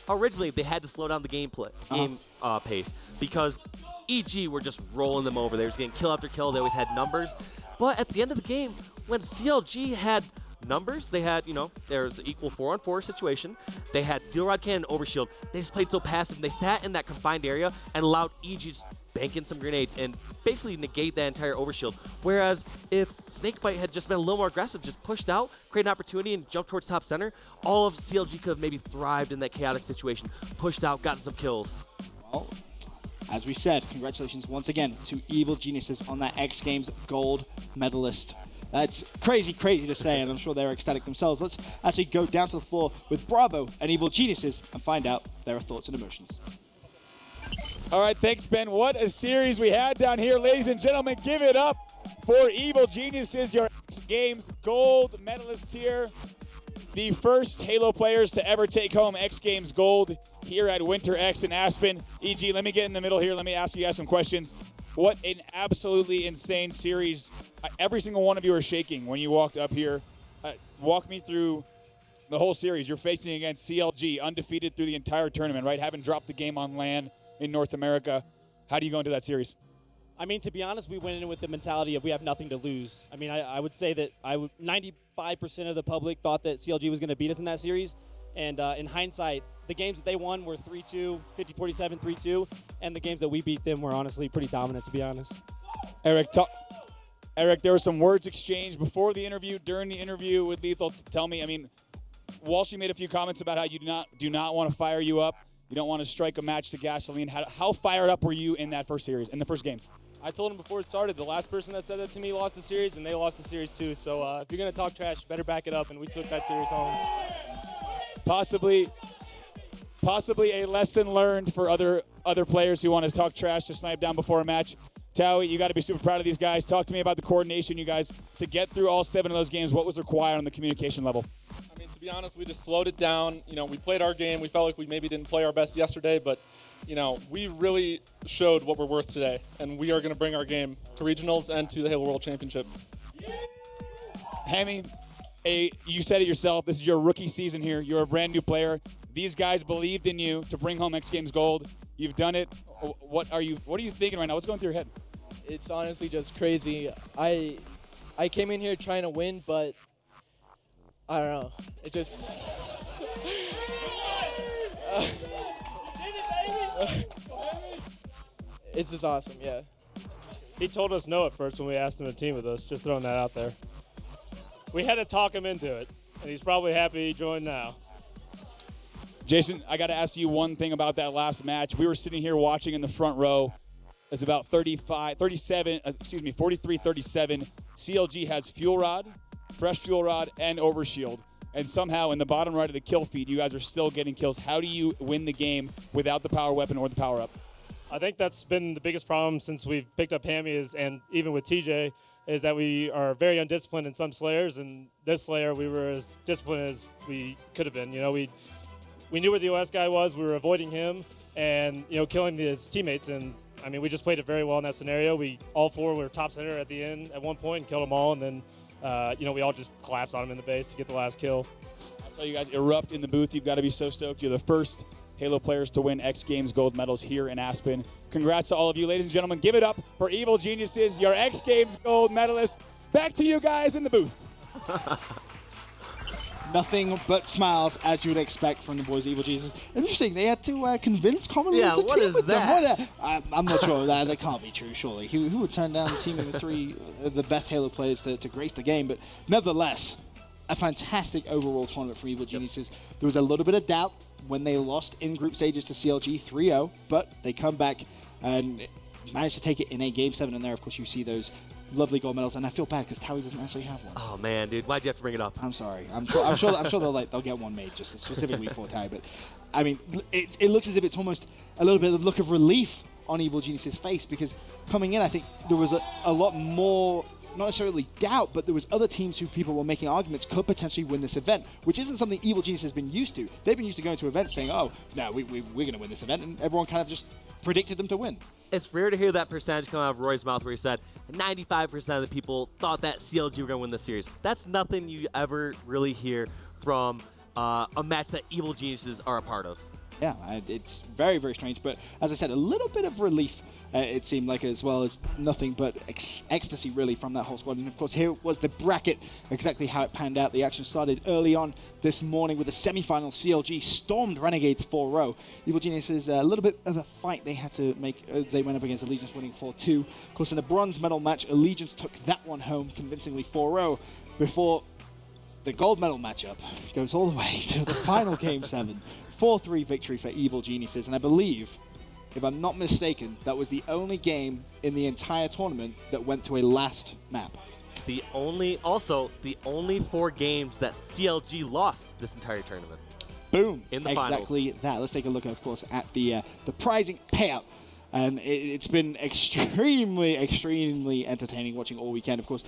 originally they had to slow down the game pace because EG were just rolling them over. They were just getting kill after kill. They always had numbers. But at the end of the game, when CLG had numbers, they had, there's an equal 4-on-4 situation. They had Fuel Rod Cannon, Overshield. They just played so passive. They sat in that confined area and allowed EG to bank in some grenades and basically negate that entire Overshield. Whereas if Snakebite had just been a little more aggressive, just pushed out, created an opportunity, and jumped towards top center, all of CLG could have maybe thrived in that chaotic situation, pushed out, gotten some kills. Well, as we said, congratulations once again to Evil Geniuses on that X Games gold medalist. That's crazy to say, and I'm sure they're ecstatic themselves. Let's actually go down to the floor with Bravo and Evil Geniuses and find out their thoughts and emotions. All right, thanks, Ben. What a series we had down here. Ladies and gentlemen, give it up for Evil Geniuses, your X Games gold medalists here. The first Halo players to ever take home X Games gold here at Winter X in Aspen. EG, let me get in the middle here. Let me ask you guys some questions. What an absolutely insane series. Every single one of you are shaking when you walked up here. Walk me through the whole series. You're facing against CLG, undefeated through the entire tournament, right? Haven't dropped the game on LAN in North America. How do you go into that series? I mean, to be honest, we went in with the mentality of we have nothing to lose. I mean, I would say that 95% of the public thought that CLG was going to beat us in that series. And in hindsight, the games that they won were 3-2, 50-47, 3-2. And the games that we beat them were honestly pretty dominant, to be honest. Eric, there were some words exchanged before the interview, during the interview with Lethul. Tell me, I mean, Walshy made a few comments about how you do not want to fire you up. You don't want to strike a match to gasoline. How fired up were you in that first series, in the first game? I told him before it started, the last person that said that to me lost the series, and they lost the series too. So if you're going to talk trash, better back it up, and we took that series home. Possibly a lesson learned for other players who want to talk trash to Snipedown before a match. Towie, you got to be super proud of these guys. Talk to me about the coordination, you guys, to get through all 7 of those games. What was required on the communication level? I mean, to be honest, we just slowed it down. We played our game. We felt like we maybe didn't play our best yesterday, but we really showed what we're worth today, and we are going to bring our game to regionals and to the Halo World Championship. Hammy, you said it yourself. This is your rookie season here. You're a brand new player. These guys believed in you to bring home X Games gold. You've done it. What are you thinking right now? What's going through your head? It's honestly just crazy. I came in here trying to win, but I don't know. It just it's just awesome, yeah. He told us no at first when we asked him to team with us, just throwing that out there. We had to talk him into it, and he's probably happy he joined now. Jason, I got to ask you one thing about that last match. We were sitting here watching in the front row. It's about 43-37. CLG has Fuel Rod, Fresh Fuel Rod, and Overshield. And somehow in the bottom right of the kill feed, you guys are still getting kills. How do you win the game without the power weapon or the power up? I think that's been the biggest problem since we've picked up Hammy, and even with TJ, is that we are very undisciplined in some Slayers, and this Slayer we were as disciplined as we could have been. We knew where the OS guy was. We were avoiding him and, killing his teammates. And, I mean, we just played it very well in that scenario. All 4 were top center at the end at one point and killed them all. And then, we all just collapsed on him in the base to get the last kill. I saw you guys erupt in the booth. You've got to be so stoked. You're the first Halo players to win X Games gold medals here in Aspen. Congrats to all of you. Ladies and gentlemen, give it up for Evil Geniuses, your X Games gold medalist. Back to you guys in the booth. Nothing but smiles, as you would expect from the boys of Evil Jesus. Interesting, they had to convince Commonly to team with them. I'm not sure. That can't be true, surely. Who would turn down teaming with 3 of the best Halo players to grace the game? But nevertheless, a fantastic overall tournament from Evil Geniuses. There was a little bit of doubt when they lost in group stages to CLG 3-0, but they come back and managed to take it in a Game 7. And there, of course, you see those lovely gold medals. And I feel bad because Towie doesn't actually have one. Oh, man, dude. Why'd you have to bring it up? I'm sorry. I'm sure they'll get one made just specifically for Towie. But, I mean, it looks as if it's almost a little bit of look of relief on Evil Genius's face, because coming in, I think there was a lot more, not necessarily doubt, but there was other teams who people were making arguments could potentially win this event, which isn't something Evil Genius has been used to. They've been used to going to events saying, oh, no, we're going to win this event, and everyone kind of just predicted them to win. It's rare to hear that percentage come out of Roy's mouth where he said 95% of the people thought that CLG were going to win the series. That's nothing you ever really hear from a match that Evil Geniuses are a part of. Yeah, it's very, very strange. But as I said, a little bit of relief, it seemed like, as well as nothing but ecstasy, really, from that whole squad. And, of course, here was the bracket, exactly how it panned out. The action started early on this morning with the semifinal. CLG stormed Renegades 4-0. Evil Geniuses, a little bit of a fight they had to make as they went up against Allegiance, winning 4-2. Of course, in the bronze medal match, Allegiance took that one home convincingly 4-0 before the gold medal matchup goes all the way to the final Game 7. 4-3 victory for Evil Geniuses, and I believe, if I'm not mistaken, that was the only game in the entire tournament that went to a last map. The only 4 games that CLG lost this entire tournament. Boom. In the exactly finals. That. Let's take a look, of course, at the prizing payout. And it's been extremely, extremely entertaining watching all weekend. Of course,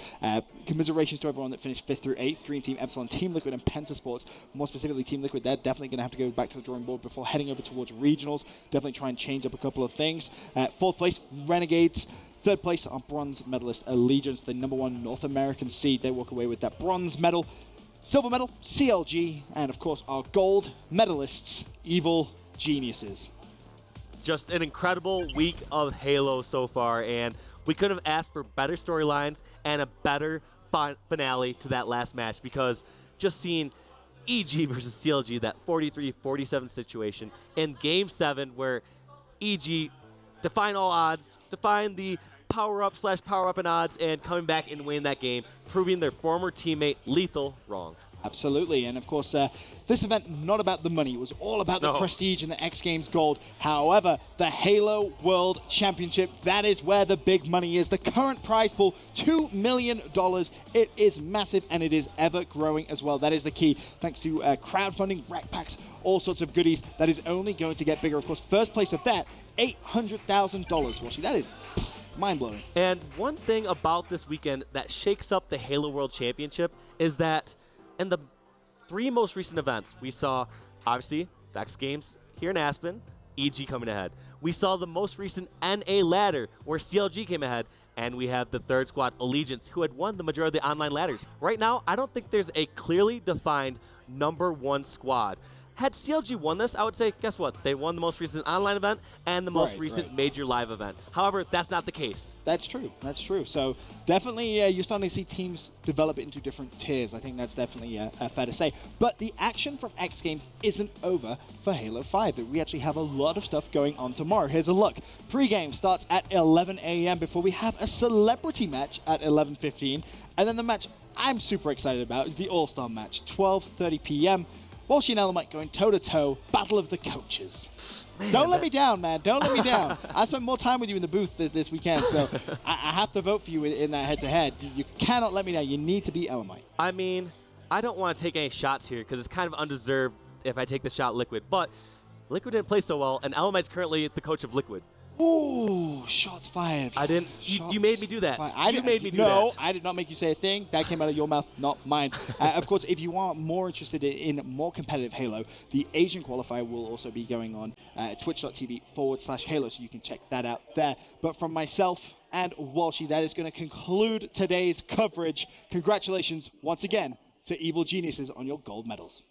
commiserations to everyone that finished 5th through 8th. Dream Team, Epsilon, Team Liquid, and Penta Sports. More specifically, Team Liquid, they're definitely going to have to go back to the drawing board before heading over towards regionals. Definitely try and change up a couple of things. 4th place, Renegades. 3rd place, our bronze medalist, Allegiance, the #1 North American seed. They walk away with that bronze medal. Silver medal, CLG. And, of course, our gold medalists, Evil Geniuses. Just an incredible week of Halo so far, and we could have asked for better storylines and a better finale to that last match, because just seeing EG versus CLG, that 43-47 situation, in Game 7 where EG defying all odds, defying the power-up/power-up in odds, and coming back and winning that game, proving their former teammate Lethul wrong. Absolutely, and of course, this event, not about the money. It was all about the prestige and the X Games gold. However, the Halo World Championship, that is where the big money is. The current prize pool, $2 million. It is massive, and it is ever growing as well. That is the key. Thanks to crowdfunding, rack packs, all sorts of goodies. That is only going to get bigger. Of course, first place of that, $800,000. Watching, that is mind-blowing. And one thing about this weekend that shakes up the Halo World Championship is that in the 3 most recent events, we saw, obviously, the X Games here in Aspen, EG coming ahead. We saw the most recent NA ladder, where CLG came ahead, and we have the 3rd squad, Allegiance, who had won the majority of the online ladders. Right now, I don't think there's a clearly defined #1 squad. Had CLG won this, I would say, guess what? They won the most recent online event and the most recent major live event. However, that's not the case. That's true. That's true. So definitely you're starting to see teams develop it into different tiers. I think that's definitely fair to say. But the action from X Games isn't over for Halo 5. We actually have a lot of stuff going on tomorrow. Here's a look. Pre-game starts at 11 a.m. before we have a celebrity match at 11:15. And then the match I'm super excited about is the All-Star match, 12:30 p.m. Walshy and Elamite going toe-to-toe, battle of the coaches. Man, don't let me down, man. Don't let me down. I spent more time with you in the booth this weekend, so I have to vote for you in that head-to-head. You cannot let me down. You need to beat Elamite. I mean, I don't want to take any shots here because it's kind of undeserved if I take the shot Liquid, but Liquid didn't play so well, and Elamite's currently the coach of Liquid. Ooh, shots fired. I didn't. You made me do that. You made me do that. No, I did not make you say a thing. That came out of your mouth, not mine. Of course, if you are more interested in more competitive Halo, the Asian qualifier will also be going on twitch.tv/Halo, so you can check that out there. But from myself and Walshy, that is going to conclude today's coverage. Congratulations once again to Evil Geniuses on your gold medals.